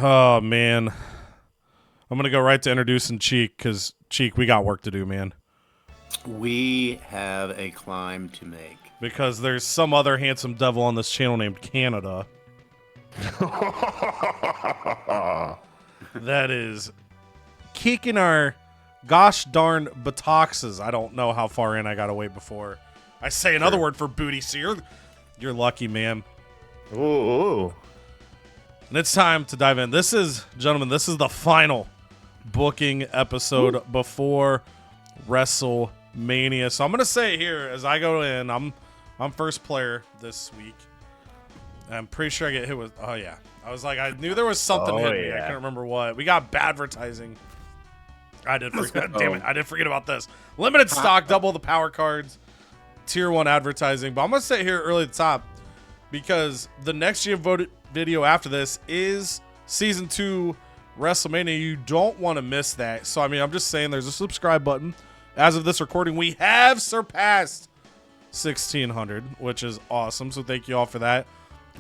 Oh, man. I'm going to go right to introducing Cheek because, Cheek, we got work to do, man. We have a climb to make. Because there's some other handsome devil on this channel named Canada that is kicking our gosh darn buttocks. I don't know how far in I got to wait before I say another word for booty. So you're lucky, man. Ooh. And it's time to dive in. This is the final booking episode before WrestleMania. So I'm going to say here as I go in, I'm first player this week. I'm pretty sure I get hit with, oh yeah. I was like, I knew there was something hitting me. I can't remember what. We got bad advertising. I did forget. Damn it. I did forget about this. Limited stock, double the power cards, tier 1 advertising. But I'm going to say here early at the top because the next GM voted video after this is season 2 WrestleMania. You don't want to miss that. So, I mean, I'm just saying there's a subscribe button. As of this recording, we have surpassed 1,600, which is awesome. So thank you all for that.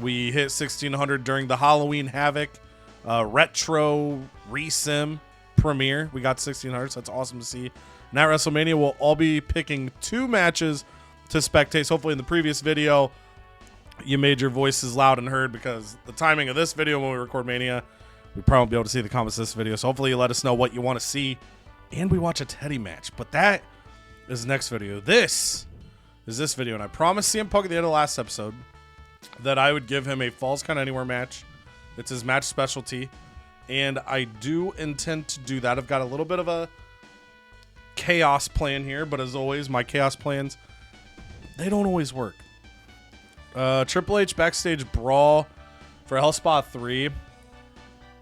We hit 1,600 during the Halloween Havoc retro resim premiere. We got 1,600, so that's awesome to see. And at WrestleMania, we'll all be picking 2 matches to spectate. So hopefully in the previous video, you made your voices loud and heard because the timing of this video when we record Mania, we probably won't be able to see the comments of this video. So hopefully you let us know what you want to see. And we watch a Teddy match. But that is the next video. This is this video. And I promised CM Punk at the end of the last episode that I would give him a Falls Count Anywhere match. It's his match specialty. And I do intend to do that. I've got a little bit of a chaos plan here. But as always, my chaos plans, they don't always work. Triple H backstage brawl for Hell Spa 3. I'm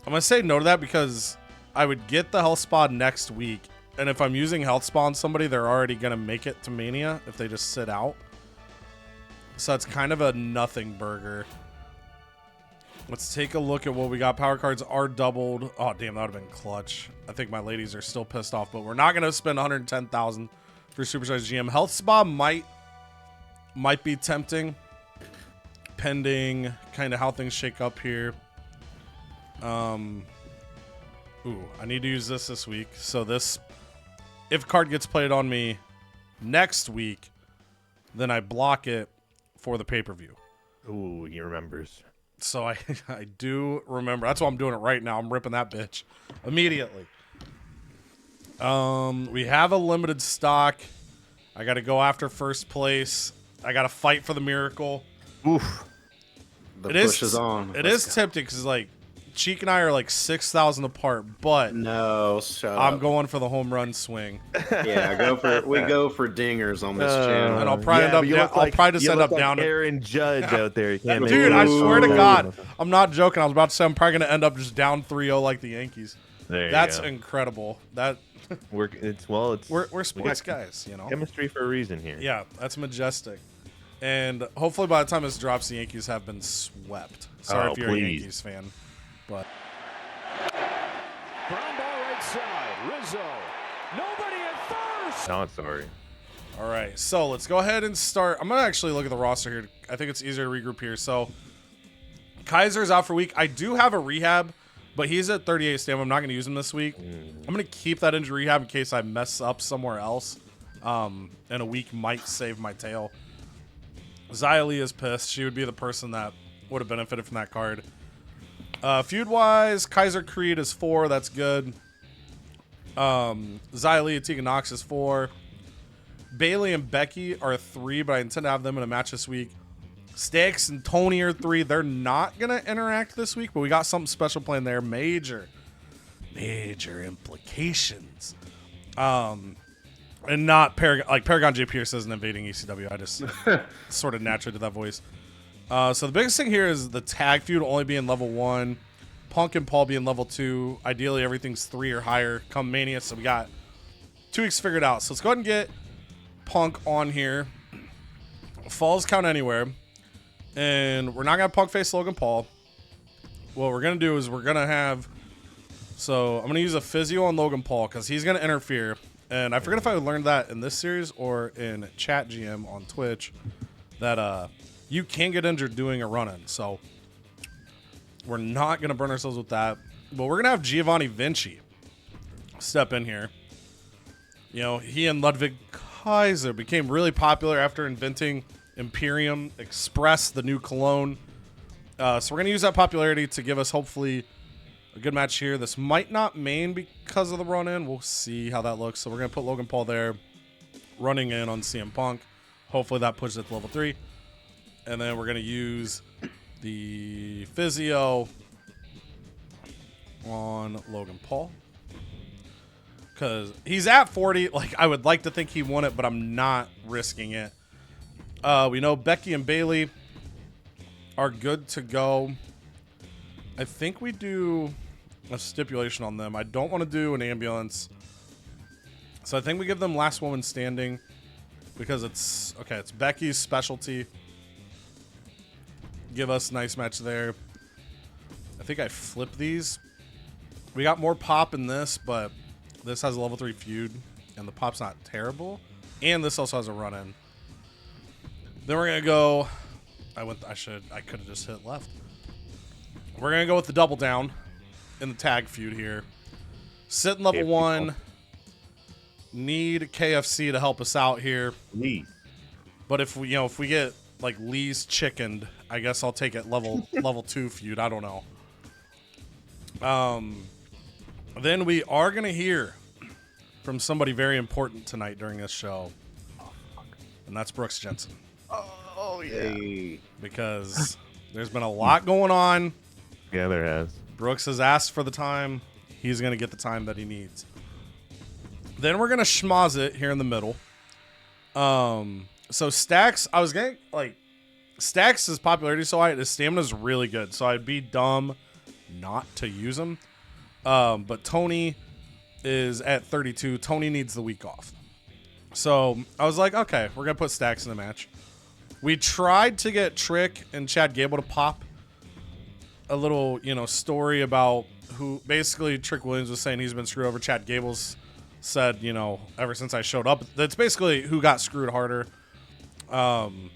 going to say no to that because I would get the Health Spa next week. And if I'm using Health Spa on somebody, they're already going to make it to Mania if they just sit out. So it's kind of a nothing burger. Let's take a look at what we got. Power cards are doubled. Oh, damn, that would have been clutch. I think my ladies are still pissed off, but we're not going to spend $110,000 for Superstars GM. Health Spa might be tempting, pending kind of how things shake up here. Ooh, I need to use this week. So this, if a card gets played on me next week, then I block it for the pay-per-view. Ooh, he remembers. So I do remember. That's why I'm doing it right now. I'm ripping that bitch immediately. We have a limited stock. I got to go after first place. I got to fight for the miracle. Oof. The push is on. It is tempting because like Cheek and I are like 6,000 apart, but no, shut I'm up. going for the home run swing. Yeah, we go for dingers on this channel. And I'll probably end up down. I'll probably just end up down. Aaron Judge out there. Dude, I swear to God, I'm not joking. I was about to say I'm probably gonna end up just down 3-0 like the Yankees. That's incredible. That we're sports guys, you know. Chemistry for a reason here. Yeah, that's majestic. And hopefully by the time this drops, the Yankees have been swept. Sorry if you're a Yankees fan. But ground ball right side, Rizzo. Nobody at first. Not sorry. All right, so let's go ahead and start. I'm gonna actually look at the roster here. I think it's easier to regroup here. So Kaiser's out for a week. I do have a rehab, but he's at 38 stamina. I'm not gonna use him this week. I'm gonna keep that injury rehab in case I mess up somewhere else. And a week might save my tail. Xia Li is pissed. She would be the person that would have benefited from that card. Feud-wise, Kaiser Creed is 4. That's good. Xia Li and Tegan Nox is 4. Bayley and Becky are 3, but I intend to have them in a match this week. Styx and Tony are 3. They're not going to interact this week, but we got something special planned there. Major implications. And not Paragon. Like, Paragon J. Pierce isn't invading ECW. I just sort of naturally did that voice. So the biggest thing here is the tag feud only being level 1. Punk and Paul being level 2. Ideally, everything's 3 or higher come Mania. So we got 2 weeks figured out. So let's go ahead and get Punk on here. Falls Count Anywhere. And we're not going to Punk face Logan Paul. What we're going to do is we're going to have... So I'm going to use a physio on Logan Paul because he's going to interfere. And I forget if I learned that in this series or in Chat GM on Twitch. That... you can get injured doing a run-in. So We're not going to burn ourselves with that. But we're going to have Giovanni Vinci step in here. You know, he and Ludwig Kaiser became really popular after inventing Imperium Express, the new cologne. So we're going to use that popularity to give us, hopefully, a good match here. This might not main because of the run-in. We'll see how that looks. So we're going to put Logan Paul there, running in on CM Punk. Hopefully that pushes it to level 3. And then we're going to use the physio on Logan Paul. Because he's at 40. Like, I would like to think he won it, but I'm not risking it. We know Becky and Bayley are good to go. I think we do a stipulation on them. I don't want to do an ambulance. So I think we give them last woman standing because it's Becky's specialty. Give us a nice match there. I think I flip these. We got more pop in this, but this has a level 3 feud and the pop's not terrible. And this also has a run in. Then we're going to go. I could have just hit left. We're going to go with the double down in the tag feud here. Sit in level 1. Need KFC to help us out here. Lee. But if we get like Lee's chickened, I guess I'll take it level 2 feud. I don't know. Then we are going to hear from somebody very important tonight during this show. And that's Brooks Jensen. Oh yeah. Because there's been a lot going on. Yeah, there has. Brooks has asked for the time. He's going to get the time that he needs. Then we're going to schmoz it here in the middle. So Stacks, I was getting, like, Stacks' popularity so high, his stamina's really good. So I'd be dumb not to use him. But Tony is at 32. Tony needs the week off. So I was like, okay, we're going to put Stacks in the match. We tried to get Trick and Chad Gable to pop a little, story about who, basically Trick Williams was saying he's been screwed over. Chad Gable's said, ever since I showed up, that's basically who got screwed harder. And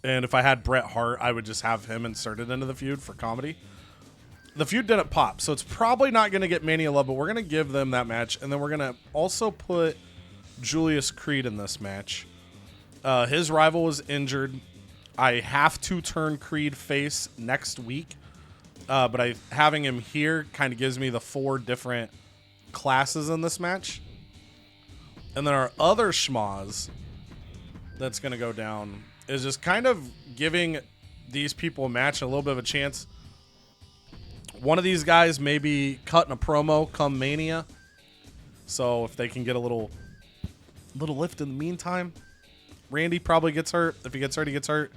if I had Bret Hart, I would just have him inserted into the feud for comedy. The feud didn't pop, so it's probably not going to get Mania love, but we're going to give them that match. And then we're going to also put Julius Creed in this match. His rival was injured. I have to turn Creed face next week. But having him here kind of gives me the 4 different classes in this match. And then our other schmoz that's going to go down is just kind of giving these people a match and a little bit of a chance. One of these guys may be cutting a promo come Mania. So if they can get a little lift in the meantime. Randy probably gets hurt. If he gets hurt, he gets hurt.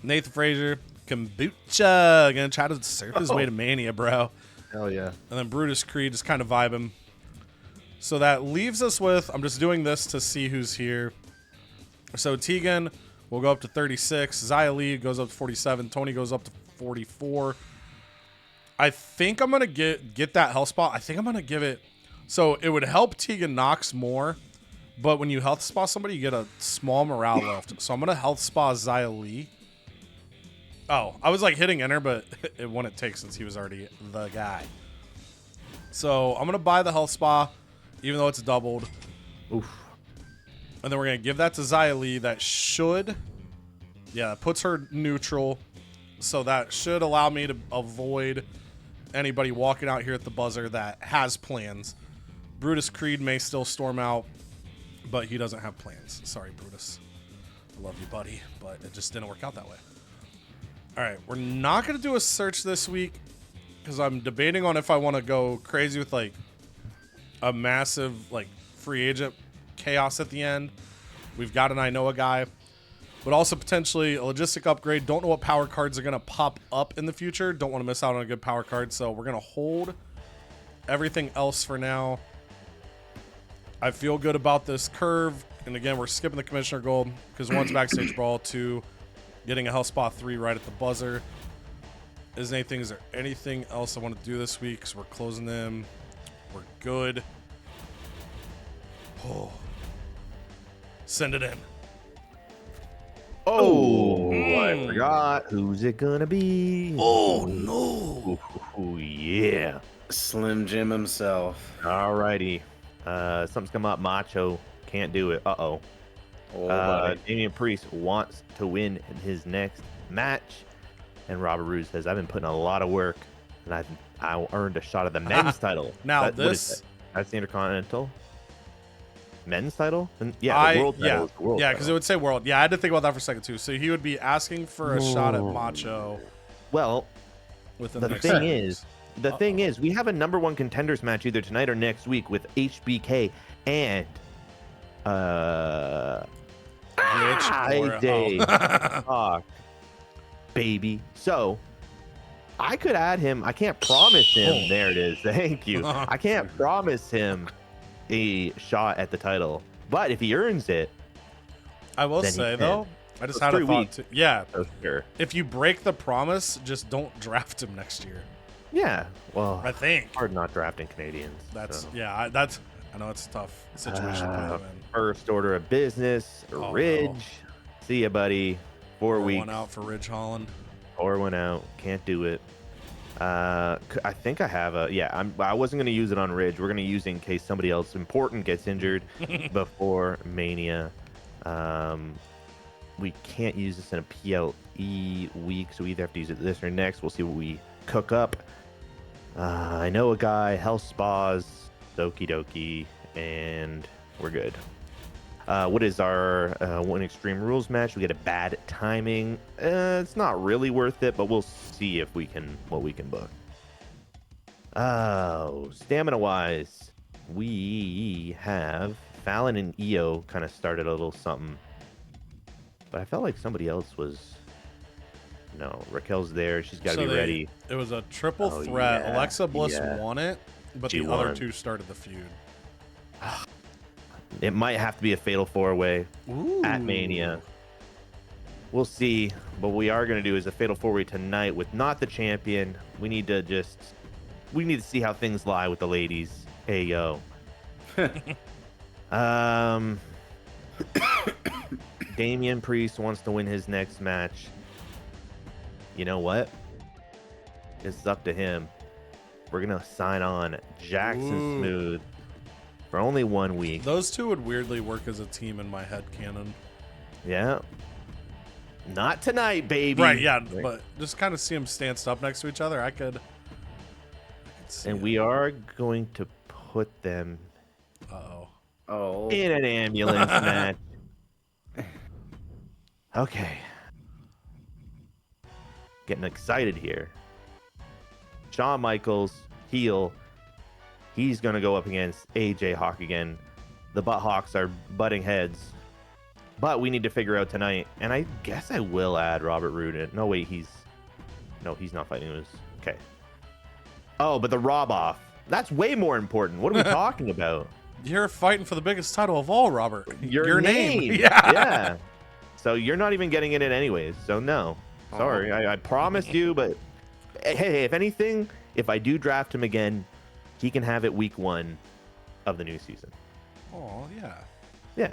Nathan Frazier, Kombucha, gonna try to surf his way to Mania, bro. Hell yeah. And then Brutus Creed, just kind of vibe him. So that leaves us with, I'm just doing this to see who's here. So Tegan will go up to 36. Xia Li goes up to 47. Tony goes up to 44. I think I'm going to get that health spot. I think I'm going to give it. So it would help Tegan Knox more. But when you health spa somebody, you get a small morale lift. So I'm going to health spa Xia Li. Oh, I was like hitting enter, but it wouldn't take since he was already the guy. So I'm going to buy the health spa, even though it's doubled. Oof. And then we're going to give that to Xia Li. That should, that puts her neutral. So that should allow me to avoid anybody walking out here at the buzzer that has plans. Brutus Creed may still storm out, but he doesn't have plans. Sorry, Brutus. I love you, buddy, but it just didn't work out that way. All right, we're not going to do a search this week because I'm debating on if I want to go crazy with like a massive like free agent chaos at the end. We've got an I know a guy, but also potentially a logistic upgrade. Don't know what power cards are going to pop up in the future. Don't want to miss out on a good power card, so we're going to hold everything else for now. I feel good about this curve. And again, we're skipping the commissioner gold because 1's backstage brawl, 2 getting a hell spot, 3 right at the buzzer. Is there anything else I want to do this week? Because we're closing them. We're good. Oh. Send it in. Oh, I forgot. Who's it gonna be? Oh no! Ooh, yeah. Slim Jim himself. Alrighty. Something's come up. Macho can't do it. Oh, buddy. Damian Priest wants to win his next match, and Robert Roode says, "I've been putting a lot of work, and I earned a shot at the men's title." Now What is this, that's the Intercontinental men's title, and yeah, the world title. Is the world because it title. would say world. Yeah, I had to think about that for a second too. So he would be asking for a shot at Macho. Well, Within the next thing 6 is, weeks. the thing is, we have a #1 contenders match either tonight or next week with HBK and AJ. Fuck, baby. So I could add him. I can't promise him. There it is. Thank you. I can't promise him a shot at the title, but if he earns it, I will then he say can. though, I just So had a 3 thought weeks. too. Yeah, oh, sure. if you break the promise, just don't draft him next year. Yeah. Well, I think hard not drafting Canadians. that's so. I know it's a tough situation to put him in. First order of business, Oh, Ridge. no. See ya, buddy. 4 Pour weeks. one out for Ridge Holland. Or one out. Can't do it. I think I have a. Yeah, I wasn't going to use it on Ridge. We're going to use it in case somebody else important gets injured before Mania. We can't use this in a PLE week, so we either have to use it this or next. We'll see what we cook up. I know a guy, Health Spas, Doki Doki, and we're good. What is our one Extreme Rules match? We get a bad timing. It's not really worth it, but we'll see if we can what we can book. Oh, stamina wise, we have Fallon and Io kind of started a little something, but I felt like somebody else was. No, Raquel's there. She's got to be ready. It was a triple Oh, threat. yeah, Alexa Bliss yeah. won it, but She the other won. two started the feud. It might have to be a fatal 4-way at Mania. We'll see. But what we are going to do is a fatal 4-way tonight with not the champion. We need to see how things lie with the ladies. Hey, yo. Damian Priest wants to win his next match. You know what? It's up to him. We're going to sign on Jackson Smooth for only 1 week. Those two would weirdly work as a team in my head canon. Yeah. Not tonight, baby. Right, yeah, but just kind of see them stanced up next to each other. I could see And it. we are going to put them Oh. in an ambulance match. Okay. Getting excited here. Shawn Michaels, heel. He's going to go up against AJ Hawk again. The Butt Hawks are butting heads. But we need to figure out tonight. And I guess I will add Robert Roode in. No, wait, he's not fighting. It was okay. Oh, but the Rob off. That's way more important. What are we talking about? You're fighting for the biggest title of all, Robert. Your name. Yeah. Yeah. So you're not even getting it in anyways. So no. Sorry. I promised you, but hey, if anything, if I do draft him again, he can have it week 1 of the new season. Oh, yeah. Yeah.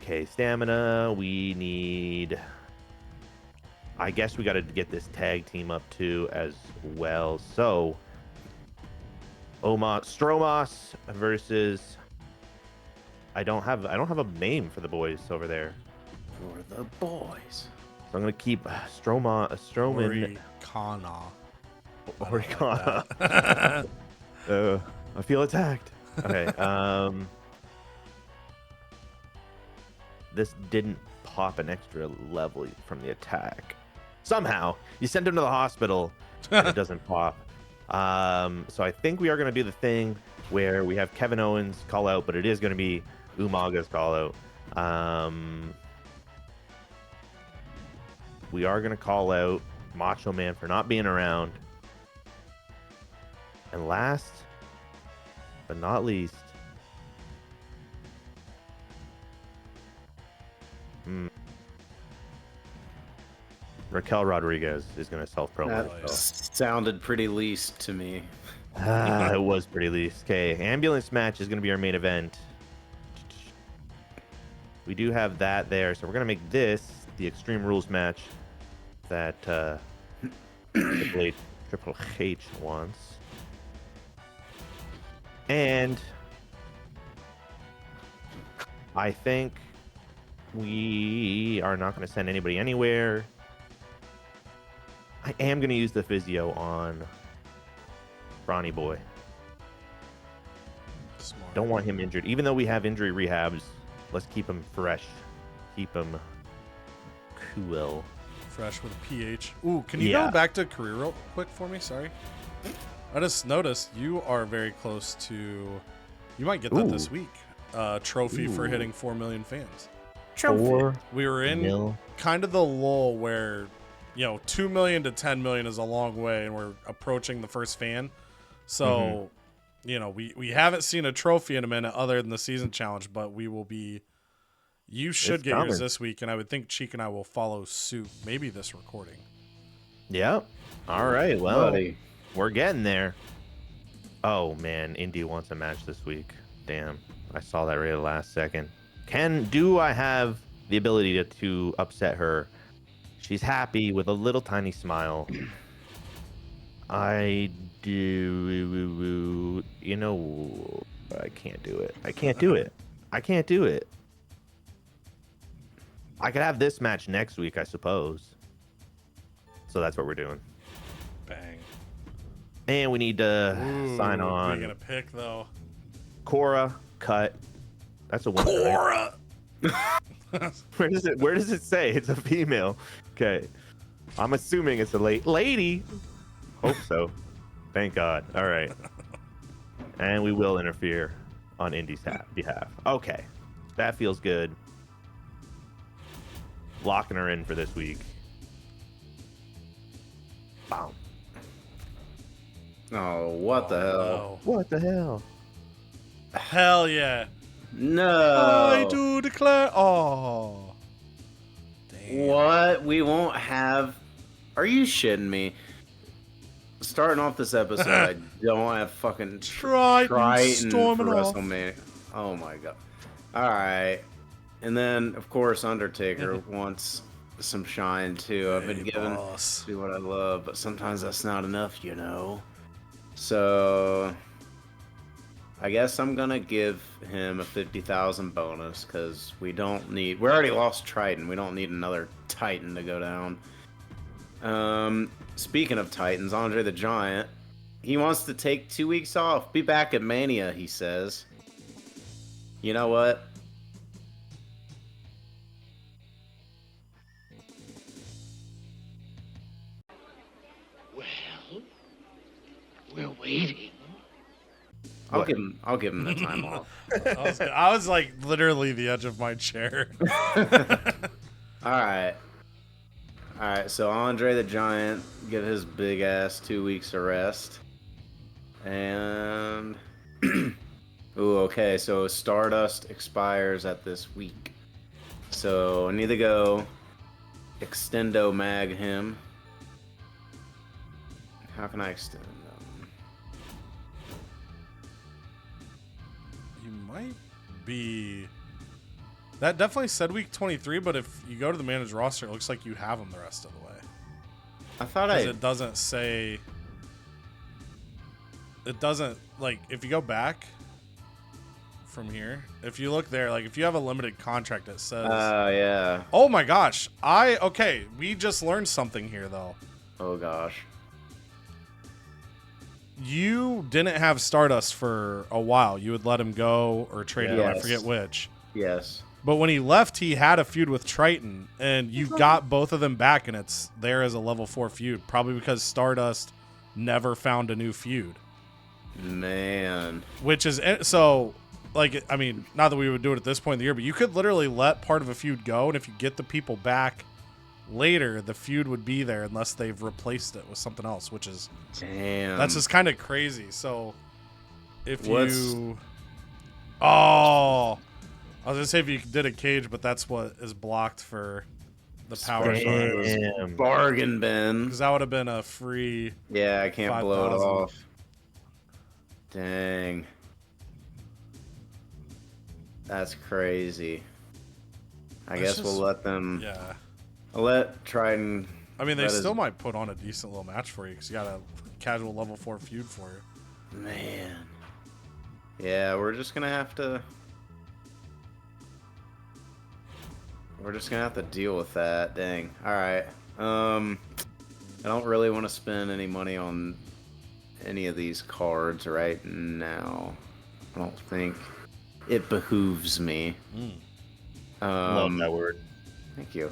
Okay, stamina. We need. I guess we got to get this tag team up too as well. So, Stromos versus. I don't have a name for the boys over there. For the boys. So I'm gonna keep Strowman. Oricana. I feel attacked. Okay. This didn't pop an extra level from the attack. Somehow you sent him to the hospital and it doesn't pop. So I think we are gonna do the thing where we have Kevin Owens call out, but it is gonna be Umaga's call out. We are gonna call out Macho Man for not being around. And last but not least, Raquel Rodriguez is going to self-promote. That sounded pretty least to me. It was pretty least. Okay, ambulance match is going to be our main event. we do have that there. So we're gonna make this the Extreme Rules match that Triple H wants. And I think we are not going to send anybody anywhere. I am going to use the physio on Brawny Boy. Smart. Don't want him injured. Even though we have injury rehabs, let's keep him fresh. Keep him cool. Fresh with a PH. Ooh, can you go back to career real quick for me? Sorry. I just noticed you are very close to... You might get that this week. Trophy for hitting 4 million fans. We were in kind of the lull where, 2 million to 10 million is a long way, and we're approaching the first fan. So, we haven't seen a trophy in a minute other than the season challenge, but we will be... You should get yours this week, and I would think Cheek and I will follow suit. Maybe this recording. Yep. All right. Well, we're getting there. Oh, man. Indy wants a match this week. Damn. I saw that right at the last second. Do I have the ability to upset her? She's happy with a little tiny smile. I do. I can't do it. I can't do it. I can't do it. I could have this match next week, I suppose. So that's what we're doing. Bang. And we need to sign on. What are you going to pick, though? Cora, cut. That's a woman. Cora! Right? Where does it say? It's a female. Okay. I'm assuming it's a lady. Hope so. Thank God. All right. And we will interfere on Indy's behalf. Okay. That feels good. Locking her in for this week. Boom. Oh, what the hell? No. What the hell? Hell yeah. No. I do declare. Oh. Damn. What? We won't have... Are you shitting me? Starting off this episode, I don't have fucking Triton for storming off. WrestleMania. Oh my god. Alright. And then, of course, Undertaker wants some shine, too. I've been given to do what I love, but sometimes that's not enough, So, I guess I'm going to give him a 50,000 bonus, because we already lost Triton. We don't need another Titan to go down. Speaking of Titans, Andre the Giant, he wants to take 2 weeks off. Be back at Mania, he says. You know what? We're waiting. I'll give him the time off. I was like literally the edge of my chair. All right. So Andre the Giant get his big ass 2 weeks of rest, and ooh, okay. So Stardust expires at this week, so I need to go extendo mag him. How can I extend them? You might be... That definitely said week 23, but if you go to the managed roster, it looks like you have them the rest of the way. I thought it doesn't say... It doesn't... Like, if you go back from here, if you look there, like, if you have a limited contract, it says... yeah. Oh my gosh. Okay, we just learned something here, though. Oh gosh. You didn't have Stardust for a while. You would let him go or trade him. I forget which. Yes. But when he left, he had a feud with Triton, and you got both of them back, and it's there as a level 4 feud. Probably because Stardust never found a new feud. Man. Which is so, like, I mean, not that we would do it at this point in the year, but you could literally let part of a feud go, and if you get the people back later, the feud would be there unless they've replaced it with something else, which is... Damn. That's just kind of crazy. So, if you... Oh... I was going to say if you did a cage, but that's what is blocked for the power shot. Bargain bin. Because that would have been a free... Yeah, I can't 5, blow it 000. off. Dang. That's crazy. I guess we'll let them. Yeah. I'll let Trident. I mean, they still might put on a decent little match for you because you got a casual level 4 feud for you. Man. Yeah, we're just gonna have to. We're just gonna have to deal with that. Dang. All right. I don't really want to spend any money on any of these cards right now. I don't think it behooves me. Love that word. Thank you.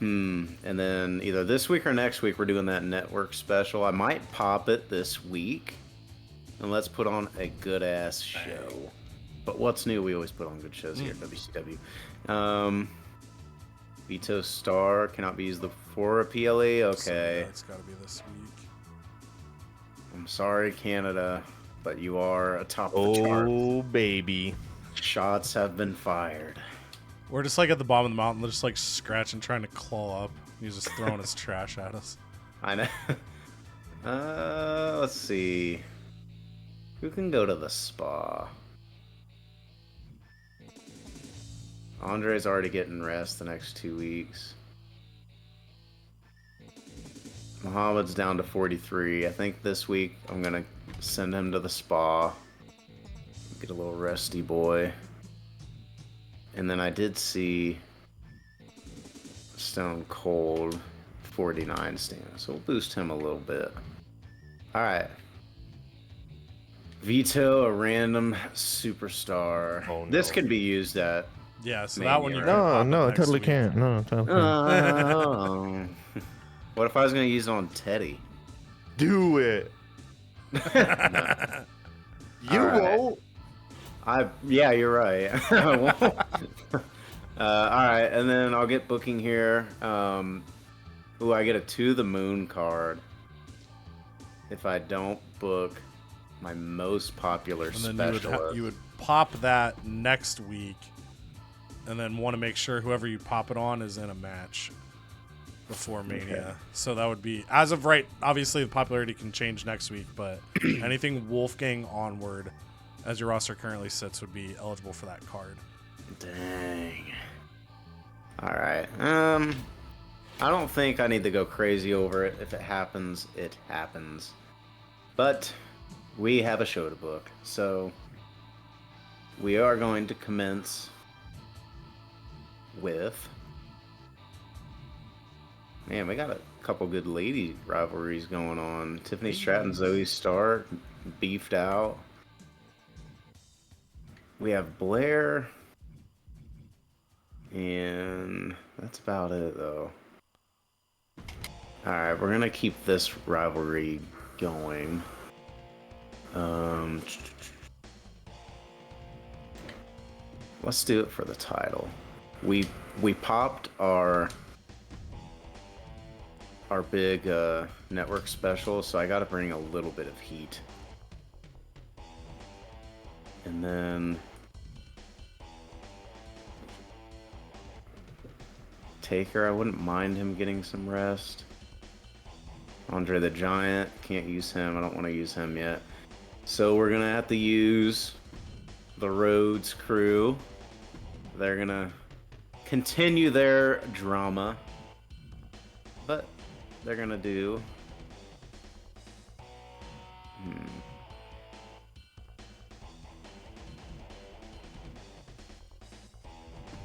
And then either this week or next week we're doing that network special. I might pop it this week, and let's put on a good ass show. But what's new? We always put on good shows here at WCW. Vito Star cannot be used for a PLE. Okay. So, yeah, it's got to be this week. I'm sorry, Canada, but you are atop the chart. Oh, baby. Shots have been fired. We're just like at the bottom of the mountain, just like scratching, trying to claw up. He's just throwing his trash at us. I know. Let's see. Who can go to the spa? Andre's already getting rest the next 2 weeks. Muhammad's down to 43. I think this week I'm going to send him to the spa. Get a little resty boy. And then I did see Stone Cold 49 stand. So we'll boost him a little bit. Alright. Vito, a random superstar. Oh, no. This could be used at... Yeah, so Mania, that one you right? can No, pop no, it next totally week. can't. No, it totally can't. Oh. What if I was going to use it on Teddy? Do it. No. You All right. won't. Yeah, you're right. I won't. Alright, and then I'll get booking here. Ooh, I get a To the Moon card if I don't book my most popular And then specialist. you would pop that next week, and then want to make sure whoever you pop it on is in a match before Mania. Okay. So that would be, as of right, obviously the popularity can change next week, but anything Wolfgang onward, as your roster currently sits, would be eligible for that card. Dang. Alright. I don't think I need to go crazy over it. If it happens, it happens. But we have a show to book, so we are going to commence with... Man, we got a couple good lady rivalries going on. Tiffany Stratton, Zoe Stark, beefed out. We have Blair. And that's about it, though. Alright, we're going to keep this rivalry going. Let's do it for the title. We popped our big network special, so I gotta bring a little bit of heat. And then Taker, I wouldn't mind him getting some rest. Andre the Giant, can't use him. I don't want to use him yet. So we're gonna have to use the Rhodes crew. They're gonna continue their drama, but they're gonna do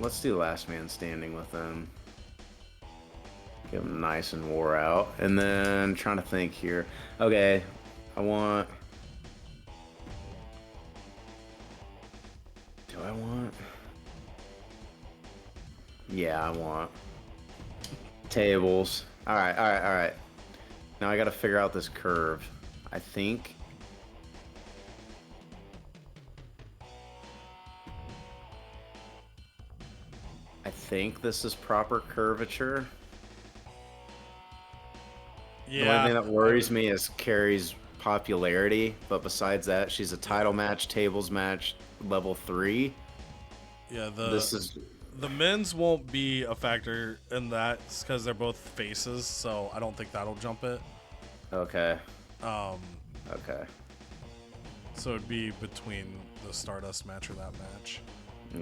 let's do Last Man Standing with them. Get them nice and wore out. And then trying to think here. Okay, I want... Do I want... Yeah, I want tables. Alright, alright, alright. Now I gotta figure out this curve. I think... this is proper curvature. Yeah. The only thing that worries me is Carrie's popularity, but besides that, she's a title match, tables match, level 3. Yeah, the men's won't be a factor in that because they're both faces, so I don't think that'll jump it. Okay. Okay. So it'd be between the Stardust match or that match.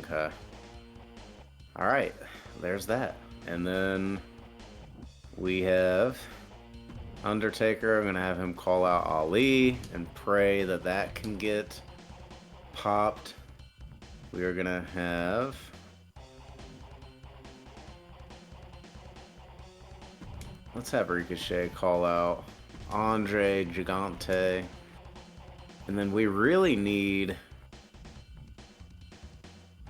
Okay. All right, there's that. And then we have Undertaker. I'm going to have him call out Ali and pray that that can get popped. We are going to have... Let's have Ricochet call out Andre Gigante. And then we really need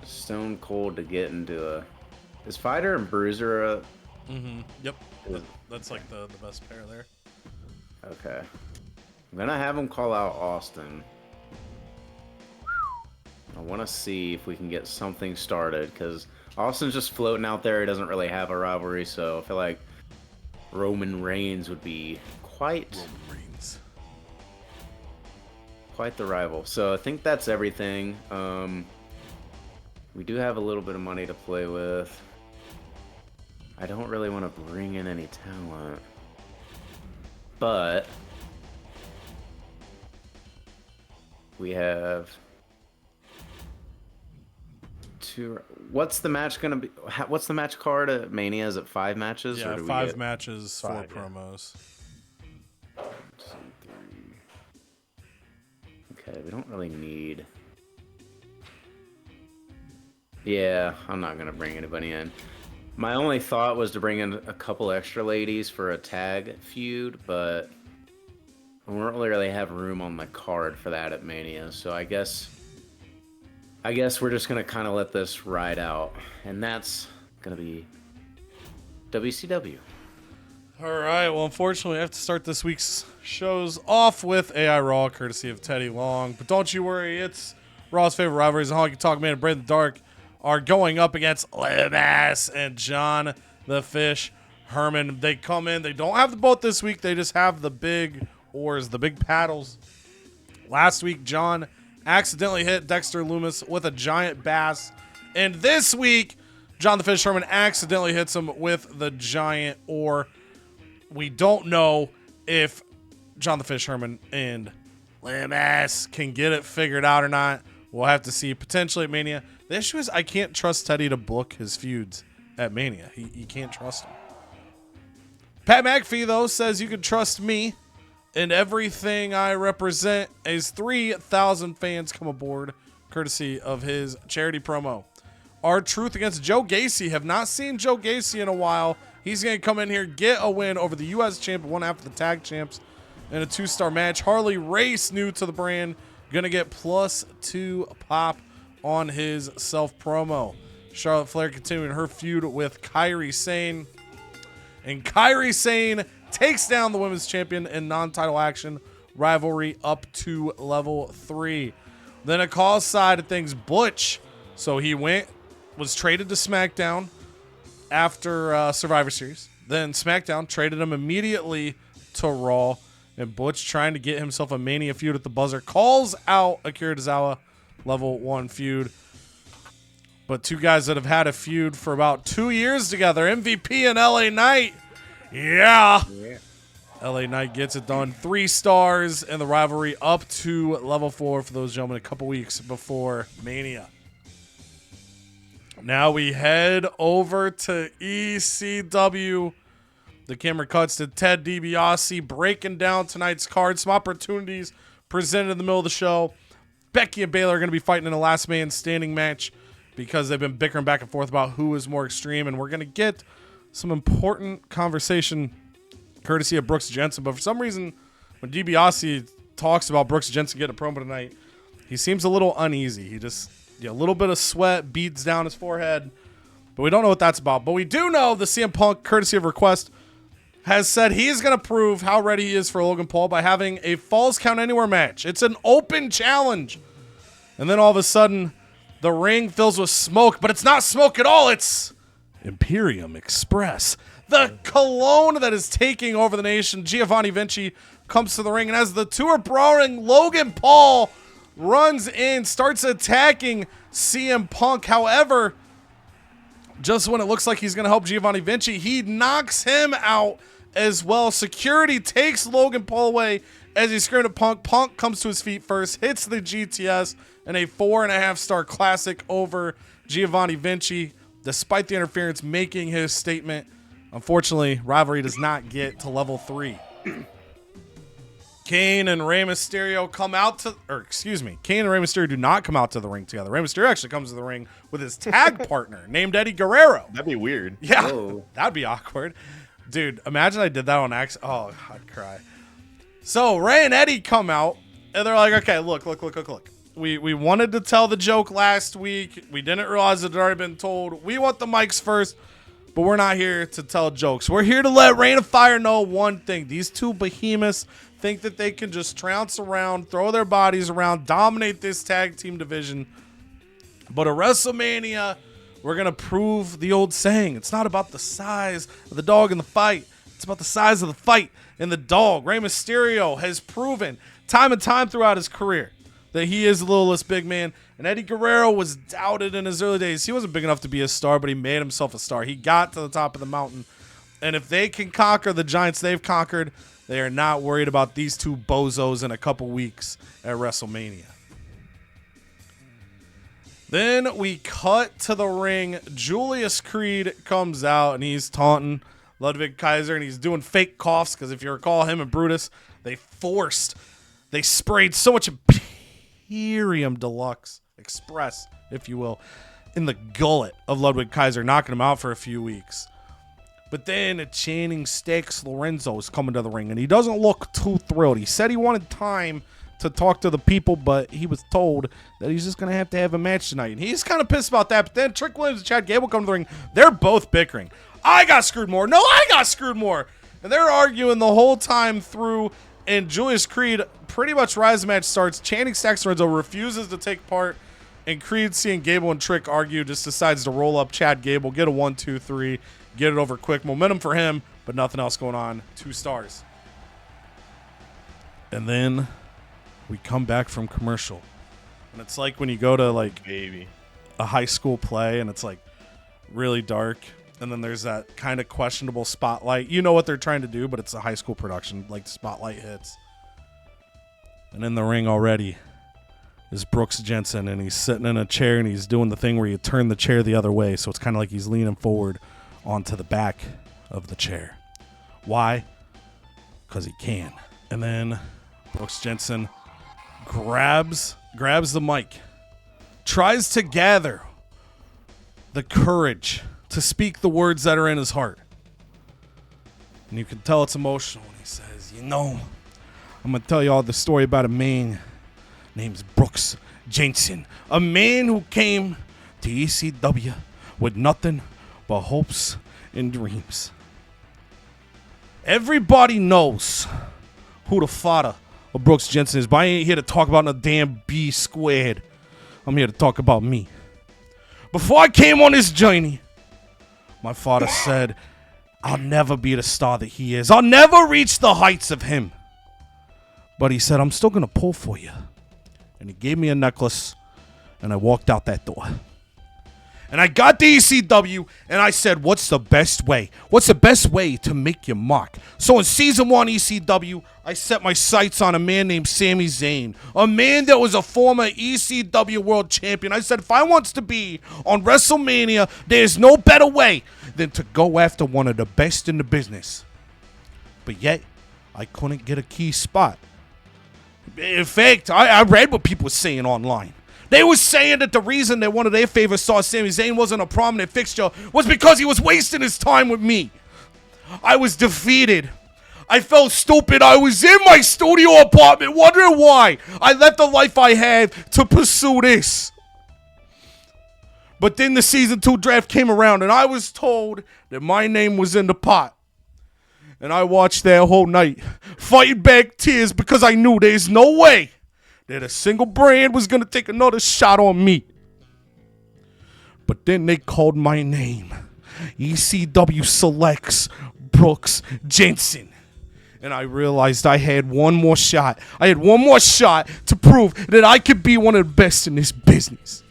Stone Cold to get into a... Is Fighter and Bruiser a... Yep. That's like the best pair there. Okay. I'm going to have him call out Austin. I want to see if we can get something started, because Austin's just floating out there. He doesn't really have a rivalry, so I feel like Roman Reigns would be quite the rival. So I think that's everything. We do have a little bit of money to play with. I don't really want to bring in any talent, but we have two. What's the match gonna be? What's the match card at Mania? Is it 5 matches? Yeah, or do 5 matches, 4 5, yeah. promos. 1, 2, 3. Okay, we don't really need. Yeah, I'm not gonna bring anybody in. My only thought was to bring in a couple extra ladies for a tag feud, but we don't really have room on the card for that at Mania. So I guess we're just gonna kind of let this ride out, and that's gonna be WCW. All right. Well, unfortunately, I have to start this week's shows off with AI Raw, courtesy of Teddy Long. But don't you worry, it's Raw's favorite rivalries. Honky Talk Man and Brave the Dark are going up against Climax and John the Fish Herman. They come in. They don't have the boat this week. They just have the big oars, the big paddles. Last week, John accidentally hit Dexter Loomis with a giant bass. And this week, John the Fish Herman accidentally hits him with the giant oar. We don't know if John the Fish Herman and Climax can get it figured out or not. We'll have to see. Potentially at Mania. The issue is I can't trust Teddy to book his feuds at Mania. You can't trust him. Pat McAfee, though, says you can trust me and everything I represent as 3,000 fans come aboard, courtesy of his charity promo. R-Truth against Joe Gacy. Have not seen Joe Gacy in a while. He's going to come in here, get a win over the U.S. champ, one half of the tag champs, in a 2-star match. Harley Race, new to the brand, going to get +2 pop on his self-promo. Charlotte Flair continuing her feud with Kairi Sane. And Kairi Sane takes down the women's champion in non-title action. Rivalry up to level 3. Then a call side of things, Butch. So he was traded to SmackDown after Survivor Series. Then SmackDown traded him immediately to Raw. And Butch, trying to get himself a Mania feud at the buzzer, calls out Akira Tozawa, level 1 feud. But two guys that have had a feud for about 2 years together, MVP and LA Knight. Yeah. LA Knight gets it done. 3 stars, and the rivalry up to level 4 for those gentlemen a couple weeks before Mania. Now we head over to ECW. The camera cuts to Ted DiBiase breaking down tonight's card. Some opportunities presented in the middle of the show. Becky and Baylor are going to be fighting in a last man standing match because they've been bickering back and forth about who is more extreme. And we're going to get some important conversation courtesy of Brooks Jensen. But for some reason, when DiBiase talks about Brooks Jensen getting a promo tonight, he seems a little uneasy. He just, a little bit of sweat beads down his forehead. But we don't know what that's about. But we do know the CM Punk, courtesy of request, has said he is going to prove how ready he is for Logan Paul by having a Falls Count Anywhere match. It's an open challenge. And then all of a sudden, the ring fills with smoke. But it's not smoke at all. It's Imperium Express. The cologne that is taking over the nation. Giovanni Vinci comes to the ring. And as the two are brawling, Logan Paul runs in, starts attacking CM Punk. However, just when it looks like he's going to help Giovanni Vinci, he knocks him out as well. Security takes Logan Paul away as he's screaming at Punk. Punk comes to his feet first, hits the GTS in a 4.5-star classic over Giovanni Vinci. despite the interference, making his statement. Unfortunately, Rivalry does not get to level 3. Kane and Rey Mysterio Kane and Rey Mysterio do not come out to the ring together. Rey Mysterio actually comes to the ring with his tag partner named Eddie Guerrero. That'd be weird. Yeah, that'd be awkward. Dude, imagine I did that on accident. Oh, I'd cry. So Rey and Eddie come out, and they're like, okay, look. We wanted to tell the joke last week. We didn't realize it had already been told. We want the mics first, but we're not here to tell jokes. We're here to let Reign of Fire know one thing. These two behemoths think that they can just trounce around, throw their bodies around, dominate this tag team division. But at WrestleMania, we're going to prove the old saying. It's not about the size of the dog in the fight. It's about the size of the fight in the dog. Rey Mysterio has proven time and time throughout his career that he is the littlest big man. And Eddie Guerrero was doubted in his early days. He wasn't big enough to be a star, but he made himself a star. He got to the top of the mountain. And if they can conquer the giants they've conquered, they are not worried about these two bozos in a couple weeks at WrestleMania. Then we cut to the ring. Julius Creed comes out, and he's taunting Ludwig Kaiser, and he's doing fake coughs, because if you recall him and Brutus, they sprayed so much Imperium Deluxe Express, if you will, in the gullet of Ludwig Kaiser, knocking him out for a few weeks. But then Channing Stakes Lorenzo is coming to the ring, and he doesn't look too thrilled. He said he wanted time to talk to the people, but he was told that he's just going to have a match tonight. And he's kind of pissed about that. But then Trick Williams and Chad Gable come to the ring. They're both bickering. I got screwed more. No, I got screwed more. And they're arguing the whole time through. And Julius Creed, pretty much right as the match starts, Channing Stakes Lorenzo refuses to take part. And Creed, seeing Gable and Trick argue, just decides to roll up Chad Gable, get a 1, 2, 3, get it over quick. Momentum for him, but nothing else going on. 2 stars. And then we come back from commercial. And it's like when you go to like a high school play and it's like really dark. And then there's that kind of questionable spotlight. You know what they're trying to do, but it's a high school production. Like the spotlight hits. And in the ring already is Brooks Jensen. And he's sitting in a chair and he's doing the thing where you turn the chair the other way. So it's kind of like he's leaning forward onto the back of the chair. Why? Because he can. And then Brooks Jensen grabs the mic, tries to gather the courage to speak the words that are in his heart. And you can tell it's emotional when he says, I'm going to tell you all the story about a man named Brooks Jensen, a man who came to ECW with nothing but hopes and dreams. Everybody knows who the father of Brooks Jensen is, but I ain't here to talk about no damn B squared. I'm here to talk about me. Before I came on this journey, my father said, I'll never be the star that he is. I'll never reach the heights of him. But he said, I'm still going to pull for you. And he gave me a necklace, and I walked out that door. And I got the ECW, and I said, what's the best way? What's the best way to make your mark? So in Season 1 ECW, I set my sights on a man named Sami Zayn, a man that was a former ECW World Champion. I said, if I want to be on WrestleMania, there's no better way than to go after one of the best in the business. But yet, I couldn't get a key spot. In fact, I read what people were saying online. They were saying that the reason that one of their favorite stars, Sami Zayn, wasn't a prominent fixture was because he was wasting his time with me. I was defeated. I felt stupid. I was in my studio apartment wondering why I left the life I had to pursue this. But then the Season 2 draft came around and I was told that my name was in the pot. And I watched that whole night, fighting back tears because I knew there's no way that a single brand was going to take another shot on me. But then they called my name. ECW selects Brooks Jensen. And I realized I had one more shot. I had one more shot to prove that I could be one of the best in this business.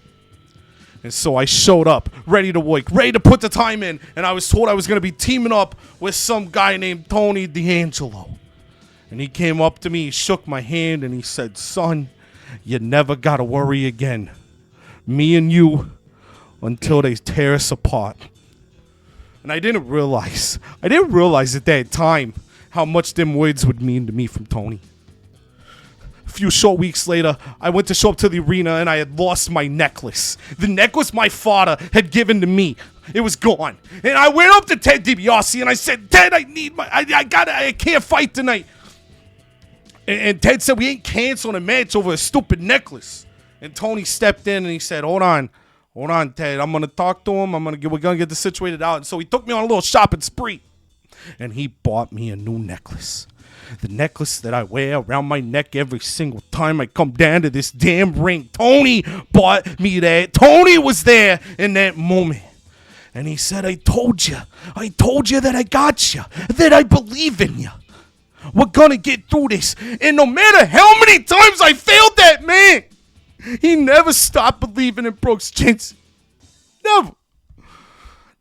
And so I showed up, ready to work, ready to put the time in. And I was told I was going to be teaming up with some guy named Tony D'Angelo. And he came up to me, shook my hand, and he said, son, you never got to worry again. Me and you, until they tear us apart. And I didn't realize at that time how much them words would mean to me from Tony. A few short weeks later, I went to show up to the arena and I had lost my necklace. The necklace my father had given to me. It was gone. And I went up to Ted DiBiase and I said, Ted, I can't fight tonight. And Ted said, we ain't canceling a match over a stupid necklace. And Tony stepped in and he said, hold on, Ted. I'm going to talk to him. We're going to get this situated out. And so he took me on a little shopping spree. And he bought me a new necklace. The necklace that I wear around my neck every single time I come down to this damn ring. Tony bought me that. Tony was there in that moment. And he said, I told you that I got you, that I believe in you. We're going to get through this. And no matter how many times I failed that man, he never stopped believing in Brooks Jensen. Never.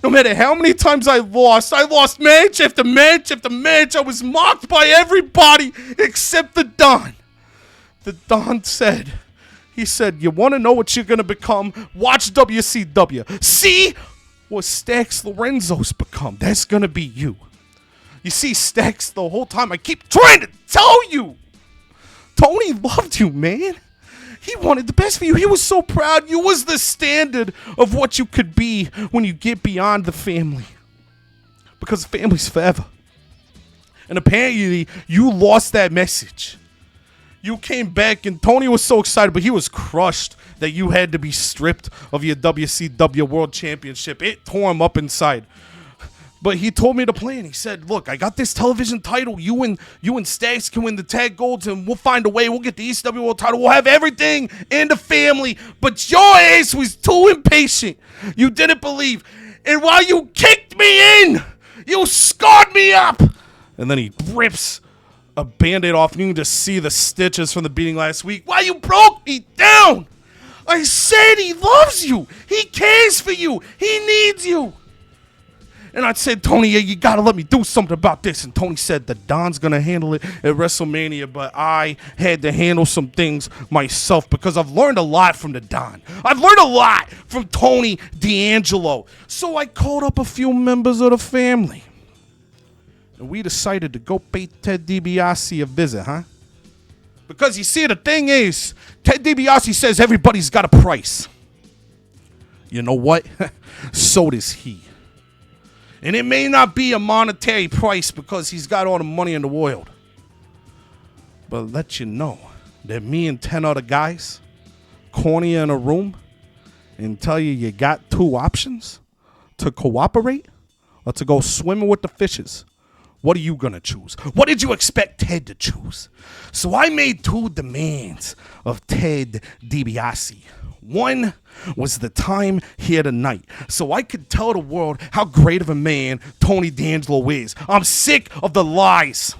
No matter how many times I lost match after match after match. I was mocked by everybody except the Don. The Don said, you want to know what you're going to become? Watch WCW. See what Stacks Lorenzo's become. That's going to be you. You see, Stacks, the whole time I keep trying to tell you, Tony loved you, man. He wanted the best for you. He was so proud. You was the standard of what you could be when you get beyond the family. Because family's forever. And apparently, you lost that message. You came back, and Tony was so excited, but he was crushed that you had to be stripped of your WCW World Championship. It tore him up inside. But he told me the plan. He said, look, I got this television title. You and Stacks can win the tag golds, and we'll find a way. We'll get the ECW World title. We'll have everything in the family. But your ass was too impatient. You didn't believe. And while you kicked me in, you scarred me up. And then he rips a Band-Aid off, and you can just see the stitches from the beating last week. While you broke me down. I said he loves you. He cares for you. He needs you. And I said, Tony, you got to let me do something about this. And Tony said, the Don's going to handle it at WrestleMania, but I had to handle some things myself because I've learned a lot from the Don. I've learned a lot from Tony D'Angelo. So I called up a few members of the family. And we decided to go pay Ted DiBiase a visit, huh? Because you see, the thing is, Ted DiBiase says everybody's got a price. You know what? So does he. And it may not be a monetary price because he's got all the money in the world. But I'll let you know that me and 10 other guys corner you in a room and tell you got two options: to cooperate or to go swimming with the fishes. What are you going to choose? What did you expect Ted to choose? So I made two demands of Ted DiBiase. One was the time here tonight, so I could tell the world how great of a man Tony D'Angelo is. I'm sick of the lies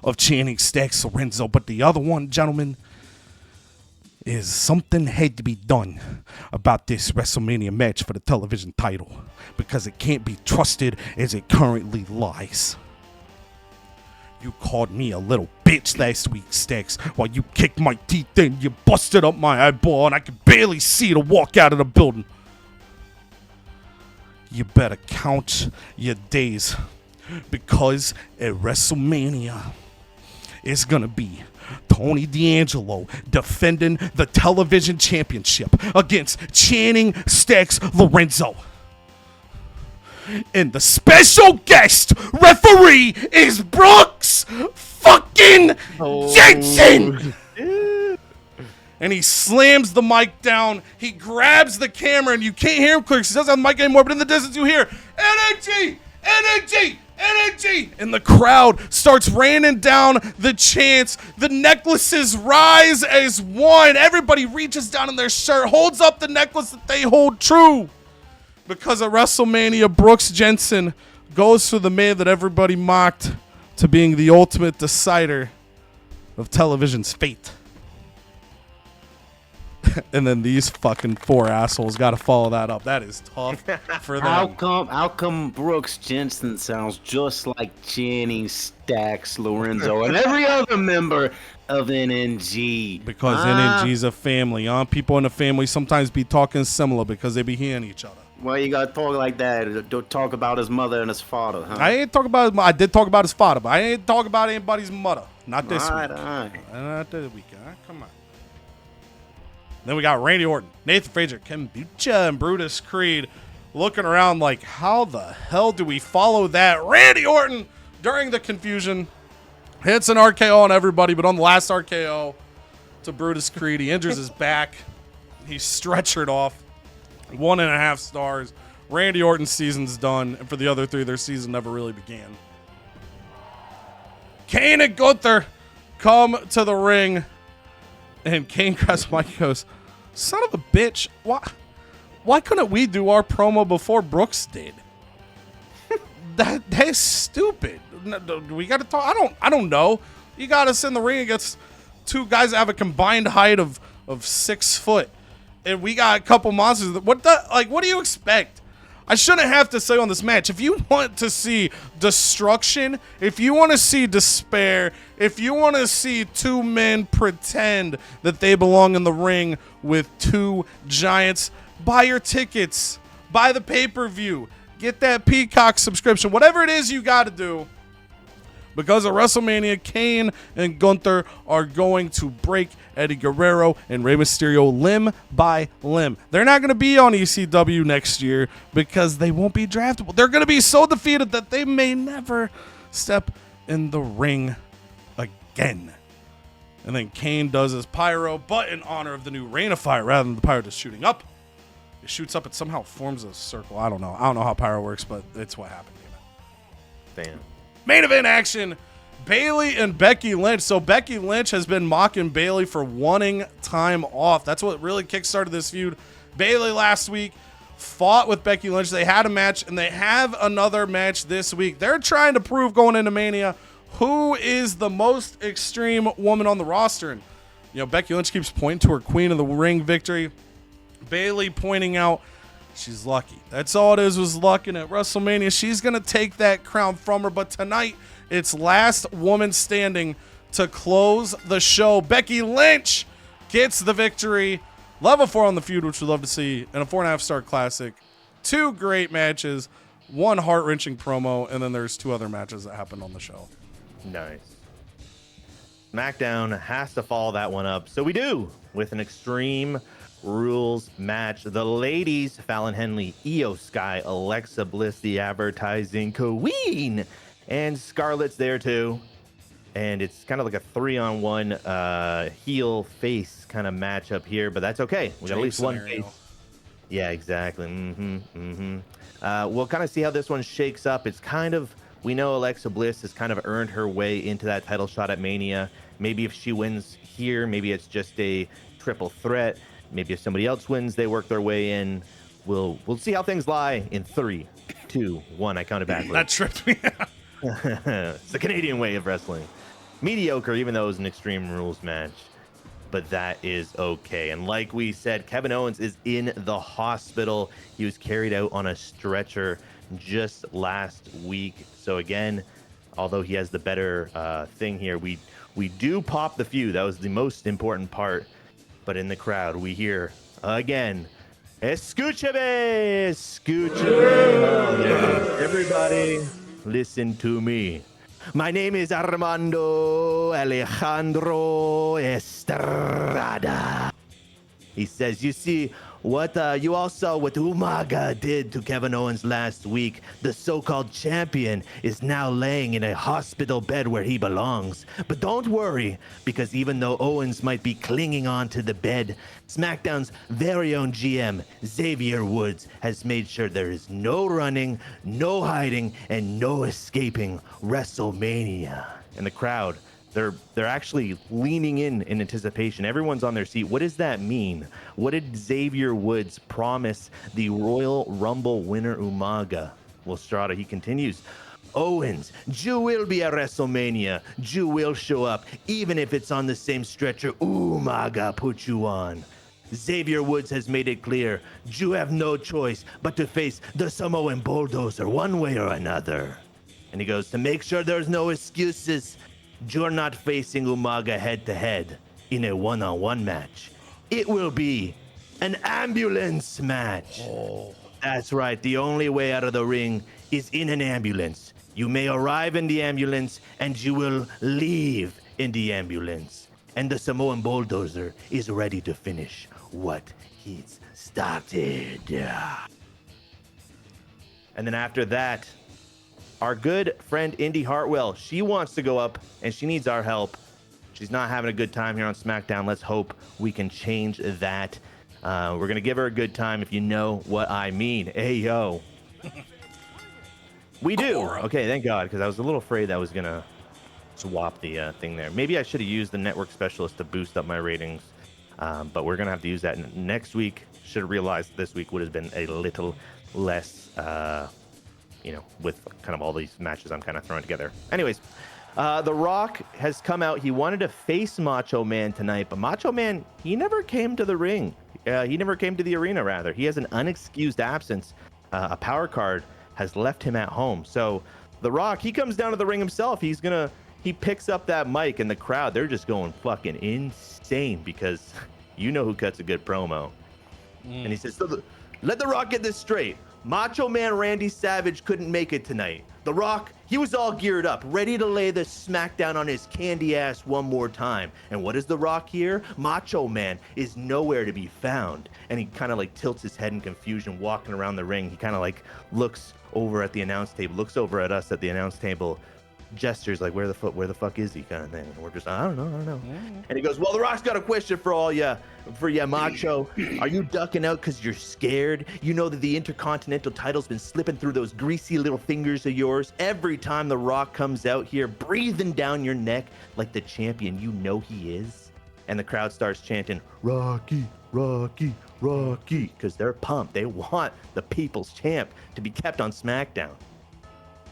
of Channing Stacks Lorenzo. But the other one, gentlemen, is something had to be done about this WrestleMania match for the television title, because it can't be trusted as it currently lies. You called me a little bitch last week, Stacks, while you kicked my teeth in. You busted up my eyeball and I could barely see to walk out of the building. You better count your days, because at WrestleMania, it's gonna be Tony D'Angelo defending the television championship against Channing Stacks Lorenzo. And the special guest referee is Brooks fucking Jensen! And he slams the mic down. He grabs the camera, and you can't hear him clear because he doesn't have the mic anymore, but in the distance you hear, energy, energy, energy! And the crowd starts raining down the chants. The necklaces rise as one. Everybody reaches down in their shirt, holds up the necklace that they hold true. Because at WrestleMania, Brooks Jensen goes for the man that everybody mocked to being the ultimate decider of television's fate. And then these fucking four assholes got to follow that up. That is tough for them. How come Brooks Jensen sounds just like Channing Stacks Lorenzo and every other member of NNG. Because NNG's a family, huh? People in the family sometimes be talking similar because they be hearing each other. Why you gotta talk like that? Don't talk about his mother and his father, huh? I ain't talking about I did talk about his father, but I ain't talking about anybody's mother. Not this week. All right. Not this week. All right, come on. Then we got Randy Orton, Nathan Frazier, Kombucha, and Brutus Creed looking around like, how the hell do we follow that? Randy Orton, during the confusion, hits an RKO on everybody, but on the last RKO to Brutus Creed, he injures his back. He's stretchered off. 1.5 stars. Randy Orton's season's done, and for the other 3, their season never really began. Kane and Gunther come to the ring, and Kane grabs Mike and goes, son of a bitch, why couldn't we do our promo before Brooks did? That's stupid. We got to talk. I don't know. You got us in the ring against 2 guys that have a combined height of 6 foot. And we got a couple monsters. What do you expect? I shouldn't have to say on this match. If you want to see destruction, if you want to see despair, if you want to see 2 men pretend that they belong in the ring with 2 giants, buy your tickets, buy the pay-per-view, get that Peacock subscription, whatever it is you got to do. Because of WrestleMania, Kane and Gunther are going to break Eddie Guerrero and Rey Mysterio limb by limb. They're not going to be on ECW next year because they won't be draftable. They're going to be so defeated that they may never step in the ring again. And then Kane does his pyro, but in honor of the new Reign of Fire, rather than the pyro just shooting up, it shoots up and somehow forms a circle. I don't know how pyro works, but it's what happened. Damn. Main event action, Bayley and Becky Lynch. So Becky Lynch has been mocking Bayley for wanting time off. That's what really kickstarted this feud. Bayley last week fought with Becky Lynch. They had a match, and they have another match this week. They're trying to prove going into Mania who is the most extreme woman on the roster. And, Becky Lynch keeps pointing to her Queen of the Ring victory. Bayley pointing out she's lucky. That's all it is, was luck. And at WrestleMania, she's going to take that crown from her. But tonight, it's last woman standing to close the show. Becky Lynch gets the victory. Level 4 on the feud, which we'd love to see. And a 4.5-star classic. 2 great matches. 1 heart-wrenching promo. And then there's 2 other matches that happened on the show. Nice. SmackDown has to follow that one up. So we do with an Extreme Rules match. The ladies, Fallon Henley, Io Sky, Alexa Bliss, the advertising queen, and Scarlett's there too. And it's kind of like a 3-on-1 heel face kind of matchup here, but that's okay. We got at least one face. Yeah, exactly. We'll kind of see how this one shakes up. It's kind of, we know Alexa Bliss has kind of earned her way into that title shot at Mania. Maybe if she wins here, maybe it's just a triple threat. Maybe if somebody else wins, they work their way in. We'll see how things lie in 3, 2, 1. I counted backwards. That tripped me out. It's the Canadian way of wrestling. Mediocre, even though it was an Extreme Rules match. But that is okay. And like we said, Kevin Owens is in the hospital. He was carried out on a stretcher just last week. So again, although he has the better thing here, we do pop the feud. That was the most important part. But in the crowd, we hear again, Escúchame, escúchame. Everybody, listen to me. My name is Armando Alejandro Estrada. He says, you see, what you all saw what Umaga did to Kevin Owens last week. The so-called champion is now laying in a hospital bed where he belongs. But don't worry, because even though Owens might be clinging on to the bed, SmackDown's very own GM, Xavier Woods, has made sure there is no running, no hiding, and no escaping WrestleMania. And the crowd, they're actually leaning in anticipation. Everyone's on their seat. What does that mean? What did Xavier Woods promise the Royal Rumble winner Umaga? Well, Strada, he continues. Owens, you will be at WrestleMania. You will show up, even if it's on the same stretcher Umaga put you on. Xavier Woods has made it clear you have no choice but to face the Samoan bulldozer one way or another. And he goes, to make sure there's no excuses, you're not facing Umaga head-to-head in a one-on-one match. It will be an ambulance match. Oh. That's right. The only way out of the ring is in an ambulance. You may arrive in the ambulance and you will leave in the ambulance. And the Samoan Bulldozer is ready to finish what he's started. And then after that, our good friend Indy Hartwell, she wants to go up and she needs our help. She's not having a good time here on SmackDown. Let's hope we can change that. We're going to give her a good time, if you know what I mean. Hey, yo. We do. Okay, thank God, because I was a little afraid that was going to swap the thing there. Maybe I should have used the network specialist to boost up my ratings, but we're going to have to use that next week. Should have realized this week would have been a little less, with kind of all these matches I'm kind of throwing together. Anyways, The Rock has come out. He wanted to face Macho Man tonight, but Macho Man, he never came to the ring. He never came to the arena, rather. He has an unexcused absence. A power card has left him at home. So The Rock, he comes down to the ring himself. He picks up that mic, and the crowd, they're just going fucking insane because you know who cuts a good promo. And he says, let The Rock get this straight. Macho Man Randy Savage couldn't make it tonight. The Rock, he was all geared up, ready to lay the smackdown on his candy ass one more time. And what is The Rock here? Macho Man is nowhere to be found. And he kind of like tilts his head in confusion, walking around the ring. He kind of like looks over at the announce table, looks over at us at the announce table, gestures like, where the fuck is he, kind of thing. And we're just, I don't know. And he goes, well, The Rock's got a question for ya, Macho. Are you ducking out because you're scared? You know that the Intercontinental title's been slipping through those greasy little fingers of yours every time The Rock comes out here, breathing down your neck like the champion you know he is. And the crowd starts chanting, Rocky, Rocky, Rocky, because they're pumped. They want the people's champ to be kept on SmackDown.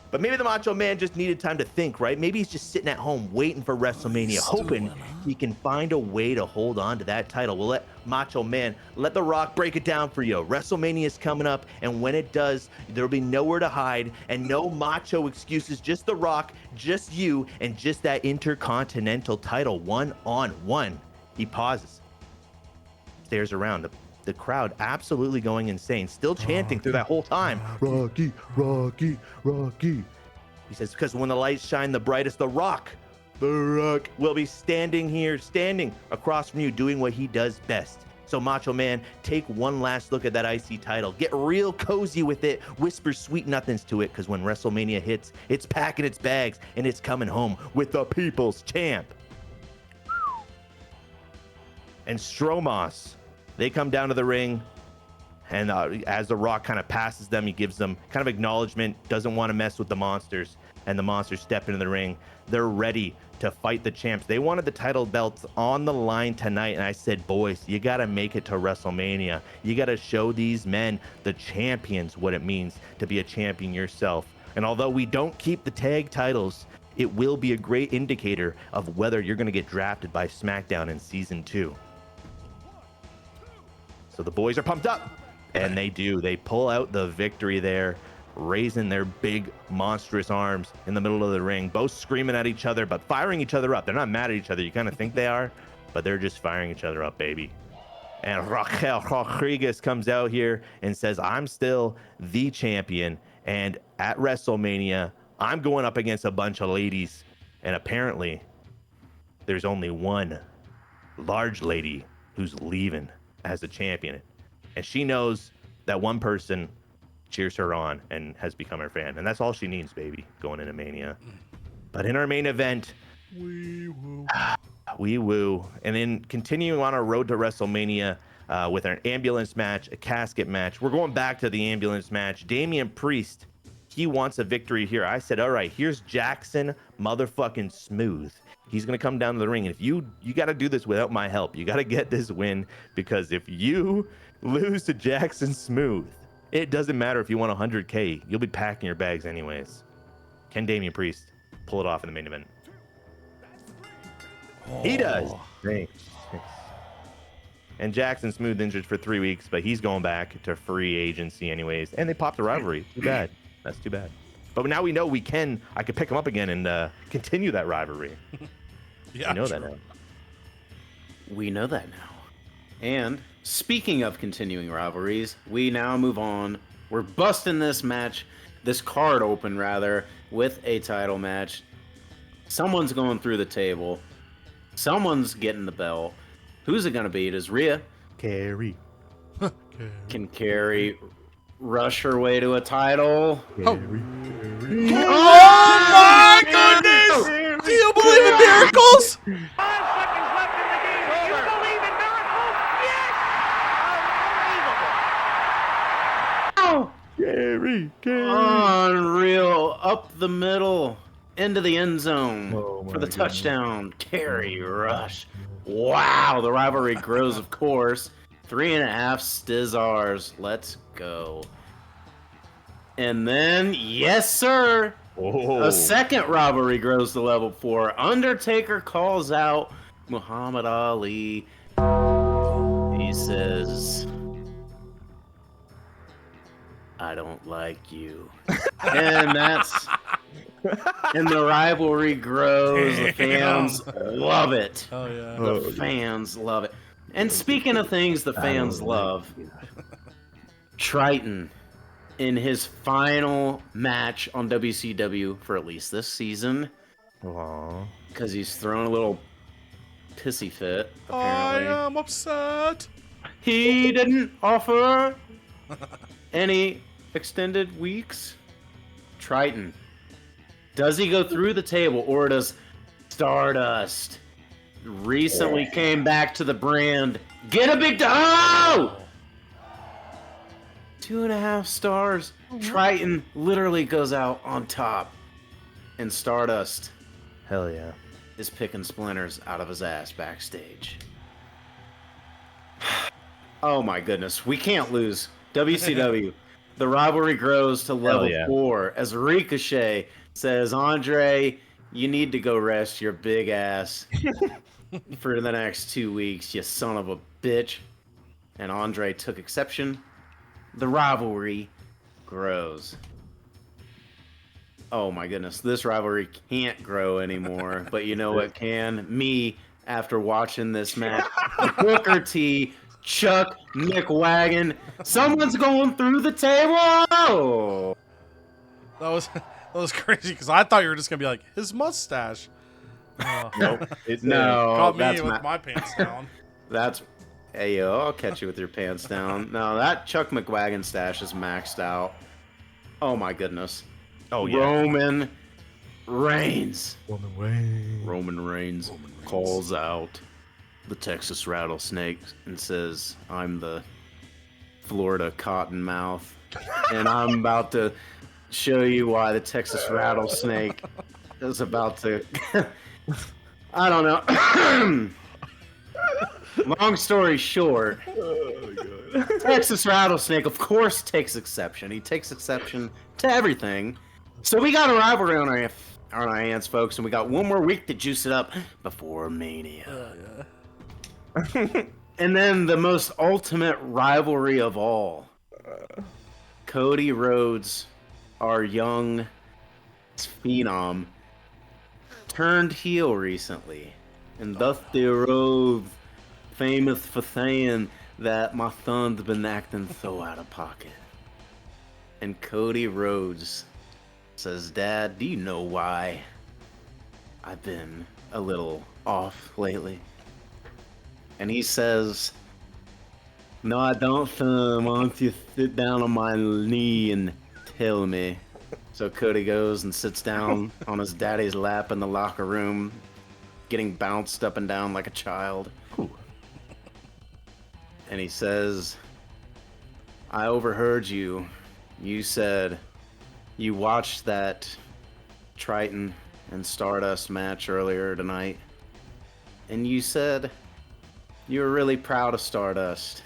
But maybe the Macho Man just needed time to think, right? Maybe he's just sitting at home waiting for WrestleMania, hoping he can find a way to hold on to that title. We'll let Macho Man, let The Rock break it down for you. WrestleMania is coming up, and when it does, there'll be nowhere to hide and no macho excuses, just The Rock, just you, and just that Intercontinental title, one-on-one. He pauses, stares around, the crowd absolutely going insane, still chanting through that whole time, Rocky, Rocky, Rocky. He says, because when the lights shine the brightest, The Rock will be standing across from you, doing what he does best. So Macho Man, take one last look at that IC title, get real cozy with it, whisper sweet nothings to it, because when WrestleMania hits, it's packing its bags and it's coming home with the people's champ. And Stromos, they come down to the ring, and as The Rock kind of passes them, he gives them kind of acknowledgement, doesn't want to mess with the monsters, and the monsters step into the ring. They're ready to fight the champs. They wanted the title belts on the line tonight, and I said, boys, you got to make it to WrestleMania. You got to show these men, the champions, what it means to be a champion yourself. And although we don't keep the tag titles, it will be a great indicator of whether you're going to get drafted by SmackDown in Season 2. So the boys are pumped up, and they do. They pull out the victory there, raising their big, monstrous arms in the middle of the ring, both screaming at each other, but firing each other up. They're not mad at each other. You kind of think they are, but they're just firing each other up, baby. And Raquel Rodriguez comes out here and says, I'm still the champion, and at WrestleMania, I'm going up against a bunch of ladies, and apparently, there's only one large lady who's leaving as a champion, and she knows that one person cheers her on and has become her fan, and that's all she needs, baby, going into Mania. But in our main event, we woo, and then continuing on our road to WrestleMania with an ambulance match, a casket match. We're going back to the ambulance match. Damian Priest, he wants a victory here. I said, all right, here's Jackson motherfucking Smooth. He's going to come down to the ring. And if you got to do this without my help. You got to get this win, because if you lose to Jackson Smooth, it doesn't matter if you want 100K. You'll be packing your bags anyways. Can Damian Priest pull it off in the main event? He does. Thanks. And Jackson Smooth injured for 3 weeks, but he's going back to free agency anyways. And they popped the rivalry. Too bad. That's too bad. But now we know I could pick him up again and continue that rivalry. Yeah, I know that now. We know that now. And speaking of continuing rivalries, we now move on. We're busting this card open rather, with a title match. Someone's going through the table. Someone's getting the belt. Who's it going to be? Does Rhea? Carrie. Can Carrie rush her way to a title? Carrie. Oh my goodness! Do you believe in miracles? 5 seconds left in the game. Do you believe in miracles? Yes! Unbelievable! Carrie. Unreal. Up the middle. Into the end zone for the goodness. touchdown. Carry rush. Wow. The rivalry grows, of course. 3.5 Stizzars. Let's go. And then, yes, sir. A second rivalry grows to level 4. Undertaker calls out Muhammad Ali. He says, I don't like you. And the rivalry grows. The fans love it. Oh yeah. The fans love it. And speaking of things the fans love, Triton in his final match on WCW for at least this season, because he's thrown a little pissy fit, apparently. I am upset. He didn't offer any extended weeks. Triton. Does he go through the table, or does Stardust recently came back to the brand get a big 2.5 stars. Triton literally goes out on top, and Stardust Hell yeah. is picking splinters out of his ass backstage. Oh my goodness, we can't lose. WCW. The rivalry grows to level 4 as Ricochet says, Andre, you need to go rest your big ass for the next 2 weeks, you son of a bitch. And Andre took exception. The rivalry grows. Oh my goodness, this rivalry can't grow anymore. But you know what can? Me, after watching this match. Booker T, Chuck McWagon. Someone's going through the table. That was crazy because I thought you were just gonna be like his mustache. Nope. No, caught me that's with my pants down. That's hey yo, I'll catch you with your pants down. No, that Chuck McWagon stash is maxed out. Oh my goodness. Oh yeah. Roman Reigns. Roman Reigns calls out the Texas Rattlesnake and says, I'm the Florida Cottonmouth, and I'm about to show you why the Texas Rattlesnake is about to... I don't know. Long story short, Texas Rattlesnake, of course, takes exception. He takes exception to everything. So we got a rivalry on our hands, folks, and we got one more week to juice it up before Mania. And then the most ultimate rivalry of all. Cody Rhodes, our young phenom, turned heel recently. And Dusty Rhodes, famous for saying that my son's been acting so out of pocket. And Cody Rhodes says, Dad, do you know why I've been a little off lately? And he says, no, I don't, son. Why don't you sit down on my knee and tell me? So Cody goes and sits down on his daddy's lap in the locker room, getting bounced up and down like a child. Ooh. And he says, I overheard you. You said you watched that Triton and Stardust match earlier tonight. And you said you were really proud of Stardust.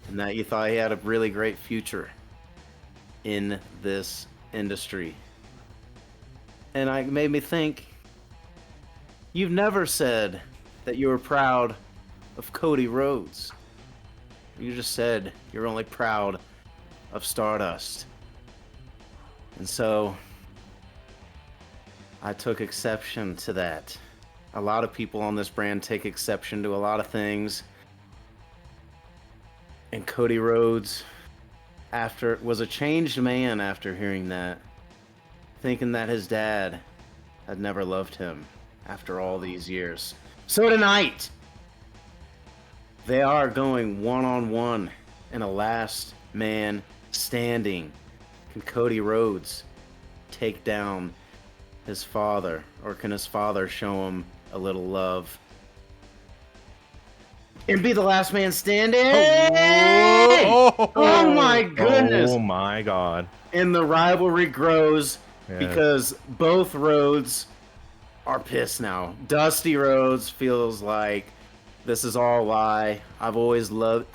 And that you thought he had a really great future in this industry. And it made me think, you've never said that you were proud of Cody Rhodes. You just said you're only proud of Stardust. And so I took exception to that. A lot of people on this brand take exception to a lot of things. And Cody Rhodes was a changed man after hearing that, thinking that his dad had never loved him after all these years. So tonight, they are going one-on-one in a last man standing. Can Cody Rhodes take down his father, or can his father show him a little love and be the last man standing? Oh my goodness. Oh my God. And the rivalry grows because both Rhodes are pissed now. Dusty Rhodes feels like this is all a lie. I've always loved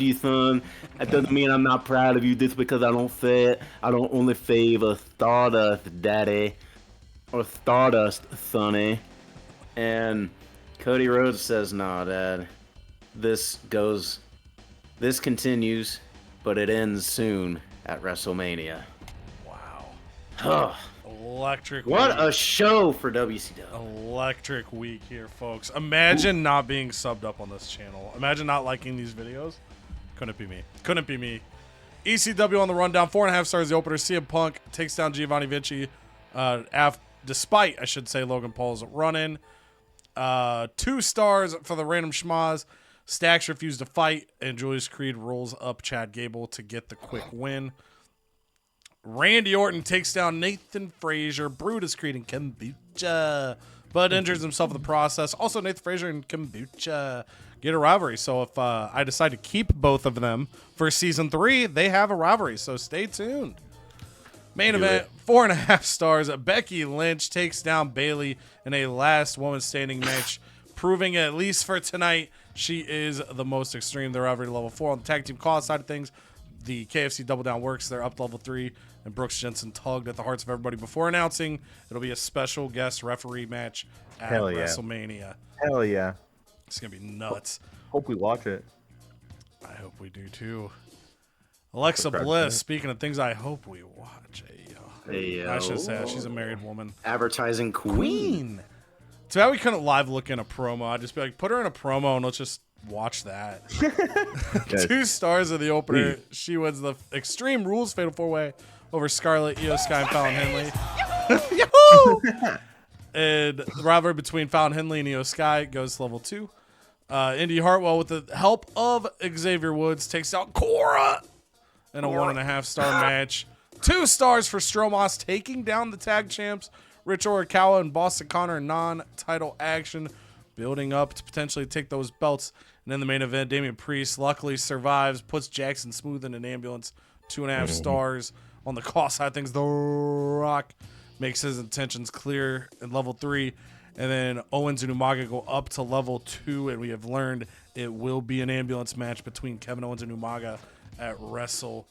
you, son. That doesn't mean I'm not proud of you just because I don't only favor Stardust, daddy. Or Stardust, sonny. And Cody Rhodes says, "Nah, dad. This continues, but it ends soon at WrestleMania." Wow. Electric. What week. a show for WCW. Electric week here, folks. Imagine not being subbed up on this channel. Imagine not liking these videos. Couldn't be me. ECW on the rundown. 4.5 stars the opener. CM Punk takes down Giovanni Vinci. Despite, I should say, Logan Paul's run-in. 2 stars for the random schmaz. Stacks refused to fight, and Julius Creed rolls up Chad Gable to get the quick win. Randy Orton takes down Nathan Frazier, Brutus Creed, and Kombucha, but injures himself in the process. Also, Nathan Frazier and Kombucha get a rivalry. So if I decide to keep both of them for season 3, they have a rivalry. So stay tuned. Main event, 4.5 stars. Becky Lynch takes down Bayley in a last woman standing match, proving at least for tonight she is the most extreme. They're already level 4 on the tag team cost side of things. The KFC Double Down works. They're up to level 3, and Brooks Jensen tugged at the hearts of everybody before announcing it'll be a special guest referee match at WrestleMania. Hell yeah. It's going to be nuts. Hope we watch it. I hope we do too. Alexa Bliss, speaking of things I hope we watch. I should say she's a married woman. Advertising queen. Too bad we couldn't live look in a promo. I'd just be like, put her in a promo and let's just watch that. 2 stars of the opener. She wins the Extreme Rules Fatal 4-Way over Scarlett, Io Sky, and Fallon Henley. Yahoo! And the rivalry between Fallon Henley and Io Sky goes to level 2. Indy Hartwell, with the help of Xavier Woods, takes out Cora in a 1.5 star match. 2 stars for Stromos taking down the tag champs Rich Orikawa and Boston Connor in non-title action, building up to potentially take those belts. And in the main event, Damian Priest luckily survives, puts Jackson Smooth in an ambulance. 2.5 stars on the cost side of things. The Rock makes his intentions clear in level 3. And then Owens and Umaga go up to level 2, and we have learned it will be an ambulance match between Kevin Owens and Umaga at WrestleMania.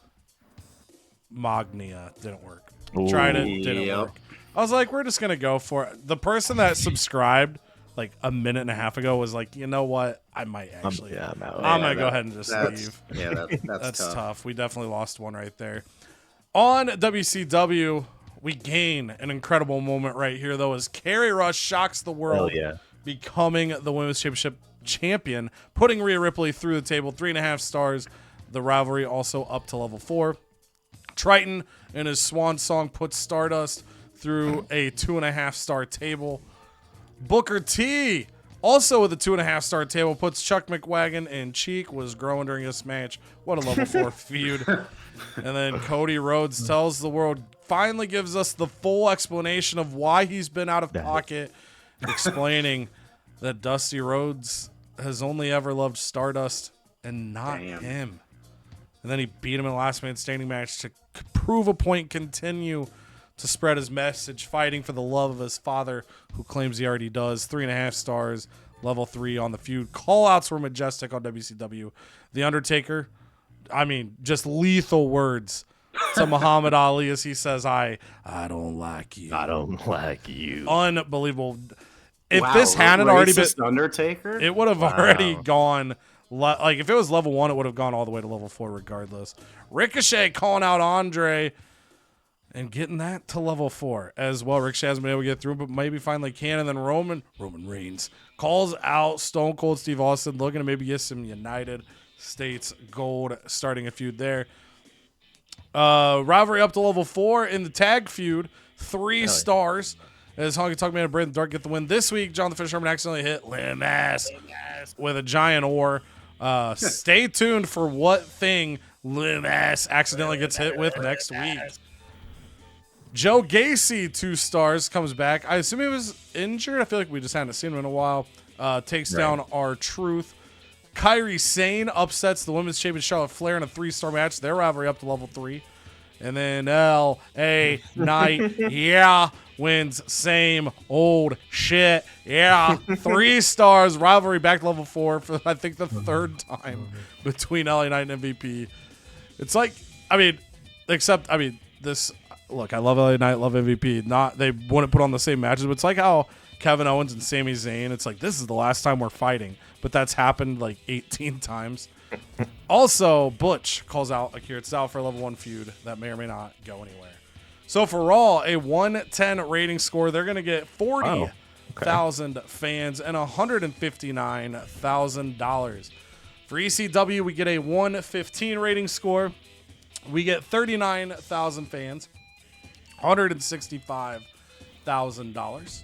Didn't work. Tried it, didn't work. I was like, we're just going to go for it. The person that subscribed like a minute and a half ago was like, you know what? I might actually. I'm going to go ahead and just leave. Yeah, that's tough. We definitely lost one right there. On WCW, we gain an incredible moment right here, though, as Kerry Rush shocks the world, becoming the Women's Championship champion, putting Rhea Ripley through the table. 3.5 stars. The rivalry also up to level 4. Triton, in his swan song, puts Stardust through a 2.5 star table. Booker T, also with a 2.5 star table, puts Chuck McWagon, and Cheek was growing during this match. What a level 4 feud. And then Cody Rhodes tells the world, finally gives us the full explanation of why he's been out of pocket, explaining that Dusty Rhodes has only ever loved Stardust and not him. And then he beat him in the last man standing match to prove a point, continue to spread his message, fighting for the love of his father, who claims he already does. 3.5 stars, level 3 on the feud. Call-outs were majestic on WCW. The Undertaker, I mean, just lethal words to Muhammad Ali as he says, I don't like you. I don't like you. Unbelievable. If this hadn't already been Undertaker, it would have already gone. Like, if it was level 1, it would have gone all the way to level 4 regardless. Ricochet calling out Andre. and getting that to level 4 as well. Ricochet hasn't been able to get through, but maybe finally can. And then Roman Reigns calls out Stone Cold Steve Austin, looking to maybe get some United States gold, starting a feud there. Rivalry up to level 4 in the tag feud. 3 stars. As Honky Tonk Man and Brandon Dark get the win this week. Jonathan Fish Herman accidentally hit Limass with a giant oar. Stay tuned for what thing Limass accidentally gets hit with next week. Joe Gacy, 2 stars, comes back. I assume he was injured. I feel like we just hadn't seen him in a while. Takes down R-Truth. Kairi Sane upsets the Women's Champion Charlotte Flair in a 3-star match. Their rivalry up to level 3. And then L.A. Knight, wins same old shit. 3 stars. Rivalry back to level 4 for, I think, the 3rd time between L.A. Knight and MVP. It's like, this, look, I love L.A. Knight, love MVP. They wouldn't put on the same matches, but it's like how Kevin Owens and Sami Zayn, it's like, this is the last time we're fighting. But that's happened like 18 times. Also, Butch calls out Akira Tozawa for a level 1 feud that may or may not go anywhere. So for Raw, a 110 rating score. They're going to get 40,000 fans and $159,000. For ECW, we get a 115 rating score. We get 39,000 fans, $165,000.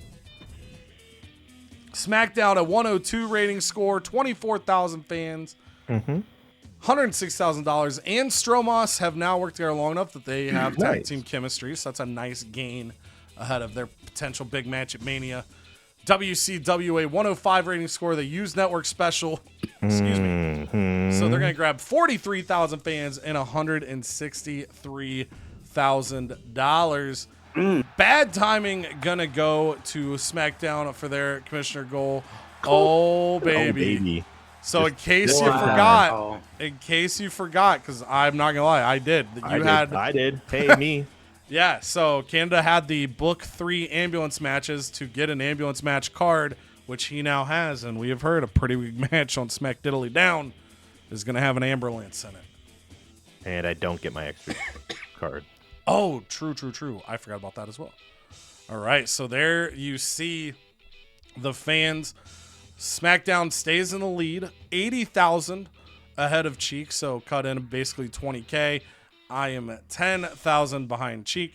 SmackDown, a 102 rating score, 24,000 fans, $106,000. And Stromos have now worked together long enough that they have tag team chemistry, so that's a nice gain ahead of their potential big match at Mania. WCW, a 105 rating score. They use network special. Excuse me. So they're going to grab 43,000 fans and $163,000. Bad timing gonna go to SmackDown for their commissioner goal. Oh baby. So in case you forgot, because I'm not gonna lie, I did. I did. Hey, me. Yeah. So Canada had the book 3 ambulance matches to get an ambulance match card, which he now has, and we have heard a pretty big match on Smack Diddly Down is gonna have an ambulance in it. And I don't get my extra card. Oh, true. I forgot about that as well. All right, so there you see the fans. SmackDown stays in the lead, 80,000 ahead of Cheek, so cut in basically 20K. I am at 10,000 behind Cheek,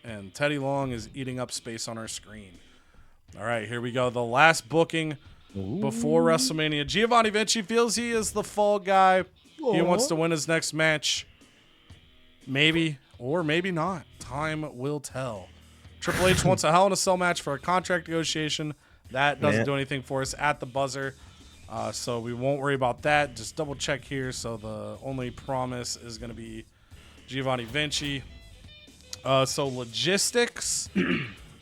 and Teddy Long is eating up space on our screen. All right, here we go. The last booking before WrestleMania. Giovanni Vinci feels he is the fall guy. He wants to win his next match. Maybe. Or maybe not. Time will tell. Triple H wants a Hell in a Cell match for a contract negotiation. That doesn't do anything for us at the buzzer. So we won't worry about that. Just double check here. So the only promise is going to be Giovanni Vinci. So logistics.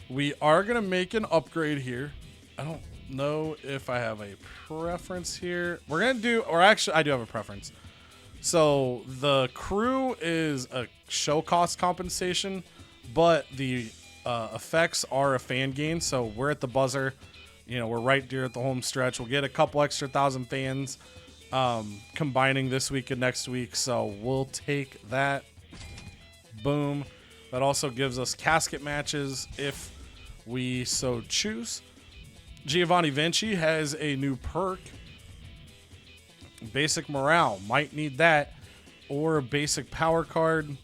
We are going to make an upgrade here. I don't know if I have a preference here. We're going to do, or actually I do have a preference. So the crew is a show cost compensation, but the effects are a fan gain. So we're at the buzzer. We're right there at the home stretch. We'll get a couple extra 1,000 fans combining this week and next week. So we'll take that. Boom. That also gives us casket matches if we so choose. Giovanni Vinci has a new perk. Basic morale, might need that, or a basic power card.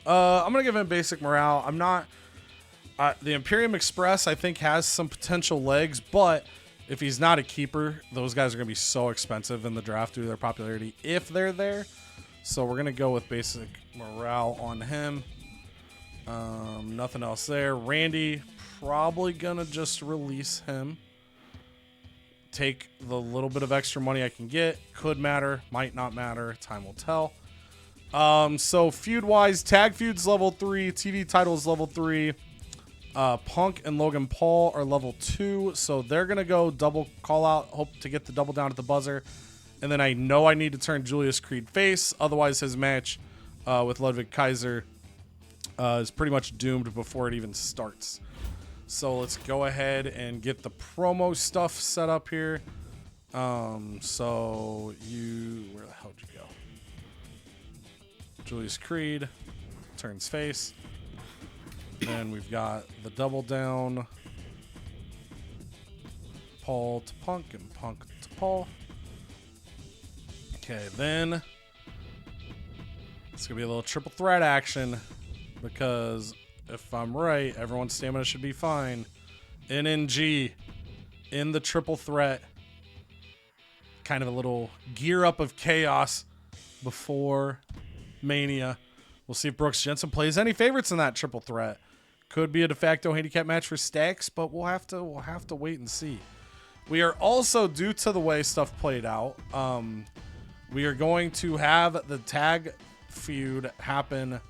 I'm gonna give him basic morale. I'm not. The Imperium Express, I think, has some potential legs, but if he's not a keeper, those guys are gonna be so expensive in the draft due to their popularity if they're there. So we're gonna go with basic morale on him. Nothing else there. Randy, probably gonna just release him. Take the little bit of extra money I can get. Could matter, might not matter. Time will tell. So feud-wise, tag feud's level 3, TV titles level 3. Punk and Logan Paul are level 2, so they're gonna go double call out. Hope to get the double down at the buzzer, and then I know I need to turn Julius Creed face. Otherwise, his match with Ludwig Kaiser is pretty much doomed before it even starts. So let's go ahead and get the promo stuff set up here. Where the hell did you go? Julius Creed turns face. Then we've got the double down. Paul to Punk and Punk to Paul. Okay, then it's going to be a little triple threat action because if I'm right, everyone's stamina should be fine. NNG in the triple threat. Kind of a little gear up of chaos before Mania. We'll see if Brooks Jensen plays any favorites in that triple threat. Could be a de facto handicap match for Stacks, but we'll have to wait and see. We are also, due to the way stuff played out, we are going to have the tag feud happen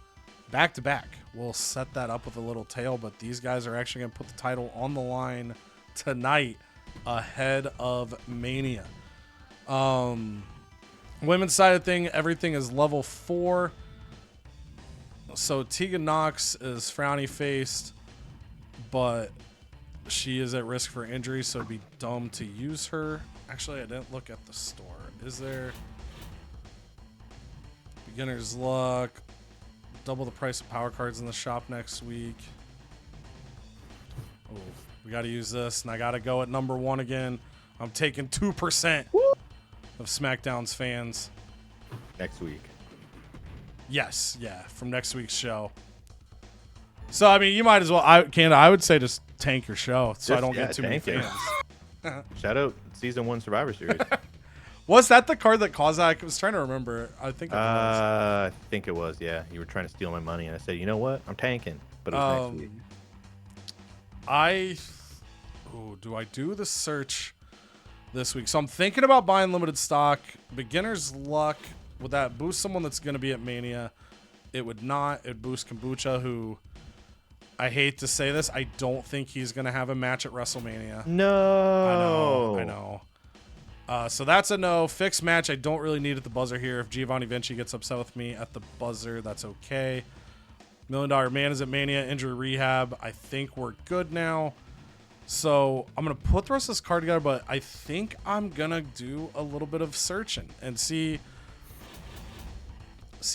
back to back. We'll set that up with a little tail, but these guys are actually going to put the title on the line tonight ahead of Mania. Women's side of thing, everything is level 4. So Tegan Knox is frowny faced, but she is at risk for injury, so it'd be dumb to use her. Actually, I didn't look at the store. Is there beginner's luck? Double the price of power cards in the shop next week. Oh, we got to use this, and I got to go at number 1 again. I'm taking 2% of SmackDown's fans. Next week. Yes, yeah, from next week's show. So, I mean, you might as well, I would say just tank your show so I don't get too many fans. Shout out Season 1 Survivor Series. Was that the card that caused that? I was trying to remember. I think it was. I think it was, yeah. You were trying to steal my money, and I said, you know what? I'm tanking. But it was next week. Do I do the search this week? So I'm thinking about buying limited stock. Beginner's luck. Would that boost someone that's going to be at Mania? It would not. It would boost Kombucha, who, I hate to say this, I don't think he's going to have a match at WrestleMania. No. I know. So that's a no. Fixed match, I don't really need at the buzzer here. If Giovanni Vinci gets upset with me at the buzzer, that's okay. $1 Million Man is at Mania. Injury rehab. I think we're good now. So I'm going to put the rest of this card together, but I think I'm going to do a little bit of searching and see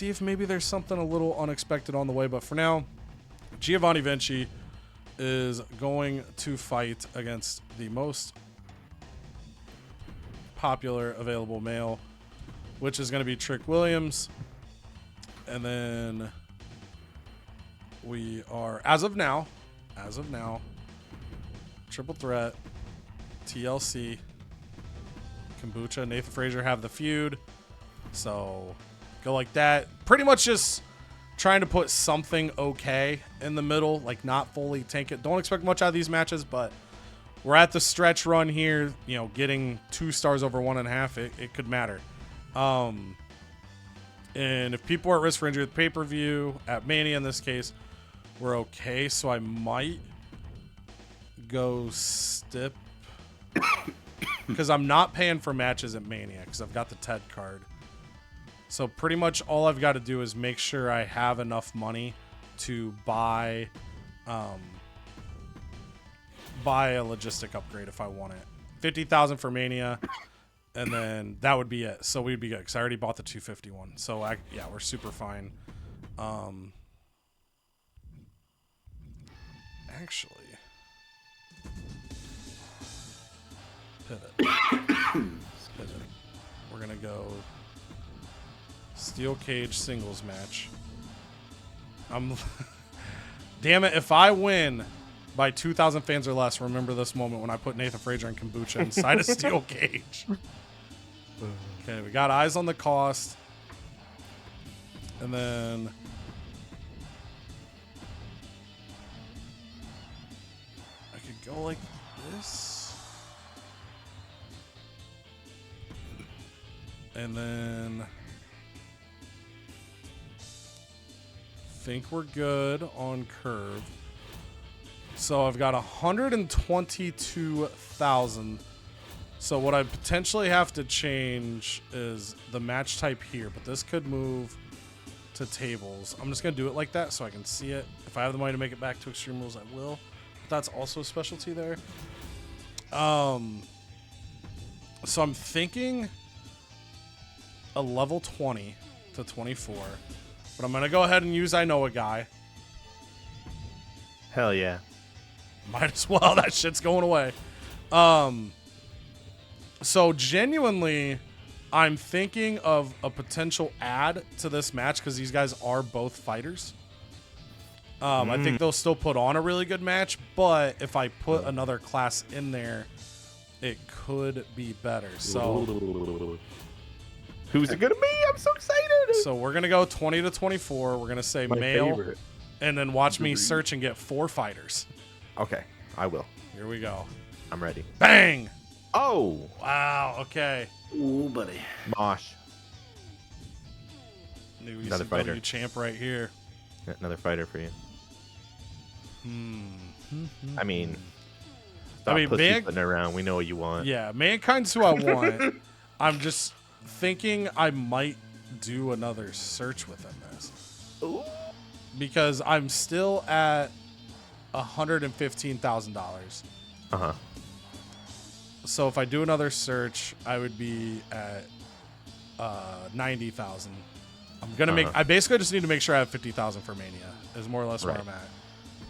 if maybe there's something a little unexpected on the way. But for now, Giovanni Vinci is going to fight against the most popular available male, which is going to be Trick Williams. And then we are, as of now, triple threat, TLC, Kombucha, Nathan Frazier have the feud. So go like that. Pretty much just trying to put something okay in the middle, like not fully tank it. Don't expect much out of these matches, but we're at the stretch run here. You know, getting 2 stars over 1.5, it could matter. And if people are at risk for injury with pay-per-view, at Mania in this case, we're okay. So I might go Stip because I'm not paying for matches at Mania because I've got the TED card. So pretty much all I've got to do is make sure I have enough money to buy a logistic upgrade if I want it. 50,000 for Mania, and then that would be it. So we'd be good because I already bought the 251. So yeah, we're super fine. Actually, pivot. We're gonna go steel cage singles match. Damn it! If I win by 2,000 fans or less, remember this moment when I put Nathan Frazier and Kombucha inside a steel cage. Okay, we got eyes on the cost, and then I could go like this, and then think we're good on curve. So I've got 122,000. So what I potentially have to change is the match type here, but this could move to tables. I'm just going to do it like that so I can see it. If I have the money to make it back to Extreme Rules, I will. But that's also a specialty there. So I'm thinking a level 20 to 24. But I'm going to go ahead and use I Know a Guy. Hell yeah. Might as well. That shit's going away. So genuinely, I'm thinking of a potential add to this match because these guys are both fighters. I think they'll still put on a really good match, but if I put another class in there, it could be better. So who's it gonna be? I'm so excited. So we're gonna go 20 to 24. We're gonna say My male, favorite. and then watch me search and get 4 fighters. Okay, I will. Here we go. I'm ready. Bang! Oh, Wow. Okay. Ooh, buddy. Mosh. New Another ECW fighter. champ right here. Another fighter for you. I mean, I mean, putting it around. We know what you want. Yeah, Mankind's who I want. I'm just thinking I might do another search within this. Ooh. Because I'm still at $115,000. Uh-huh. So if I do another search, I would be at 90,000. I'm gonna make. I basically just need to make sure I have 50,000 for Mania. Is more or less where I'm at.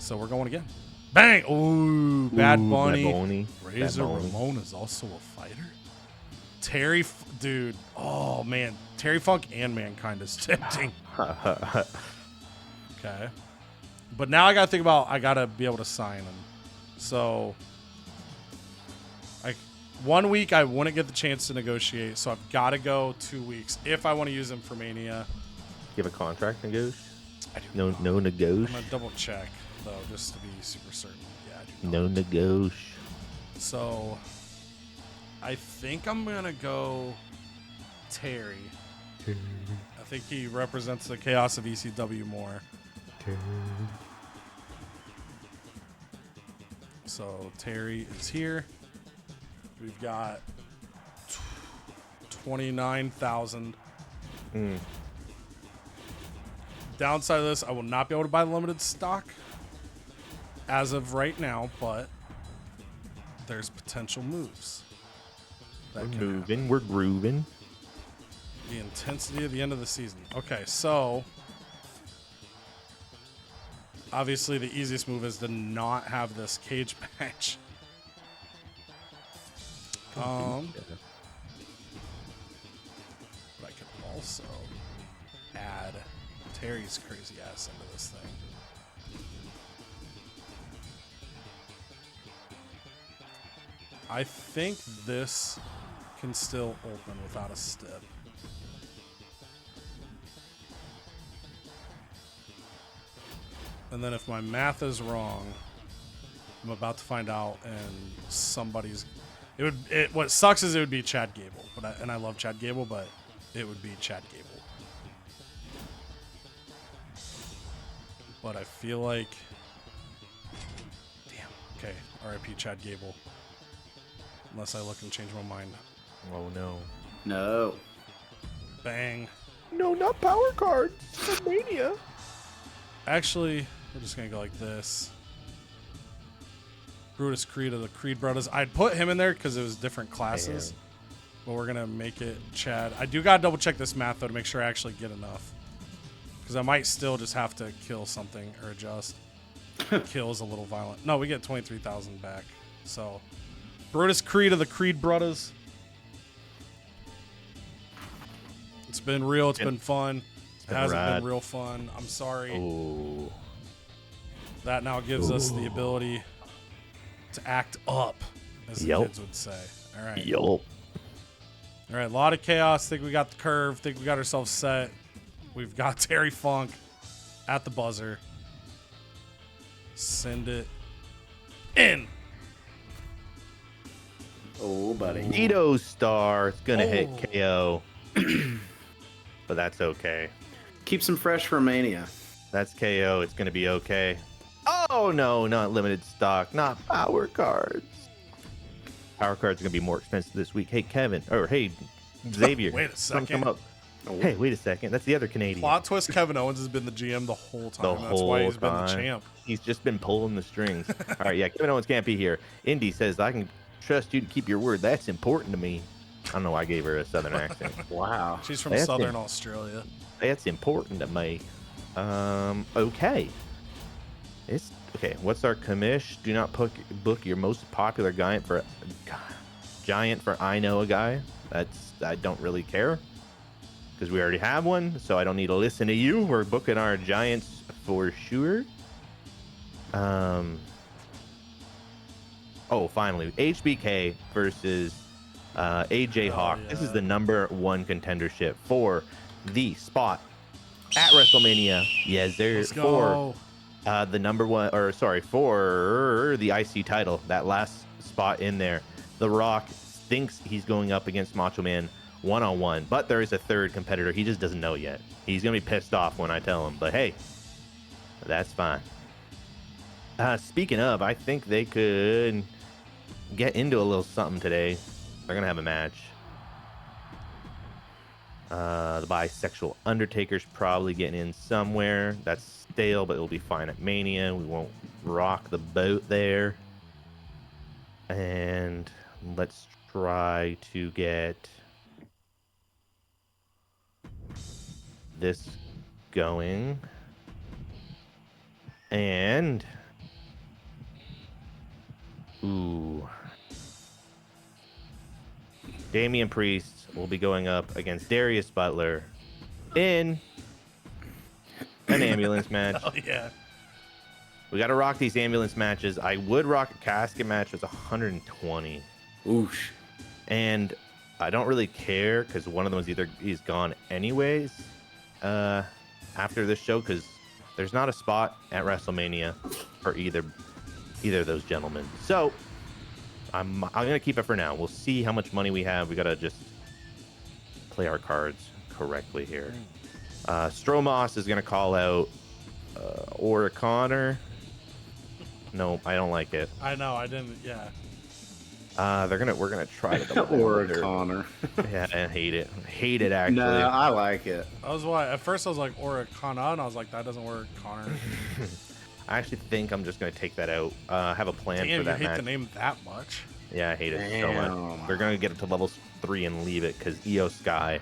So we're going again. Bang! Ooh, Bad Bunny. Razor Ramon is also a fighter. Terry, dude. Oh man, Terry Funk and Mankind is tempting. Okay, but now I gotta think about. I gotta be able to sign him. So, like 1 week I wouldn't get the chance to negotiate. So I've got to go 2 weeks if I want to use him for Mania. You have a contract negoti? I do No, not. no negoti. I'm gonna double check though, just to be super certain. Yeah, I do No not. negoti. So I think I'm gonna go Terry. I think he represents the chaos of ECW more. So Terry is here. We've got 29,000. Downside of this, I will not be able to buy limited stock as of right now, but there's potential moves. We're moving. We're grooving. The intensity of the end of the season. Okay, so obviously the easiest move is to not have this cage match. But I could also add Terry's crazy ass into this thing. I think this can still open without a stip. And then if my math is wrong, I'm about to find out, and somebody's. What sucks is it would be Chad Gable, and I love Chad Gable, but it would be Chad Gable. But I feel like, damn. Okay, R.I.P. Chad Gable. Unless I look and change my mind. Oh no. No. Bang. No, not power cards. Mania. Actually, we're just gonna go like this. Brutus Creed of the Creed Brothers. I'd put him in there because it was different classes. Damn. But we're gonna make it Chad. I do gotta double check this math though to make sure I actually get enough. Because I might still just have to kill something or adjust. Kill's a little violent. No, we get 23,000 back. So Brutus Creed of the Creed Brothers. It's been real. It's been fun. It hasn't been real fun. I'm sorry. Ooh. That now gives us the ability to act up, as the kids would say. All right. Yup. All right. A lot of chaos. Think we got the curve. Think we got ourselves set. We've got Terry Funk at the buzzer. Send it in. Oh, buddy. Nito Star. It's gonna hit KO. But that's okay. Keeps him fresh for Mania. That's KO. It's gonna be okay. Oh no, not limited stock, not power cards. Power cards are gonna be more expensive this week. Hey Kevin, or hey Xavier. Wait a second. Come up. Oh. Hey, wait a second. That's the other Canadian. Plot twist: Kevin Owens has been the GM the whole time. That's why he's been the champ. He's just been pulling the strings. All right, yeah, Kevin Owens can't be here. Indy says, I can trust you to keep your word. That's important to me. I don't know why I gave her a southern accent. Wow. She's from Southern Australia. That's important to me. Okay. It's okay. What's our commish? Do not book your most popular giant for I know a guy. I don't really care because we already have one, so I don't need to listen to you. We're booking our giants for sure. Oh, finally, HBK versus AJ Hawk. yeah. This is the #1 contendership for the spot at WrestleMania. Yes, there Let's for go. the for the IC title. That last spot in there. The Rock thinks he's going up against Macho Man one-on-one, but there is a third competitor. He just doesn't know yet. He's gonna be pissed off when I tell him. But hey, that's fine. Speaking of, I think they could get into a little something today. They're gonna have a match. The bisexual Undertaker's probably getting in somewhere. That's stale, but it'll be fine at Mania. We won't rock the boat there. And let's try to get this going. And ooh, Damian Priest will be going up against Darius Butler in an ambulance match. Oh yeah. We got to rock these ambulance matches. I would rock a casket match. It's 120. Oosh. And I don't really care because one of them is gone anyways after this show, because there's not a spot at WrestleMania for either of those gentlemen. So I'm gonna keep it for now. We'll see how much money we have. We gotta just play our cards correctly here. Stromos is gonna call out Ora Connor. No, I don't like it. I know. I didn't. Yeah. We're gonna try to double Or down. Connor. Yeah, I hate it. Hate it actually. No, I like it. That was why. At first, I was like Ora Connor, and I was like, that doesn't work, Connor. I actually think I'm just gonna take that out. Have a plan Damn, for you that hate match. the name that much. Yeah, I hate it so much. Damn. They're gonna get it to level 3 and leave it because Io Sky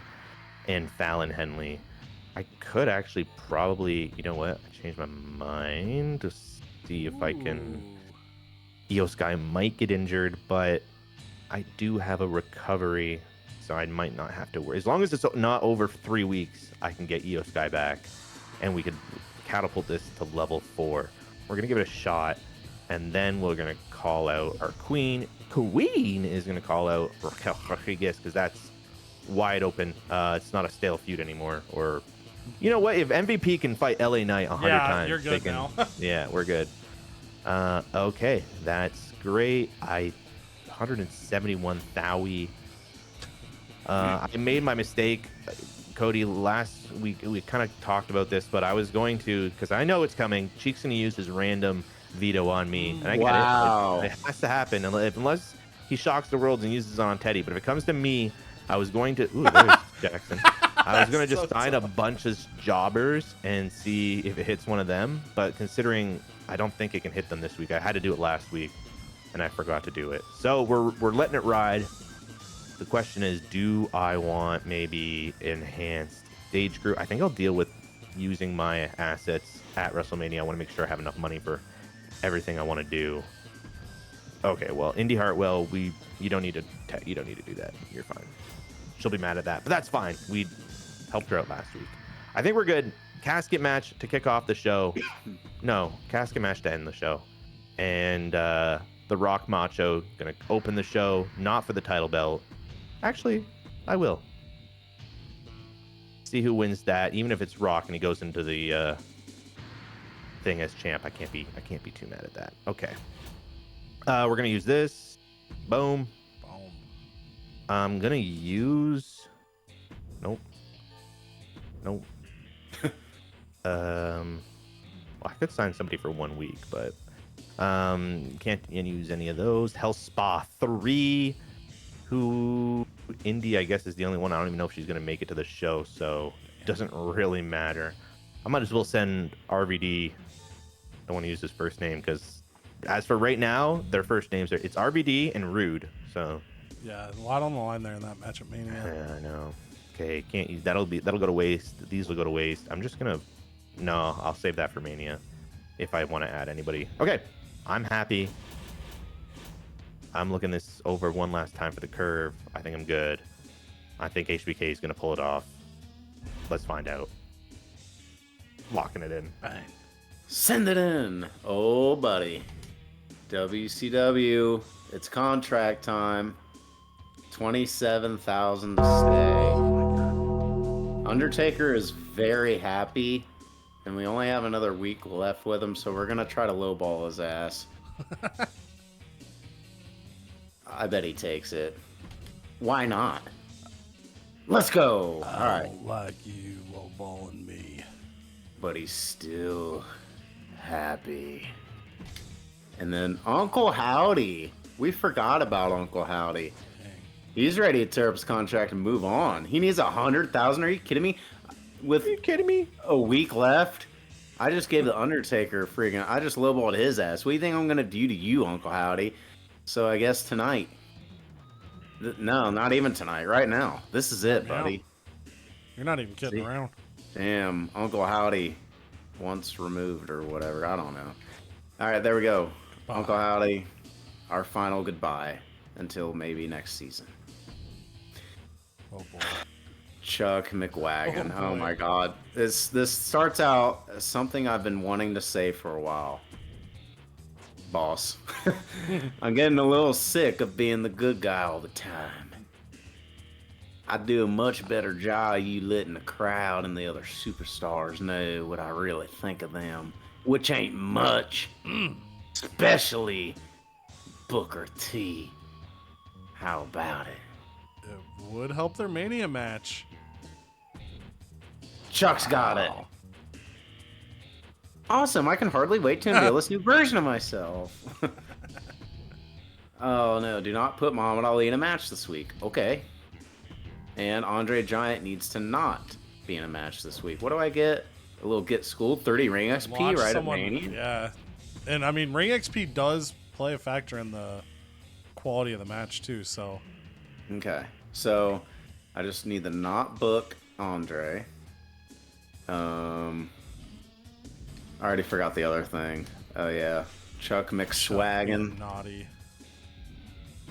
and Fallon Henley. I could actually probably, you know what? I changed my mind to see if I can. Io Sky might get injured, but I do have a recovery, so I might not have to worry. As long as it's not over 3 weeks, I can get Io Sky back, and we could catapult this to level 4. We're gonna give it a shot, and then we're gonna call out our queen. Queen is gonna call out Raquel Rodriguez because that's wide open. It's not a stale feud anymore. Or, you know what? If MVP can fight LA Knight 100 times, you're good they can. now. Yeah, we're good. Okay, that's great. 171 Thowie. I made my mistake, Cody. Last week we kind of talked about this, but I was going to, because I know it's coming. Cheek's gonna use his random veto on me, and I get it. It has to happen unless he shocks the world and uses it on Teddy. But if it comes to me, I was going to. Ooh, there's Jackson. I was going to just sign a bunch of jobbers and see if it hits one of them. But considering I don't think it can hit them this week, I had to do it last week, and I forgot to do it. So we're letting it ride. The question is, do I want maybe enhanced stage group? I think I'll deal with using my assets at WrestleMania. I want to make sure I have enough money for everything I want to do. Okay, well, Indy Hartwell, you don't need to do that. You're fine. She'll be mad at that, but that's fine. We helped her out last week. I think we're good. Casket match to kick off the show. No, casket match to end the show. And The Rock Macho gonna open the show, not for the title belt. Actually, I will. See who wins that, even if it's Rock and he goes into the thing as champ. I can't be too mad at that. Okay. We're gonna use this. Boom. Boom. I'm gonna use. Nope. Well, I could sign somebody for 1 week, but can't use any of those. Hell Spa 3. Who Indy, I guess, is the only one. I don't even know if she's gonna make it to the show, so it doesn't really matter. I might as well send RVD. I don't want to use his first name because, as for right now, their first names it's RVD and Rude. So Yeah, a lot on the line there in that match at Mania. yeah, I know. Okay, can't use that'll go to waste. These will go to waste. I'm just gonna I'll save that for Mania. if I want to add anybody. Okay, I'm happy. I'm looking this over one last time for the curve. I think I'm good. I think HBK is going to pull it off. Let's find out. Locking it in. Bang. Send it in. Oh, buddy. WCW. It's contract time. 27,000 to stay. Undertaker is very happy, and we only have another week left with him, so we're going to try to lowball his ass. I bet he takes it. Why not? Let's go. All right. don't like you lowballing me. But he's still happy. And then Uncle Howdy. We forgot about Uncle Howdy. Dang. He's ready to tear up his contract and move on. He needs 100,000. Are you kidding me? With Are you kidding me? a week left, I just gave the Undertaker freaking. I just lowballed his ass. What do you think I'm gonna do to you, Uncle Howdy? So I guess tonight. No, not even tonight. Right now. This is it, Yeah. buddy. You're not even kidding See? around. Damn, Uncle Howdy once removed or whatever. I don't know. All right, there we go. Bye. Uncle Howdy, our final goodbye until maybe next season. Oh boy. Chuck McWagon. Oh, Oh, boy. my God. This starts out as something I've been wanting to say for a while. Boss. I'm getting a little sick of being the good guy all the time. I do a much better job of you letting the crowd and the other superstars know what I really think of them, which ain't much. Especially Booker T. How about it? It would help their Mania match. Chuck's got it. Awesome. I can hardly wait to unveil this new version of myself. Oh, no. Do not put Muhammad Ali in a match this week. Okay. And Andre Giant needs to not be in a match this week. What do I get? A little get schooled 30 ring XP Watch right someone, at Mania? Yeah. And I mean, Ring XP does play a factor in the quality of the match too, so. Okay. So I just need to not book Andre. I already forgot the other thing. Oh yeah, Chuck McSwaggin. Naughty.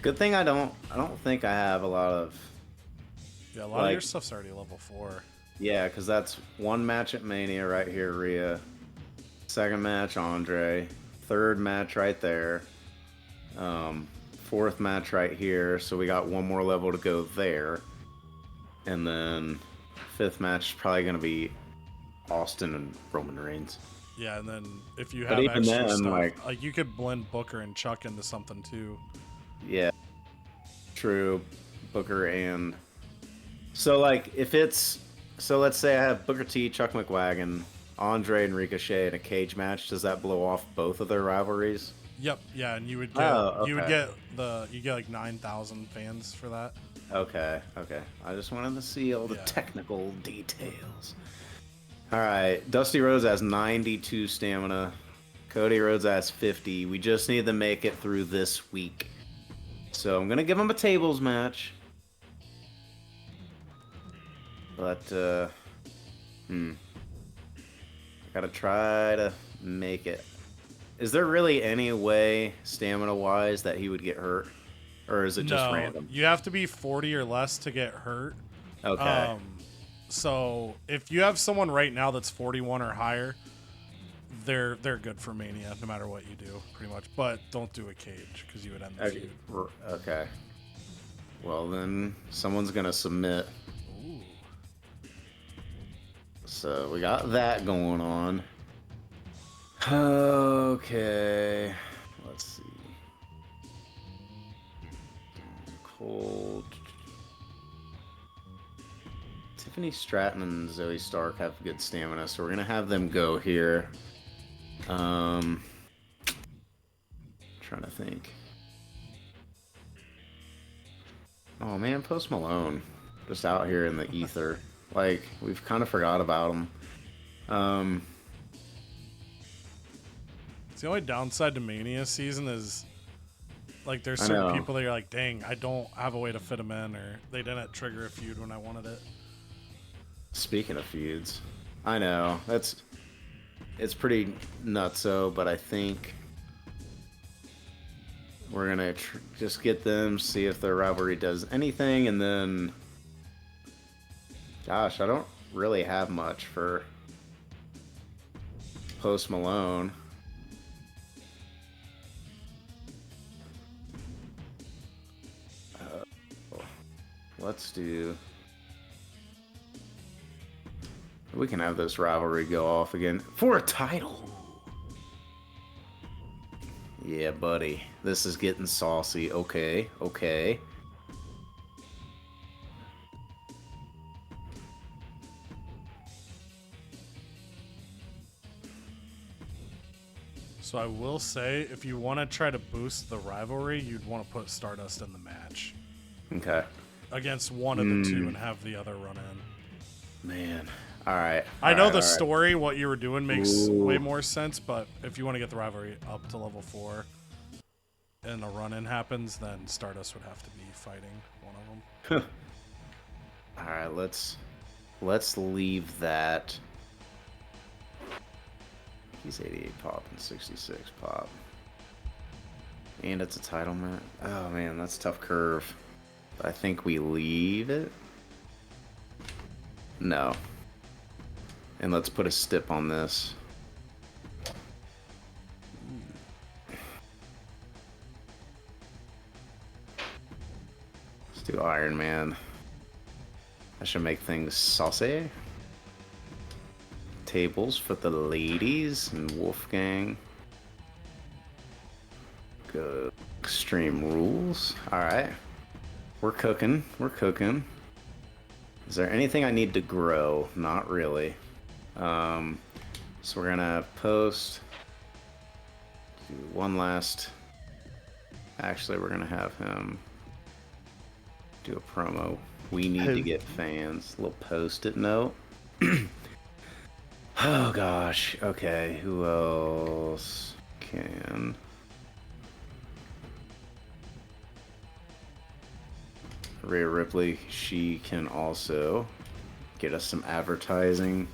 Good thing I don't think I have a lot of. Yeah, a lot of your stuff's already level 4. Yeah, because that's one match at Mania right here, Rhea. Second match, Andre. Third match right there. Fourth match right here. So we got one more level to go there. And then fifth match is probably going to be Austin and Roman Reigns. Yeah, and then if you But have even extra then, stuff, like you could blend Booker and Chuck into something too. Yeah, true. Booker and so like if it's so let's say I have Booker T, Chuck McWagon, Andre and Ricochet in a cage match. Does that blow off both of their rivalries? Yep, yeah, and you would get you get like 9,000 fans for that. Okay. I just wanted to see all the Yeah. technical details. All right, Dusty Rhodes has 92 stamina. Cody Rhodes has 50. We just need to make it through this week. So I'm gonna give him a tables match. But I gotta try to make it. Is there really any way, stamina-wise, that he would get hurt, or is it just random? You have to be 40 or less to get hurt. Okay. So if you have someone right now that's 41 or higher, they're good for Mania, no matter what you do, pretty much. But don't do a cage because you would end the feud. Okay. Well, then someone's gonna submit. Ooh. So we got that going on. Okay. Let's see. Cold. Tiffany Stratton and Zoe Stark have good stamina, so we're gonna have them go here. Trying to think. Oh man, Post Malone, just out here in the ether. Like we've kind of forgot about him. The only downside to Mania season is, like, there's I certain know. people that you're like, dang, I don't have a way to fit them in, or they didn't trigger a feud when I wanted it. Speaking of feuds, I know it's pretty nutso, but I think we're gonna just get them, see if their rivalry does anything, and then, gosh, I don't really have much for Post Malone. Let's do. We can have this rivalry go off again for a title. Yeah, buddy. This is getting saucy. Okay, okay. So I will say, if you want to try to boost the rivalry, you'd want to put Stardust in the match. Okay. Against one of the two and have the other run in. Man. All right. I know all the right. story, what you were doing makes way more sense, but if you want to get the rivalry up to level 4 and a run-in happens, then Stardust would have to be fighting one of them. All right, let's leave that. He's 88 pop and 66 pop. And it's a title match. Oh man, that's a tough curve. I think we leave it. No. And let's put a stip on this. Let's do Iron Man. That should make things saucy. Tables for the ladies and Wolfgang. Good. Extreme Rules. Alright. We're cooking. We're cooking. Is there anything I need to grow? Not really. So we're gonna post. Do one last. Actually, we're gonna have him do a promo. We need to get fans. A little post-it note. Oh gosh. Okay. Who else can? Rhea Ripley. She can also get us some advertising.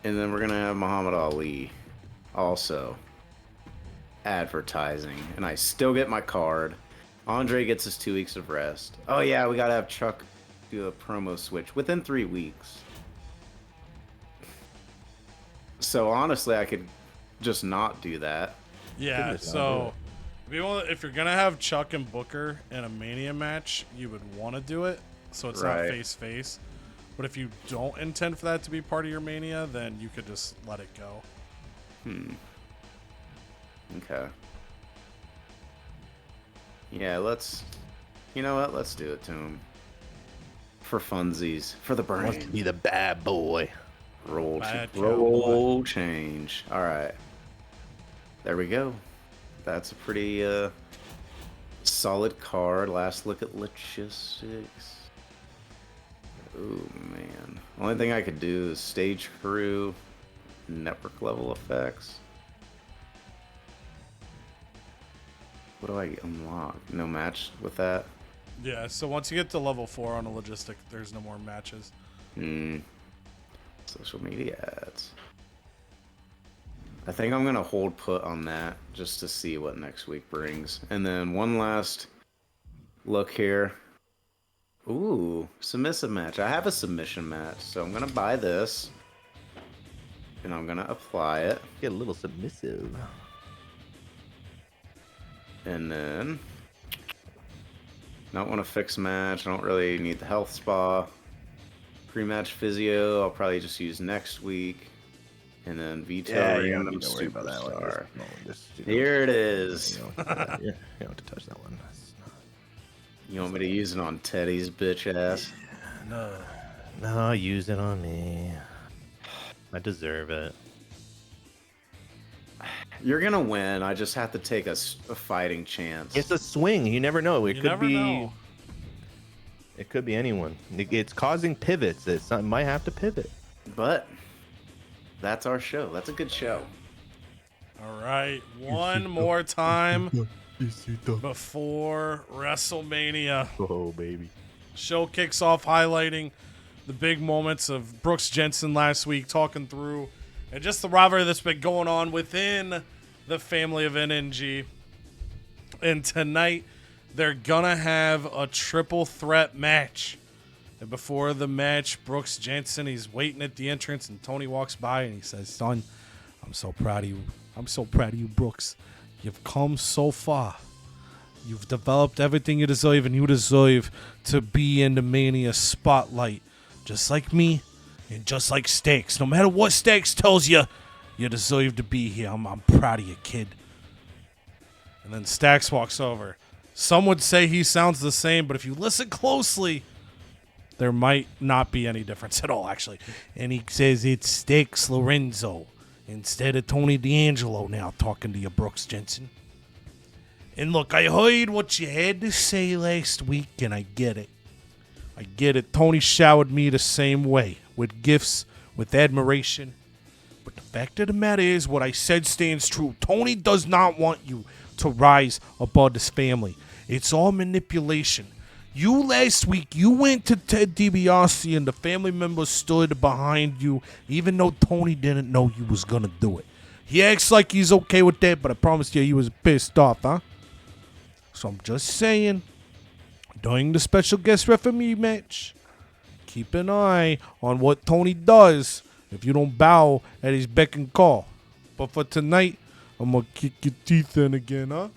And then we're gonna have Muhammad Ali also advertising. And I still get my card. Andre gets his 2 weeks of rest. Oh yeah, we gotta have Chuck do a promo switch within 3 weeks. So honestly, I could just not do that. Yeah, so if you're going to have Chuck and Booker in a Mania match, you would want to do it, so it's not face-face. But if you don't intend for that to be part of your Mania, then you could just let it go. Okay. Yeah, you know what? Let's do it to him. For funsies. For the brain. Wants to be the bad boy. Roll change. Alright. There we go. That's a pretty solid card. Last look at logistics. Ooh, man. Only thing I could do is stage crew, network level effects. What do I unlock? No match with that? Yeah, so once you get to level 4 on a logistic, there's no more matches. Social media ads. I think I'm going to hold put on that just to see what next week brings. And then one last look here. Ooh, submissive match. I have a submission match, so I'm going to buy this. And I'm going to apply it. Get a little submissive. And then... Don't want to fix match. I don't really need the health spa. Pre-match physio, I'll probably just use next week. And then Vito Random Superstar. Here it is. You don't have to touch that one. You want me to use it on Teddy's bitch ass? No, use it on me. I deserve it. You're gonna win. I just have to take a fighting chance. It's a swing. You never know. It You could never be. know. It could be anyone. It's causing pivots. It might have to pivot. But that's our show. That's a good show. All right, one more time before WrestleMania. Oh, baby. Show kicks off highlighting the big moments of Brooks Jensen last week, talking through and just the rivalry that's been going on within the family of NNG. And tonight, they're going to have a triple threat match. And before the match, Brooks Jensen, he's waiting at the entrance, and Tony walks by and he says, "Son, I'm so proud of you. I'm so proud of you, Brooks. You've come so far. You've developed everything you deserve, and you deserve to be in the Mania spotlight. Just like me and just like Stakes. No matter what Stakes tells you, you deserve to be here. I'm proud of you, kid." And then Stax walks over. Some would say he sounds the same, but if you listen closely, there might not be any difference at all, actually. And he says it's Stakes Lorenzo instead of Tony D'Angelo now talking to you, Brooks Jensen. And look, I heard what you had to say last week, and I get it. I get it. Tony showered me the same way, with gifts, with admiration. But the fact of the matter is, what I said stands true. Tony does not want you to rise above this family. It's all manipulation. You last week, you went to Ted DiBiase and the family members stood behind you, even though Tony didn't know you was going to do it. He acts like he's okay with that, but I promise you he was pissed off, huh? So I'm just saying, during the special guest referee match, keep an eye on what Tony does if you don't bow at his beck and call. But for tonight, I'm going to kick your teeth in again, huh?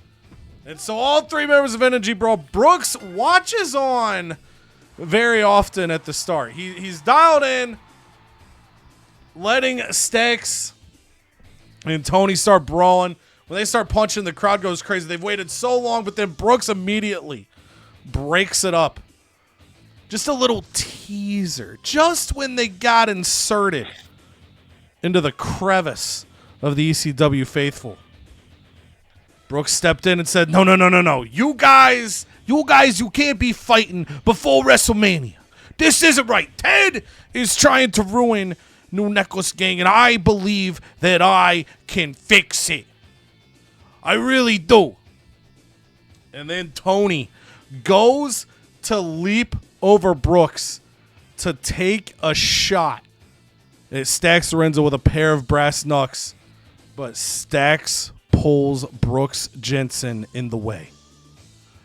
And so all three members of Energy Brawl, Brooks watches on very often at the start. He's dialed in, letting Stax and Tony start brawling. When they start punching, the crowd goes crazy. They've waited so long, but then Brooks immediately breaks it up. Just a little teaser. Just when they got inserted into the crevice of the ECW faithful, Brooks stepped in and said, No. You guys, you can't be fighting before WrestleMania. This isn't right. Ted is trying to ruin New Necklace Gang, and I believe that I can fix it. I really do. And then Tony goes to leap over Brooks to take a shot. It stacks Lorenzo with a pair of brass knucks, but Stax pulls Brooks Jensen in the way.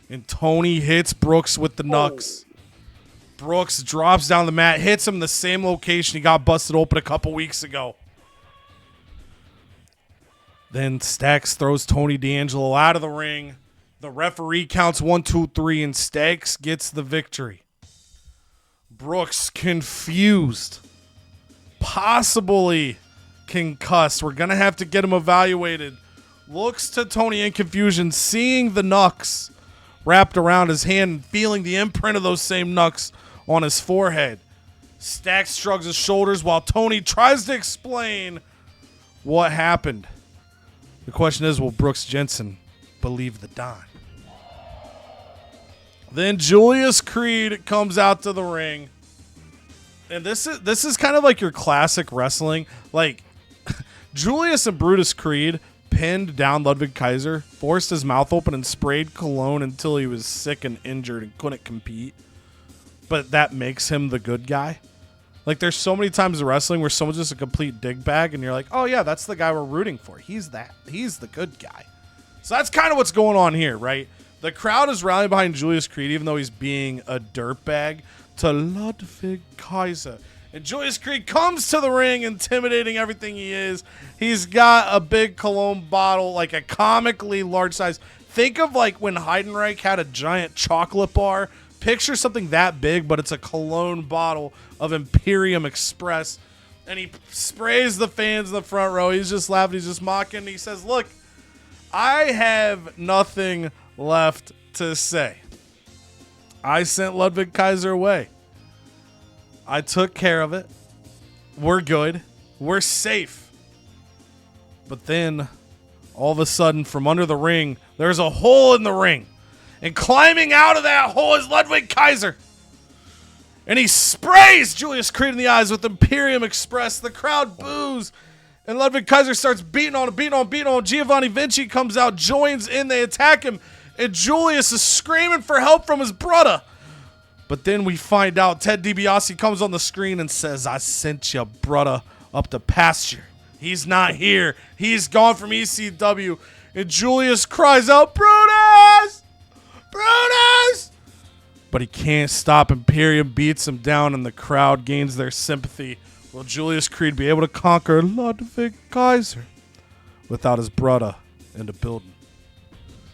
And Tony hits Brooks with the knucks. Brooks drops down the mat, hits him in the same location he got busted open a couple weeks ago. Then Stax throws Tony D'Angelo out of the ring. The referee counts 1, 2, 3, and Stax gets the victory. Brooks, confused, possibly concussed. We're going to have to get him evaluated. Looks to Tony in confusion, seeing the knucks wrapped around his hand and feeling the imprint of those same knucks on his forehead. Stax shrugs his shoulders while Tony tries to explain what happened. The question is, will Brooks Jensen believe the Don? Then Julius Creed comes out to the ring. And this is kind of like your classic wrestling. Like, Julius and Brutus Creed pinned down Ludwig Kaiser, forced his mouth open, and sprayed cologne until he was sick and injured and couldn't compete. But that makes him the good guy. Like, there's so many times in wrestling where someone's just a complete dig bag, and you're like, oh, yeah, that's the guy we're rooting for. He's the good guy. So that's kind of what's going on here, right? The crowd is rallying behind Julius Creed, even though he's being a dirtbag, to Ludwig Kaiser. And Julius Creed comes to the ring, intimidating everything he is. He's got a big cologne bottle, like a comically large size. Think of like when Heidenreich had a giant chocolate bar. Picture something that big, but it's a cologne bottle of Imperium Express. And he sprays the fans in the front row. He's just laughing. He's just mocking. He says, look, I have nothing left to say. I sent Ludwig Kaiser away. I took care of it. We're good. We're safe. But then, all of a sudden, from under the ring, there's a hole in the ring. And climbing out of that hole is Ludwig Kaiser. And he sprays Julius Creed in the eyes with Imperium Express. The crowd boos. And Ludwig Kaiser starts beating on. Giovanni Vinci comes out, joins in. They attack him. And Julius is screaming for help from his brother. But then we find out Ted DiBiase comes on the screen and says, I sent your brother up to pasture. He's not here. He's gone from ECW. And Julius cries out, Brutus! Brutus! But he can't stop. Imperium beats him down and the crowd gains their sympathy. Will Julius Creed be able to conquer Ludwig Kaiser without his brother in the building?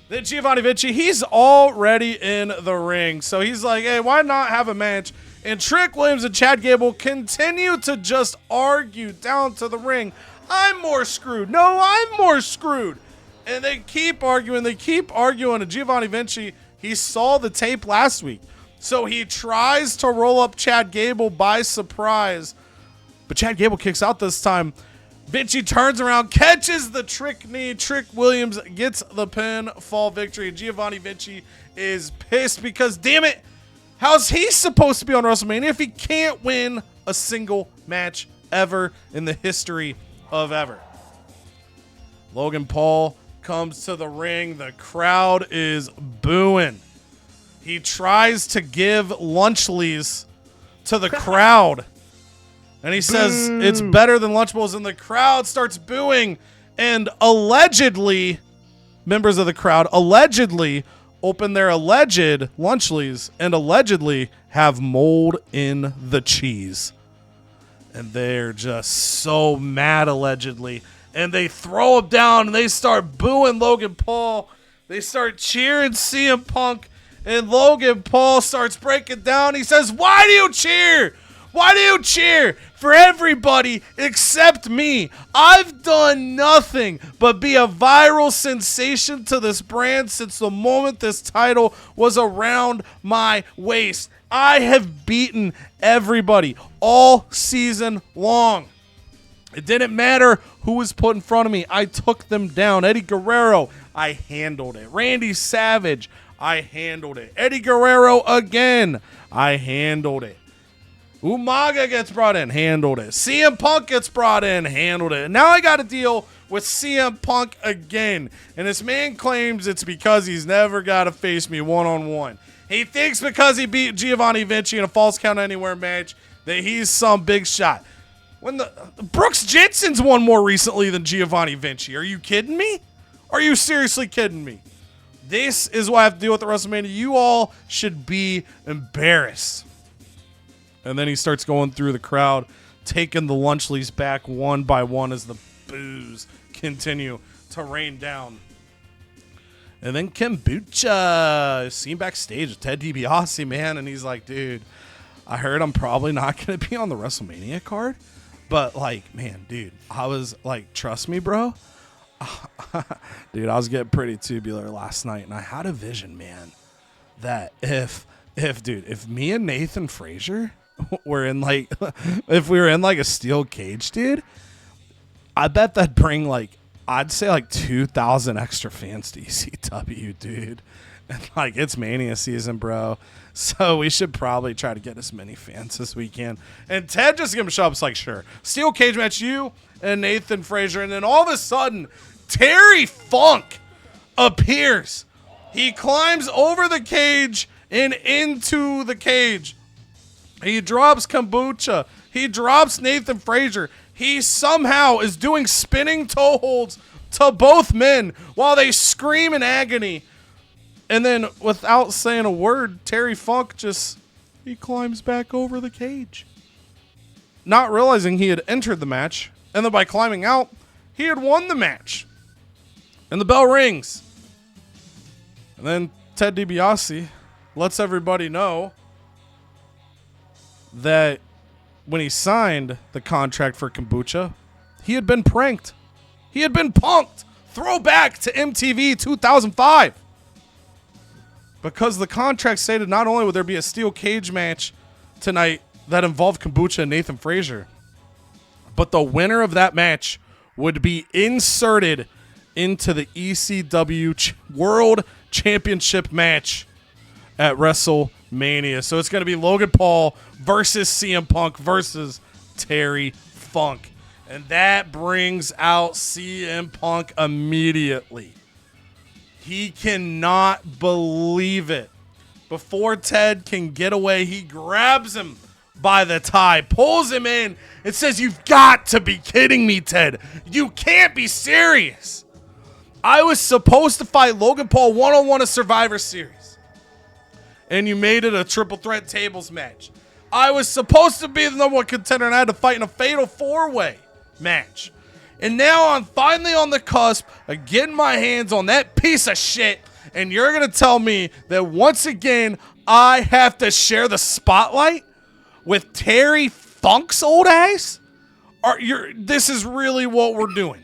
Then Giovanni Vinci, he's already in the ring. So he's like, hey, why not have a match? And Trick Williams and Chad Gable continue to just argue down to the ring. I'm more screwed. No, I'm more screwed. And they keep arguing. And Giovanni Vinci, he saw the tape last week. So he tries to roll up Chad Gable by surprise. But Chad Gable kicks out this time. Vinci turns around, catches the trick knee. Trick Williams gets the pinfall victory. Giovanni Vinci is pissed because, damn it, how's he supposed to be on WrestleMania if he can't win a single match ever in the history of ever? Logan Paul comes to the ring. The crowd is booing. He tries to give Lunchleys to the crowd. And he says it's better than Lunchables, and the crowd starts booing. And allegedly, members of the crowd allegedly open their alleged Lunchleys and allegedly have mold in the cheese. And they're just so mad, allegedly. And they throw him down, and they start booing Logan Paul. They start cheering CM Punk, and Logan Paul starts breaking down. He says, why do you cheer? Why do you cheer for everybody except me? I've done nothing but be a viral sensation to this brand since the moment this title was around my waist. I have beaten everybody all season long. It didn't matter who was put in front of me. I took them down. Eddie Guerrero, I handled it. Randy Savage, I handled it. Eddie Guerrero again, I handled it. Umaga gets brought in, handled it. CM Punk gets brought in, handled it. And now I got to deal with CM Punk again. And this man claims it's because he's never got to face me one-on-one. He thinks because he beat Giovanni Vinci in a Falls Count Anywhere match that he's some big shot. When the Brooks Jensen's won more recently than Giovanni Vinci. Are you kidding me? Are you seriously kidding me? This is what I have to deal with at WrestleMania. You all should be embarrassed. And then he starts going through the crowd, taking the Lunchleys back one by one as the boos continue to rain down. And then Kombucha is seen backstage with Ted DiBiase, man. And he's like, dude, I heard I'm probably not going to be on the WrestleMania card. But, like, man, dude, I was like, trust me, bro. Dude, I was getting pretty tubular last night. And I had a vision, man, that if me and Nathan Frazier were in, like, if we were in, like, a steel cage, dude, I bet that'd bring, like, I'd say, like, 2,000 extra fans to ECW, dude. And, like, it's Mania season, bro. So we should probably try to get as many fans as we can. And Ted just gave him a show up. It's like, sure. Steel cage match, you and Nathan Frazier. And then all of a sudden, Terry Funk appears. He climbs over the cage and into the cage. He drops Kombucha. He drops Nathan Frazier. He somehow is doing spinning toe holds to both men while they scream in agony. And then without saying a word, Terry Funk he climbs back over the cage. Not realizing he had entered the match. And then by climbing out, he had won the match. And the bell rings. And then Ted DiBiase lets everybody know that when he signed the contract for Kombucha, he had been pranked. He had been punked. Throwback to MTV 2005. Because the contract stated not only would there be a steel cage match tonight that involved Kombucha and Nathan Frazier, but the winner of that match would be inserted into the ECW World Championship match at WrestleMania. So it's going to be Logan Paul versus CM Punk versus Terry Funk. And that brings out CM Punk immediately. He cannot believe it. Before Ted can get away, he grabs him by the tie, pulls him in, and says, "You've got to be kidding me, Ted. You can't be serious. I was supposed to fight Logan Paul one-on-one at Survivor Series, and you made it a triple threat tables match. I was supposed to be the number one contender, and I had to fight in a fatal four-way match. And now I'm finally on the cusp of getting my hands on that piece of shit, and you're going to tell me that once again I have to share the spotlight with Terry Funk's old ass? This is really what we're doing."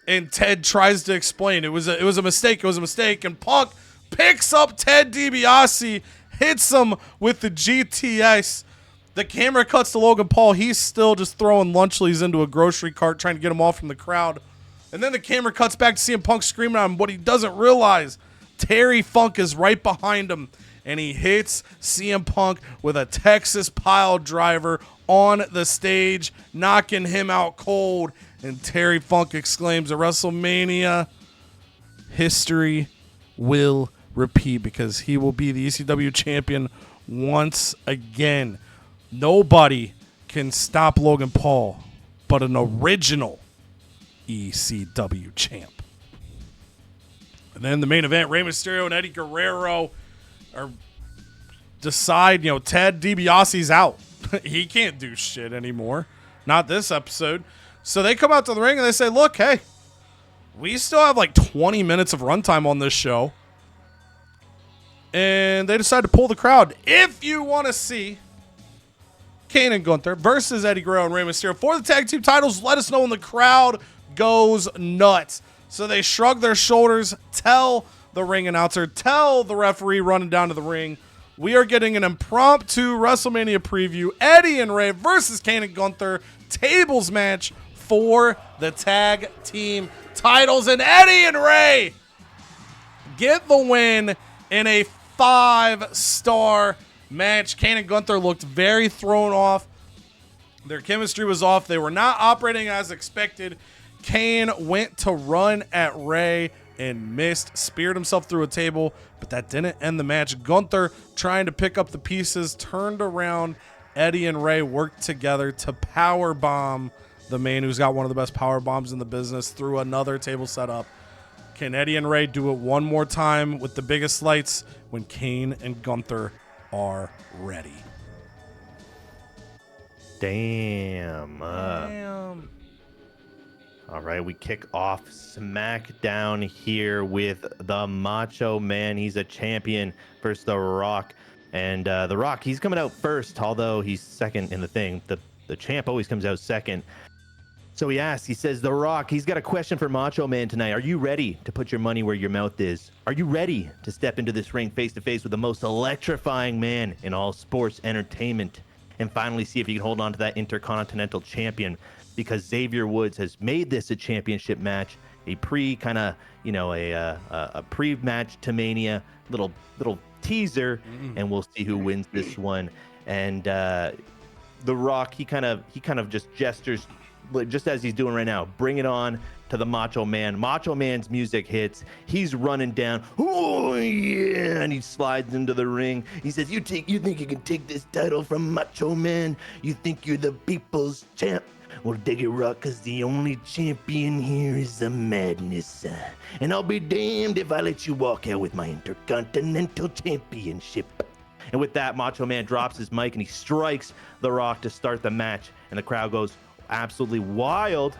And Ted tries to explain it was a mistake. It was a mistake. And Punk picks up Ted DiBiase, hits him with the GTS. The camera cuts to Logan Paul. He's still just throwing lunch leaves into a grocery cart, trying to get him off from the crowd. And then the camera cuts back to CM Punk screaming at him. What he doesn't realize, Terry Funk is right behind him, and he hits CM Punk with a Texas pile driver on the stage, knocking him out cold. And Terry Funk exclaims, at WrestleMania, history will repeat, because he will be the ECW champion once again. Nobody can stop Logan Paul but an original ECW champ. And then the main event, Rey Mysterio and Eddie Guerrero decide, Ted DiBiase's out. He can't do shit anymore. Not this episode. So they come out to the ring and they say, "Look, hey, we still have like 20 minutes of runtime on this show." And they decide to pull the crowd. If you want to see Kane and Gunther versus Eddie Guerrero and Rey Mysterio for the tag team titles, let us know when the crowd goes nuts. So they shrug their shoulders, tell the ring announcer, tell the referee running down to the ring, we are getting an impromptu WrestleMania preview. Eddie and Rey versus Kane and Gunther tables match for the tag team titles. And Eddie and Rey get the win in a 5-star match. Kane and Gunther looked very thrown off. Their chemistry was off. They were not operating as expected. Kane went to run at Rey and missed, speared himself through a table, but that didn't end the match. Gunther, trying to pick up the pieces, turned around. Eddie and Rey worked together to power bomb the man who's got one of the best power bombs in the business through another table setup. Can Eddie and Rey do it one more time with the biggest lights when Kane and Gunther are ready? Damn. All right, we kick off SmackDown here with the Macho Man. He's a champion versus The Rock. And The Rock, he's coming out first, although he's second in the thing. The champ always comes out second. So he says, The Rock, he's got a question for Macho Man tonight. Are you ready to put your money where your mouth is? Are you ready to step into this ring face-to-face with the most electrifying man in all sports entertainment and finally see if you can hold on to that Intercontinental Champion? Because Xavier Woods has made this a championship match, a pre-match to Mania, little teaser, and we'll see who wins this one. And The Rock, he kind of just gestures, just as he's doing right now. Bring it on to the Macho Man. Macho Man's music hits. He's running down. Oh yeah! And he slides into the ring. He says, "You think you can take this title from Macho Man? You think you're the people's champ? Well, dig it, Rock, because the only champion here is the madness. And I'll be damned if I let you walk out with my Intercontinental Championship." And with that, Macho Man drops his mic and he strikes The Rock to start the match. And the crowd goes absolutely wild.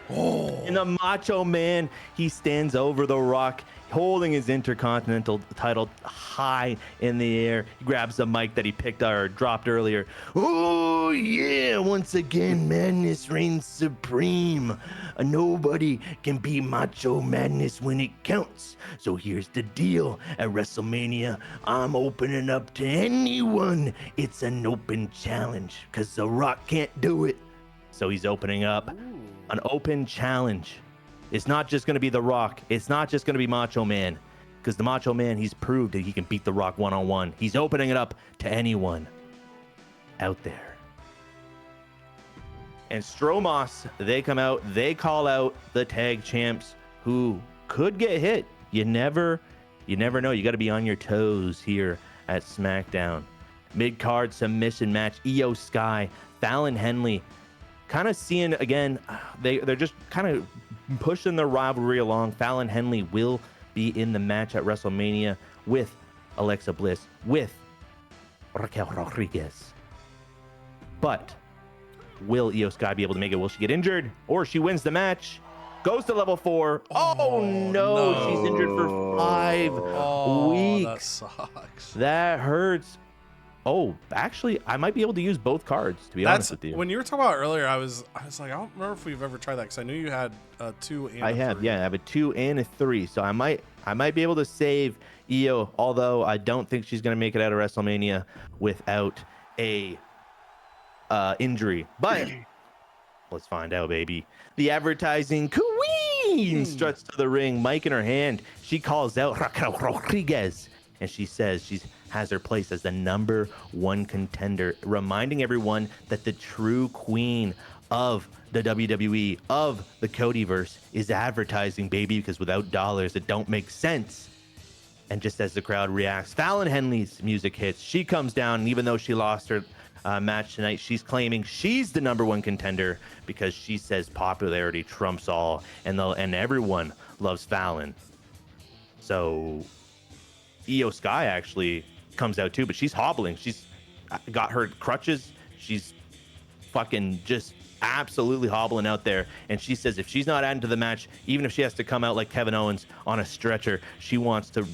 And the Macho Man, he stands over The Rock, holding his Intercontinental title high in the air. He grabs the mic that he picked or dropped earlier. Oh yeah, once again, madness reigns supreme. Nobody can be Macho Madness when it counts. So here's the deal. At WrestleMania, I'm opening up to anyone. It's an open challenge, because The Rock can't do it. So he's opening up an open challenge. It's not just going to be The Rock. It's not just going to be Macho Man, because the Macho Man, he's proved that he can beat The Rock one-on-one. He's opening it up to anyone out there. And Stromos, they come out, they call out the tag champs who could get hit. You never You never know. You got to be on your toes here at SmackDown. Mid-card submission match. Io Sky, Fallon Henley. Kind of seeing, again, they're just kind of pushing the rivalry along. Fallon Henley will be in the match at WrestleMania with Alexa Bliss, with Raquel Rodriguez. But will Io Sky be able to make it? Will she get injured? Or she wins the match, goes to level 4. Oh no. She's injured for 5 weeks. That sucks. That hurts. Oh, actually, I might be able to use both cards, to be honest with you. When you were talking about earlier, I was like, I don't remember if we've ever tried that because I knew you had a 2 and I a have, 3. yeah, I have a 2 and a 3, so I might be able to save Io, although I don't think she's gonna make it out of WrestleMania without a injury. But let's find out, baby. The advertising queen struts to the ring, mic in her hand. She calls out Raquel Rodriguez, and she says she has her place as the #1 contender, reminding everyone that the true queen of the WWE, of the CodyVerse, is advertising, baby, because without dollars, it don't make sense. And just as the crowd reacts, Fallon Henley's music hits. She comes down, and even though she lost her match tonight, she's claiming she's the #1 contender because she says popularity trumps all, and everyone loves Fallon. So Io Sky actually comes out too, but she's hobbling. She's got her crutches. She's fucking just absolutely hobbling out there. And she says if she's not added to the match, even if she has to come out like Kevin Owens on a stretcher, she wants to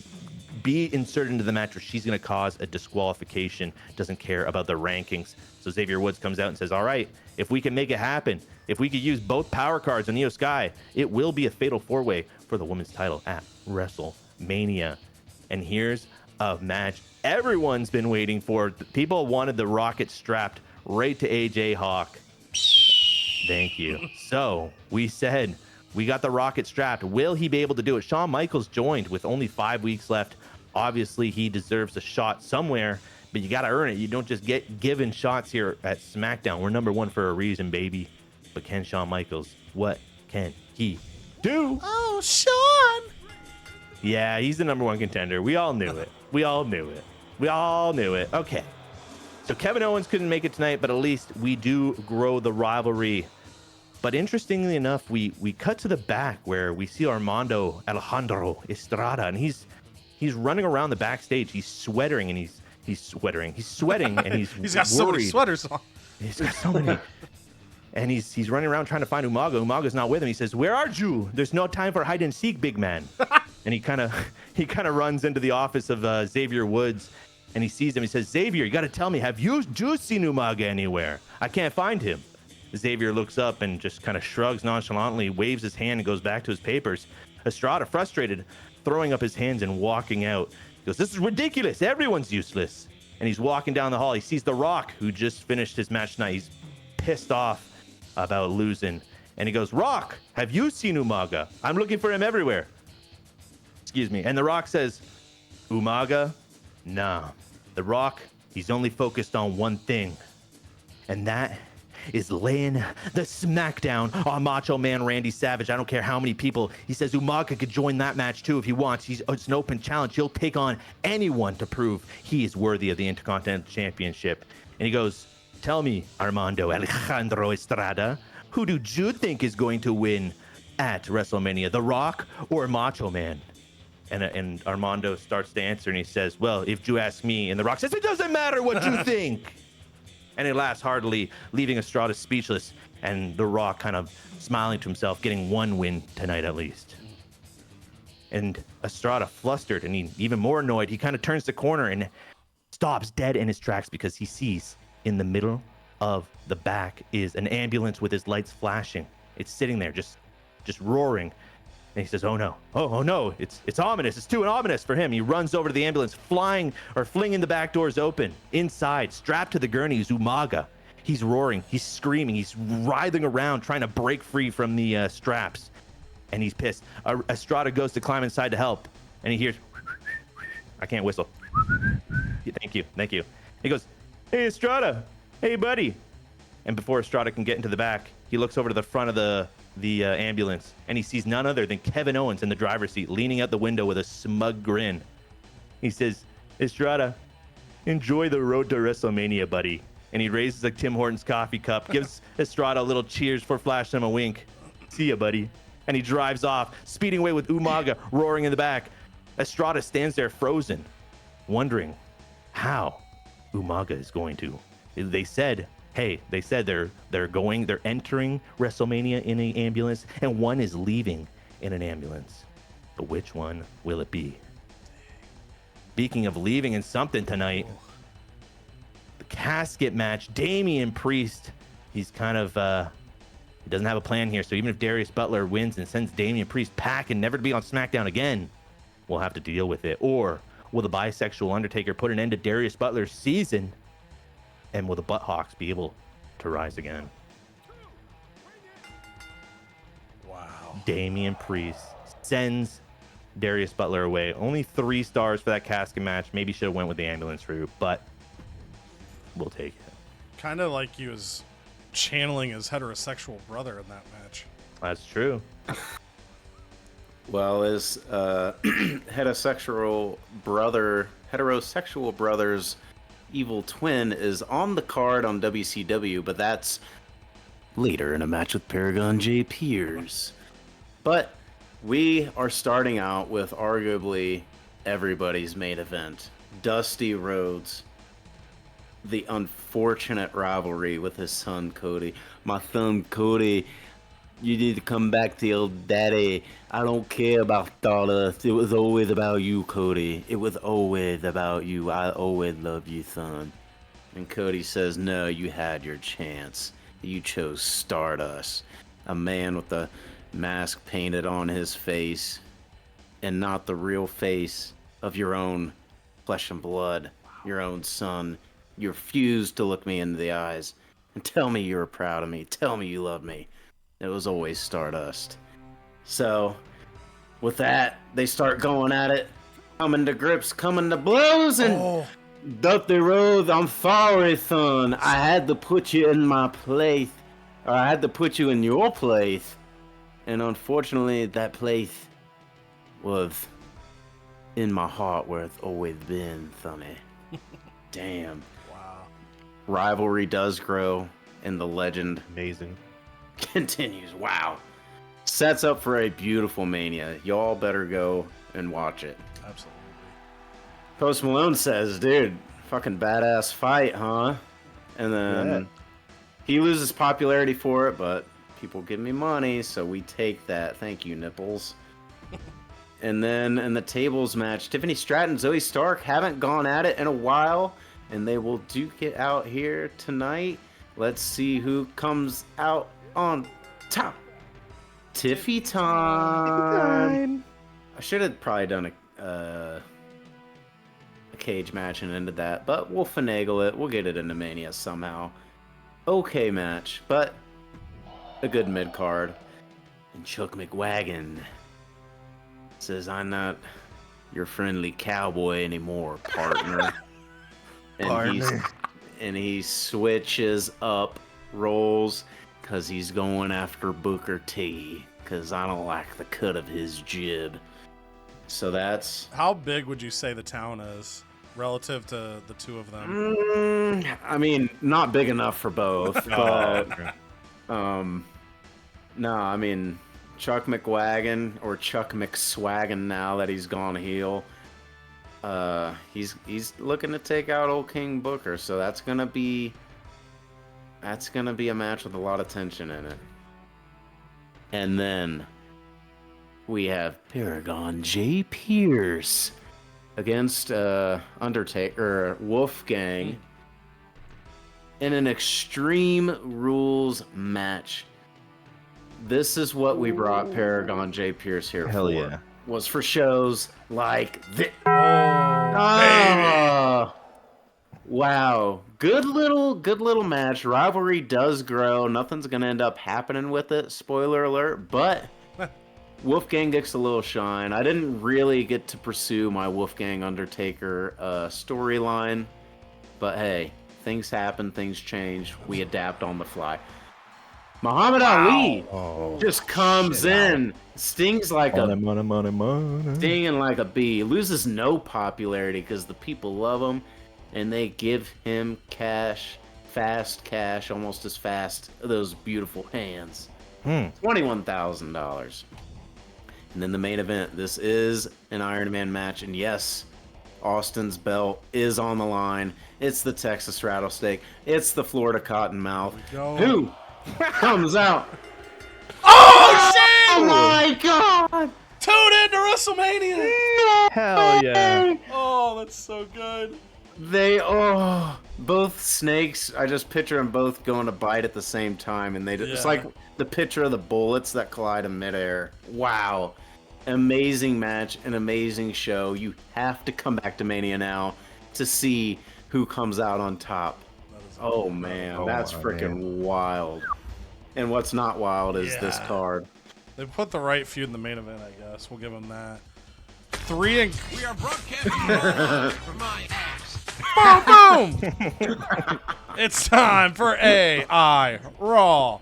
be inserted into the match, or she's going to cause a disqualification. Doesn't care about the rankings. So Xavier Woods comes out and says, all right, if we can make it happen, if we could use both power cards on Io Sky, it will be a fatal 4-way for the women's title at WrestleMania. And here's a match everyone's been waiting for. People wanted the rocket strapped right to AJ Hawk. Thank you. So we said we got the rocket strapped. Will he be able to do it? Shawn Michaels joined with only 5 weeks left. Obviously, he deserves a shot somewhere, but you got to earn it. You don't just get given shots here at SmackDown. We're #1 for a reason, baby. But can Shawn Michaels, what can he do? Oh, Shawn! Yeah, he's the #1 contender. We all knew it. We all knew it. Okay. So Kevin Owens couldn't make it tonight, but at least we do grow the rivalry. But interestingly enough, we cut to the back where we see Armando Alejandro Estrada, and he's running around the backstage. He's sweating and he's sweating and he's got so many sweaters on. He's got so many. And he's running around trying to find Umaga. Umaga's not with him. He says, "Where are you? There's no time for hide and seek, big man." And he kind of runs into the office of Xavier Woods, and he sees him. He says, "Xavier, you got to tell me, have you seen Umaga anywhere? I can't find him." Xavier looks up and just kind of shrugs nonchalantly, waves his hand, and goes back to his papers. Estrada, frustrated, throwing up his hands and walking out. He goes, "This is ridiculous. Everyone's useless." And he's walking down the hall. He sees The Rock, who just finished his match tonight. He's pissed off about losing. And he goes, "Rock, have you seen Umaga? I'm looking for him everywhere." Excuse me. And The Rock says, "Umaga? Nah. The Rock, he's only focused on one thing. And that is laying the smackdown on Macho Man Randy Savage. I don't care how many people." He says Umaga could join that match too if he wants. It's an open challenge. He'll take on anyone to prove he is worthy of the Intercontinental Championship. And he goes, "Tell me, Armando Alejandro Estrada, who do you think is going to win at WrestleMania, The Rock or Macho Man?" And Armando starts to answer, and he says, "Well, if you ask me," and The Rock says, "It doesn't matter what you think." And he laughs heartily, leaving Estrada speechless, and The Rock kind of smiling to himself, getting one win tonight at least. And Estrada, flustered and even more annoyed, he kind of turns the corner and stops dead in his tracks because he sees in the middle of the back is an ambulance with his lights flashing. It's sitting there just roaring. And he says, "Oh no, oh no, it's ominous. It's too ominous for him." He runs over to the ambulance, flinging the back doors open. Inside, strapped to the gurney, is Umaga. He's roaring, he's screaming, he's writhing around, trying to break free from the straps. And he's pissed. Estrada goes to climb inside to help, and he hears, I can't whistle. Thank you. He goes, "Hey, Estrada, hey, buddy." And before Estrada can get into the back, he looks over to the front of the the ambulance, and he sees none other than Kevin Owens in the driver's seat, leaning out the window with a smug grin. He says, Estrada, enjoy the road to WrestleMania, buddy. And he raises a Tim Hortons coffee cup, gives Estrada a little cheers for flashing him a wink. See ya, buddy. And he drives off, speeding away with Umaga roaring in the back. Estrada stands there frozen, wondering how Umaga is going to. They said they're entering WrestleMania in an ambulance, and one is leaving in an ambulance. But which one will it be? Speaking of leaving in something tonight, the casket match, Damian Priest, he's kind of, he doesn't have a plan here. So even if Darius Butler wins and sends Damian Priest packing, never to be on SmackDown again, we'll have to deal with it. Or will the bisexual Undertaker put an end to Darius Butler's season? And will the Butthawks be able to rise again? Wow. Damian Priest sends Darius Butler away. Only 3 stars for that casket match. Maybe should have went with the ambulance route, but we'll take it. Kind of like he was channeling his heterosexual brother in that match. That's true. Well, his heterosexual brother's evil twin is on the card on WCW, but that's later in a match with Paragon J. Pierce. But we are starting out with arguably everybody's main event. Dusty Rhodes, the unfortunate rivalry with his son Cody. My son Cody, you need to come back to your daddy. I don't care about Stardust. It was always about you, Cody. It was always about you. I always loved you, son. And Cody says, no, you had your chance. You chose Stardust. A man with a mask painted on his face and not the real face of your own flesh and blood, your own son. You refused to look me into the eyes and tell me you were proud of me. Tell me you love me. It was always Stardust. So, with that, they start going at it, coming to grips, coming to blows, and Dusty Rhodes, I'm sorry, son. I had to put you in my place, or I had to put you in your place, and unfortunately, that place was in my heart where it's always been, sonny. Damn. Wow. Rivalry does grow, and the legend Amazing. continues. Wow. Sets up for a beautiful Mania. Y'all better go and watch it. Absolutely. Post Malone says, dude, fucking badass fight, huh? And then he loses popularity for it, but people give me money, so we take that. Thank you, nipples. And then in the tables match, Tiffany Stratton and Zoe Stark haven't gone at it in a while, and they will duke it out here tonight. Let's see who comes out on top. Tiffy time. I should have probably done a cage match and ended that, but we'll finagle it. We'll get it into Mania somehow. Okay match, but a good mid card. And Chuck McWagon says, "I'm not your friendly cowboy anymore, partner." And he switches up roles because he's going after Booker T, because I don't like the cut of his jib. So that's... How big would you say the town is relative to the two of them? I mean, not big enough for both, but... no, I mean, Chuck McWagon, or Chuck McSwagon now that he's gone heel, he's looking to take out old King Booker, so that's gonna be a match with a lot of tension in it. And then we have Paragon J. Pierce against Undertaker Wolfgang in an Extreme Rules match. This is what we brought Paragon J. Pierce here Hell for. yeah. Was for shows like this. Oh, Wow. Good little match. Rivalry does grow. Nothing's gonna end up happening with it. Spoiler alert. But Wolfgang gets a little shine. I didn't really get to pursue my Wolfgang Undertaker storyline. But hey, things happen, things change. We adapt on the fly. Muhammad Ali Oh, just comes in, stings like money. stinging like a bee, loses no popularity because the people love him, and they give him cash, fast cash, almost as fast those beautiful hands. $21,000. And then the main event. This is an Iron Man match, and yes, Austin's belt is on the line. It's the Texas Rattlesnake. It's the Florida Cottonmouth. Who comes out? Oh, shit! Oh my God! Tune into WrestleMania! Hell yeah. Oh, that's so good. Both snakes, I just picture them both going to bite at the same time, and it's like the picture of the bullets that collide in midair. Wow. Amazing match, an amazing show. You have to come back to Mania now to see who comes out on top. Oh man, that's freaking wild. And what's not wild is this card. They put the right feud in the main event, I guess. We'll give them that. We are broadcasting from my ass. Boom, boom! It's time for AI Raw.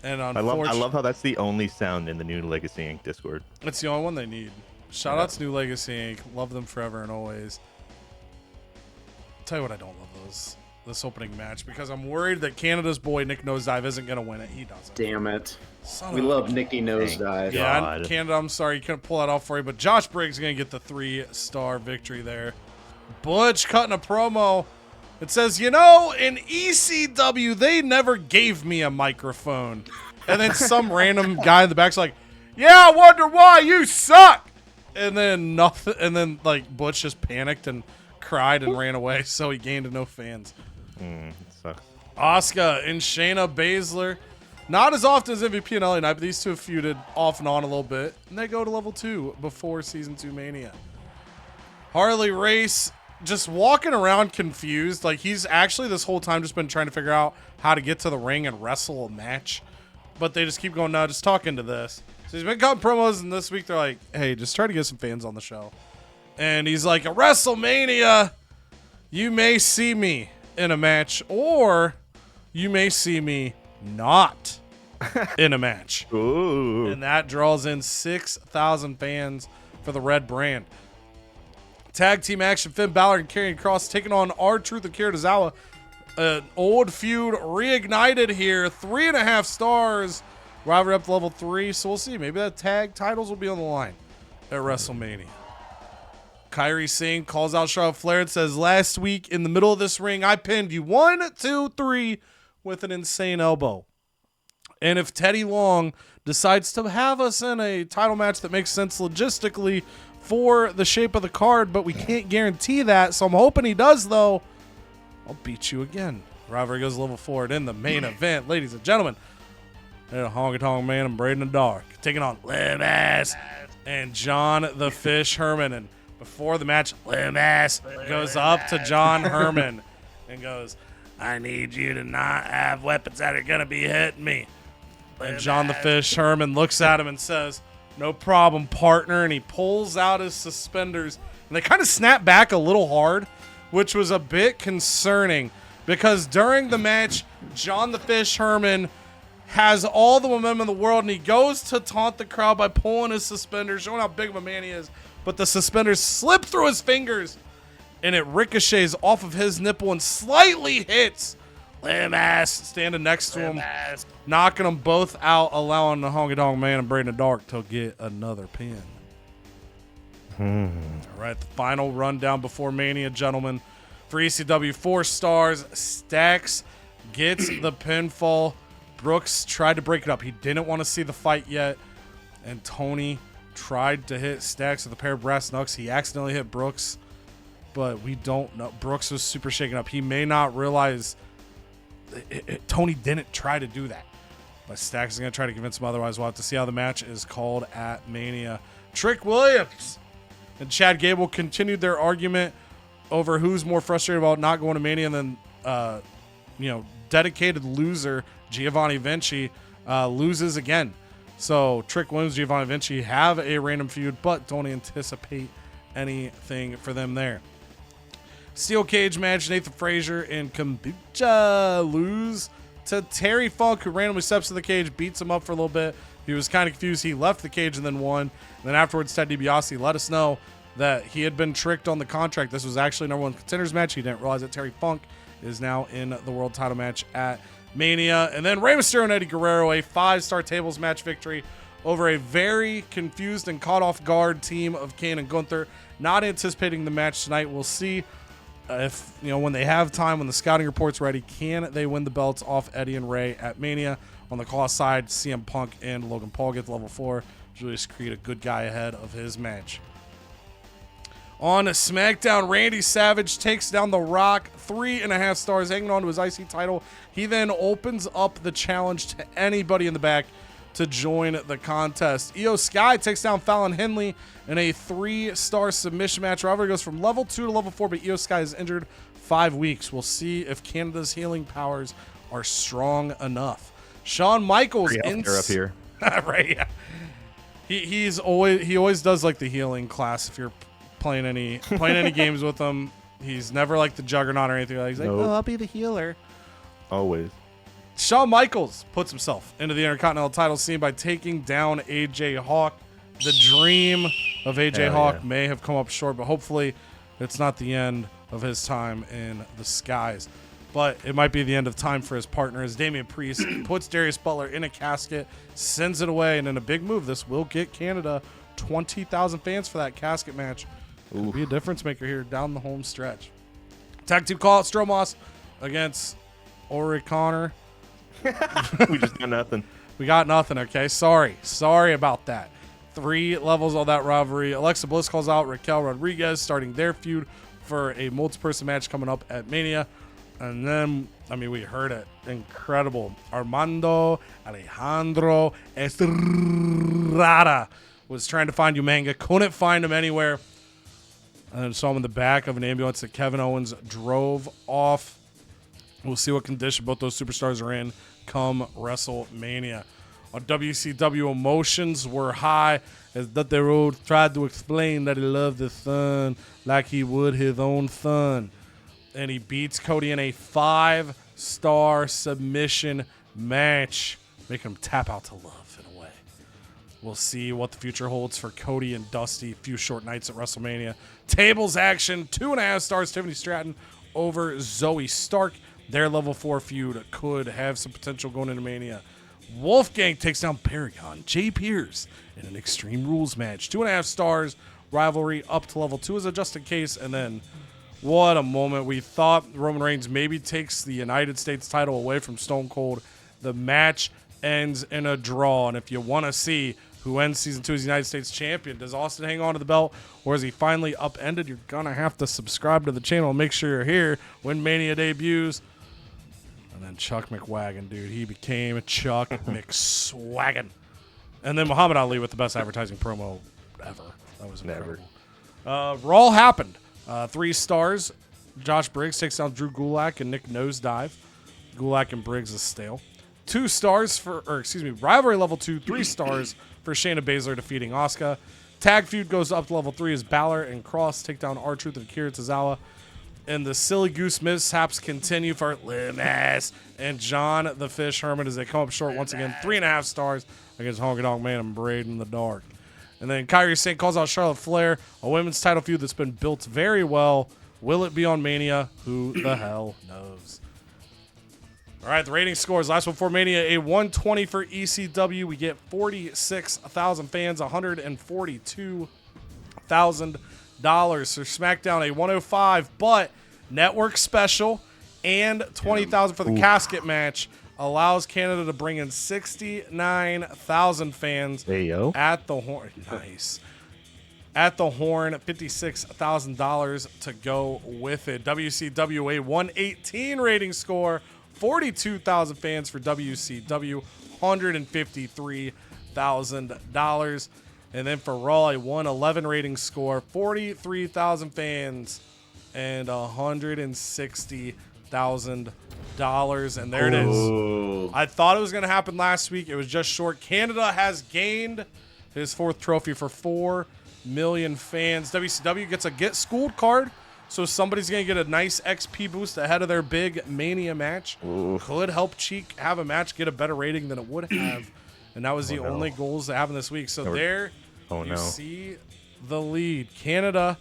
And I love how that's the only sound in the New Legacy Inc. Discord. It's the only one they need. Shout out to New Legacy Inc. Love them forever and always. Tell you what, I don't love this opening match because I'm worried that Canada's boy Nick Nosedive isn't gonna win it. He doesn't. Damn it. We love Nicky Nosedive. Yeah, Canada, I'm sorry you couldn't pull that off for you, but Josh Briggs is gonna get the 3-star victory there. Butch cutting a promo. It says, in ECW, they never gave me a microphone. And then some random guy in the back's like, yeah, I wonder why you suck. And then nothing. And then Butch just panicked and cried and ran away. So he gained no fans. It sucks. Asuka and Shayna Baszler. Not as often as MVP and LA Knight, but these two have feuded off and on a little bit. And they go to level 2 before Season 2 Mania. Harley Race just walking around confused. He's actually this whole time just been trying to figure out how to get to the ring and wrestle a match. But they just keep going, no, just talk into this. So he's been cutting promos, and this week they're like, hey, just try to get some fans on the show. And he's like, at WrestleMania, you may see me in a match, or you may see me not in a match. Ooh. And that draws in 6,000 fans for the red brand. Tag team action, Finn Balor and Karrion Kross taking on R-Truth and Kira Tozawa. An old feud reignited here. 3.5 stars. Rivalry up to level 3. So we'll see. Maybe that tag titles will be on the line at WrestleMania. Kairi Singh calls out Charlotte Flair and says, last week in the middle of this ring, I pinned you 1, 2, 3 with an insane elbow. And if Teddy Long decides to have us in a title match that makes sense logistically for the shape of the card, but we can't guarantee that, so I'm hoping he does, though, I'll beat you again. Rivalry goes level 4 in the main event. Ladies and gentlemen, Honky Tonk Man and Braden the Dark taking on Limass and John the Fish Herman. And before the match, Limass goes up to John Herman and goes, I need you to not have weapons that are going to be hitting me. And John the Fish Herman looks at him and says, no problem, partner. And he pulls out his suspenders. And they kind of snap back a little hard, which was a bit concerning because during the match, John the Fish Herman has all the momentum in the world, and he goes to taunt the crowd by pulling his suspenders, showing how big of a man he is. But the suspenders slip through his fingers, and it ricochets off of his nipple and slightly hits Limass standing next to him, knocking them both out, allowing the Honky Tonk Man and Braden the Dark to get another pin. All right, the final rundown before Mania, gentlemen. For ECW, 4 stars. Stacks gets the pinfall. Brooks tried to break it up. He didn't want to see the fight yet. And Tony tried to hit Stacks with a pair of brass knucks. He accidentally hit Brooks. But we don't know. Brooks was super shaken up. He may not realize Tony didn't try to do that. But Stacks is going to try to convince him otherwise. We'll have to see how the match is called at Mania. Trick Williams and Chad Gable continued their argument over who's more frustrated about not going to Mania than, dedicated loser Giovanni Vinci loses again. So Trick Williams, Giovanni Vinci have a random feud, but don't anticipate anything for them there. Steel cage match, Nathan Frazier and Kombucha lose to Terry Funk, who randomly steps to the cage, beats him up for a little bit. He was kind of confused. He left the cage and then won. And then afterwards, Ted DiBiase let us know that he had been tricked on the contract. This was actually a #1 contenders match. He didn't realize that Terry Funk is now in the world title match at Mania. And then Rey Mysterio and Eddie Guerrero, a 5-star tables match victory over a very confused and caught off guard team of Kane and Gunther. Not anticipating the match tonight. We'll see if, when they have time, when the scouting report's ready, can they win the belts off Eddie and Rey at Mania? On the cost side, CM Punk and Logan Paul get to level 4. Julius Creed, a good guy ahead of his match. On SmackDown, Randy Savage takes down The Rock, 3.5 stars, hanging on to his IC title. He then opens up the challenge to anybody in the back to join the contest. Io Sky takes down Fallon Henley in a 3-star submission match. Rivalry goes from level 2 to level 4, but Io Sky is injured 5 weeks. We'll see if Canada's healing powers are strong enough. Shawn Michaels up here. Right, yeah. He always does like the healing class if you're playing any games with him. He's never like the Juggernaut or anything like that. He's like, I'll be the healer. Always. Shawn Michaels puts himself into the Intercontinental title scene by taking down AJ Hawk. The dream of AJ Hawk may have come up short, but hopefully it's not the end of his time in the skies. But it might be the end of time for his partner as Damian Priest puts Darius Butler in a casket, sends it away, and in a big move, this will get Canada 20,000 fans for that casket match. Could be a difference maker here down the home stretch. Tag team call out Stromos against Ori Connor. We just got nothing. We got nothing, okay? Sorry about that. 3 levels of that rivalry. Alexa Bliss calls out Raquel Rodriguez, starting their feud for a multi-person match coming up at Mania. And then, we heard it. Incredible. Armando Alejandro Estrada was trying to find Umaga. Couldn't find him anywhere. And then saw him in the back of an ambulance that Kevin Owens drove off. We'll see what condition both those superstars are in come WrestleMania. On WCW, emotions were high as Dusty Rhodes tried to explain that he loved his son like he would his own son. And he beats Cody in a 5-star submission match, making him tap out to love in a way. We'll see what the future holds for Cody and Dusty. A few short nights at WrestleMania. Tables action, 2.5 stars. Tiffany Stratton over Zoe Stark. Their level 4 feud could have some potential going into Mania. Wolfgang takes down Paragon, Jay Pierce, in an Extreme Rules match. 2.5 stars. Rivalry up to level 2 as a just in case. And then, what a moment. We thought Roman Reigns maybe takes the United States title away from Stone Cold. The match ends in a draw. And if you want to see who ends Season 2 as United States Champion, does Austin hang on to the belt or is he finally upended? You're going to have to subscribe to the channel and make sure you're here when Mania debuts. And then Chuck McWagon, dude. He became Chuck McSwagon. And then Muhammad Ali with the best advertising promo ever. That was incredible. Raw happened. 3 stars. Josh Briggs takes down Drew Gulak and Nick Nosedive. Gulak and Briggs is stale. 2 stars rivalry level 2, 3 stars for Shayna Baszler defeating Asuka. Tag feud goes up to level 3 as Balor and Cross take down R-Truth and Akira Tozawa. And the silly goose mishaps continue for Limas and John the Fish Herman as they come up short once again. 3.5 stars against Honky Tonk Man and Braid in the Dark. And then Kairi Sane calls out Charlotte Flair, a women's title feud that's been built very well. Will it be on Mania? Who the hell knows? All right, the rating scores. Last one for Mania, a 120 for ECW. We get 46,000 fans, $142,000. For SmackDown, a 105, but network special and 20,000 for the casket match allows Canada to bring in 69,000 fans at the Horn. Nice. At the Horn, $56,000 to go with it. WCW, a 118 rating score, 42,000 fans for WCW, $153,000. And then for Raw, a 111 rating score, 43,000 fans, and $160,000. And there it is. I thought it was going to happen last week. It was just short. Canada has gained his 4th trophy for 4 million fans. WCW gets a Get Schooled card So somebody's going to get a nice XP boost ahead of their big Mania match. Ooh. Could help Cheek have a match get a better rating than it would have. And that was the only goals that happened this week. So you see the lead. Canada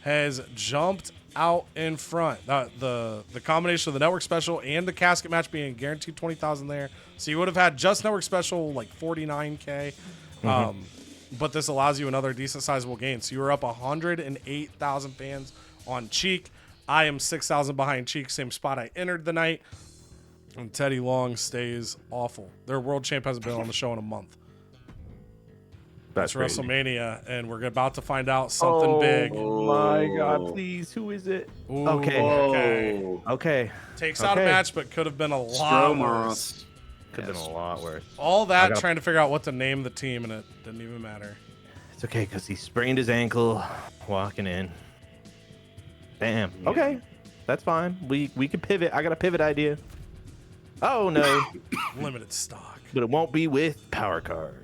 has jumped out in front. The combination of the network special and the casket match being guaranteed 20,000 there. So you would have had just network special like 49K. But this allows you another decent sizable gain. So you were up 108,000 fans on Cheek. I am 6,000 behind Cheek, same spot I entered the night. And Teddy Long stays awful. Their world champ hasn't been on the show in a month. That's WrestleMania, and we're about to find out something big. Oh my God, please. Who is it? Ooh, Okay. Takes out a match, but could have been a lot worse. Could have been a lot worse. All that trying to figure out what to name the team, and it didn't even matter. It's okay, because he sprained his ankle walking in. Damn. Okay. That's fine. We can pivot. I got a pivot idea. Oh, no. Limited stock. But it won't be with power cards.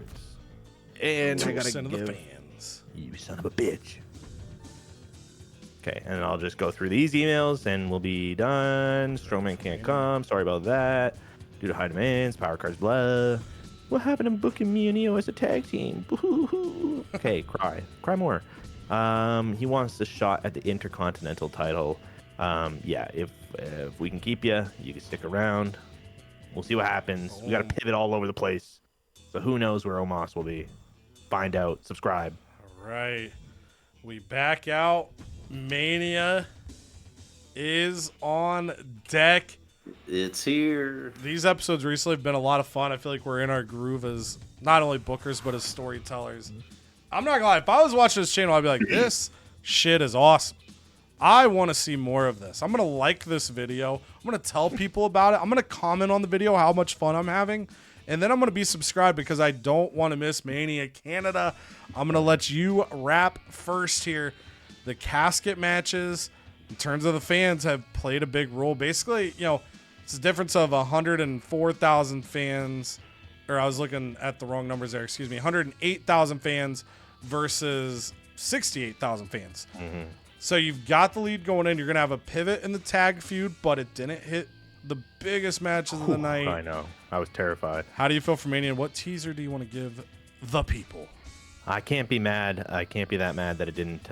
And I gotta give give the fans. You son of a bitch. Okay, and I'll just go through these emails and we'll be done. Strowman can't come. Sorry about that. Due to high demands, power cards, blah. What happened to booking me and Neo as a tag team? Boo-hoo-hoo. Okay, cry more. He wants the shot at the Intercontinental title. Yeah, if we can keep you, you can stick around. We'll see what happens. We got to pivot all over the place. So who knows where Omos will be? Find out. Subscribe. All right. We back out. Mania is on deck. It's here. These episodes recently have been a lot of fun. I feel like we're in our groove as not only bookers, but as storytellers. I'm not going to lie. If I was watching this channel, I'd be like, this shit is awesome. I want to see more of this. I'm going to like this video. I'm going to tell people about it. I'm going to comment on the video how much fun I'm having. And then I'm going to be subscribed because I don't want to miss Mania Canada. I'm going to let you wrap first here. The casket matches, in terms of the fans, have played a big role. Basically, you know, it's a difference of 104,000 fans. Or I was looking at the wrong numbers there. Excuse me. 108,000 fans versus 68,000 fans. Mm-hmm. So you've got the lead going in. You're going to have a pivot in the tag feud, but it didn't hit the biggest matches of the night. I know. I was terrified. How do you feel for Mania? What teaser do you want to give the people? I can't be mad. I can't be that mad that it didn't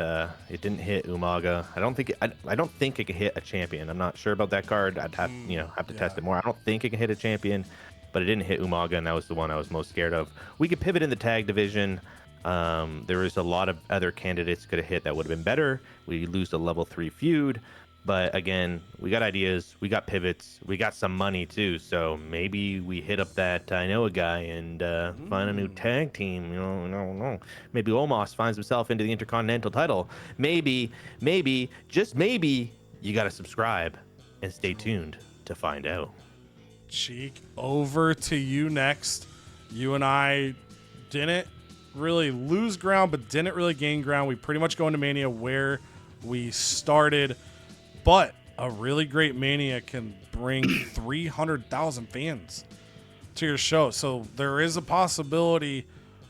hit Umaga. I don't think it can hit a champion. I'm not sure about that card. I'd have to test it more. I don't think it can hit a champion, but it didn't hit Umaga, and that was the one I was most scared of. We could pivot in the tag division. There is a lot of other candidates could have hit that would have been better. We lose a level 3 feud. But again, we got ideas, we got pivots, we got some money too. So maybe we hit up that I know a guy and find a new tag team. No. Maybe Omos finds himself into the Intercontinental title. Maybe, just maybe, you got to subscribe and stay tuned to find out. Cheek, over to you next. You and I didn't really lose ground, but didn't really gain ground. We pretty much go into Mania where we started. But a really great Mania can bring 300,000 fans to your show. So there is a possibility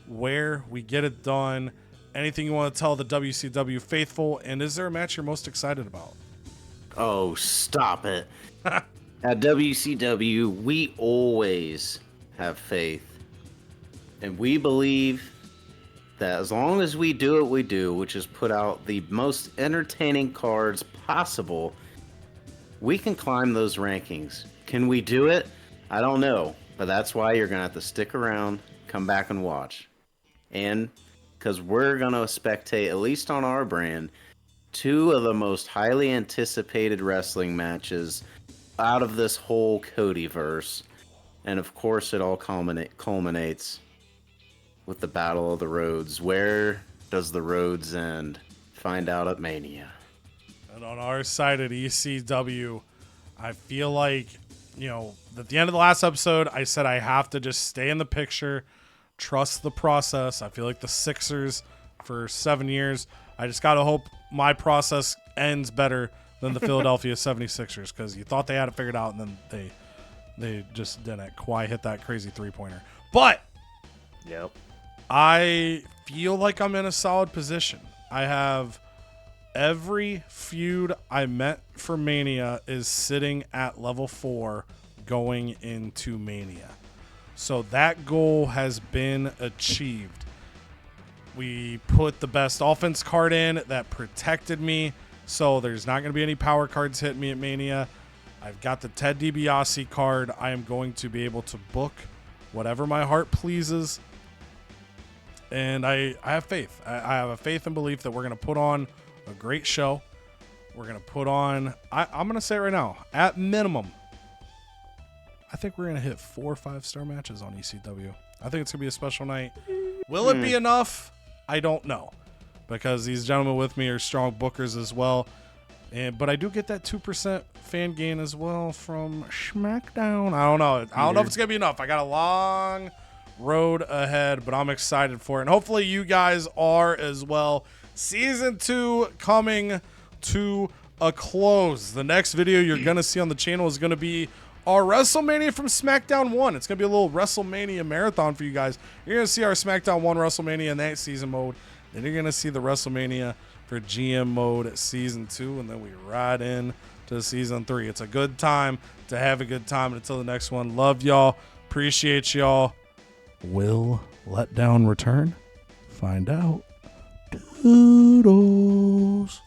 where we get it done. Anything you want to tell the WCW faithful? And is there a match you're most excited about? Oh, stop it. At WCW, we always have faith. And we believe that as long as we do what we do, which is put out the most entertaining cards possible, we can climb those rankings. Can we do it? I don't know, but that's why you're gonna have to stick around, come back and watch. And because we're gonna spectate, at least on our brand, 2 of the most highly anticipated wrestling matches out of this whole CodyVerse. And of course it all culminates with the Battle of the Rhodes. Where does the Rhodes end? Find out at Mania. And on our side at ECW, I feel like, at the end of the last episode, I said I have to just stay in the picture, trust the process. I feel like the Sixers for 7 years. I just got to hope my process ends better than the Philadelphia 76ers, because you thought they had it figured out, and then they just didn't. Kawhi hit that crazy three-pointer. But Yep. I feel like I'm in a solid position. I have every feud I met for Mania is sitting at level 4 going into Mania. So that goal has been achieved. We put the best offense card in that protected me, so there's not going to be any power cards hitting me at Mania. I've got the Ted DiBiase card. I am going to be able to book whatever my heart pleases. And I have faith. I have a faith and belief that we're going to put on a great show. We're going to put on, I'm going to say it right now, at minimum, I think we're going to hit 4 or 5-star matches on ECW. I think it's going to be a special night. Will it be enough? I don't know, because these gentlemen with me are strong bookers as well. But I do get that 2% fan gain as well from SmackDown. I don't know. I don't know if it's going to be enough. I got a long road ahead, but I'm excited for it. And hopefully you guys are as well. Season 2 coming to a close. The next video you're going to see on the channel is going to be our WrestleMania from SmackDown 1. It's going to be a little WrestleMania marathon for you guys. You're going to see our SmackDown 1 WrestleMania in that season mode. Then you're going to see the WrestleMania for GM mode season 2. And then we ride in to season 3. It's a good time to have a good time. And until the next one, love y'all. Appreciate y'all. Will Letdown return? Find out. Doodles.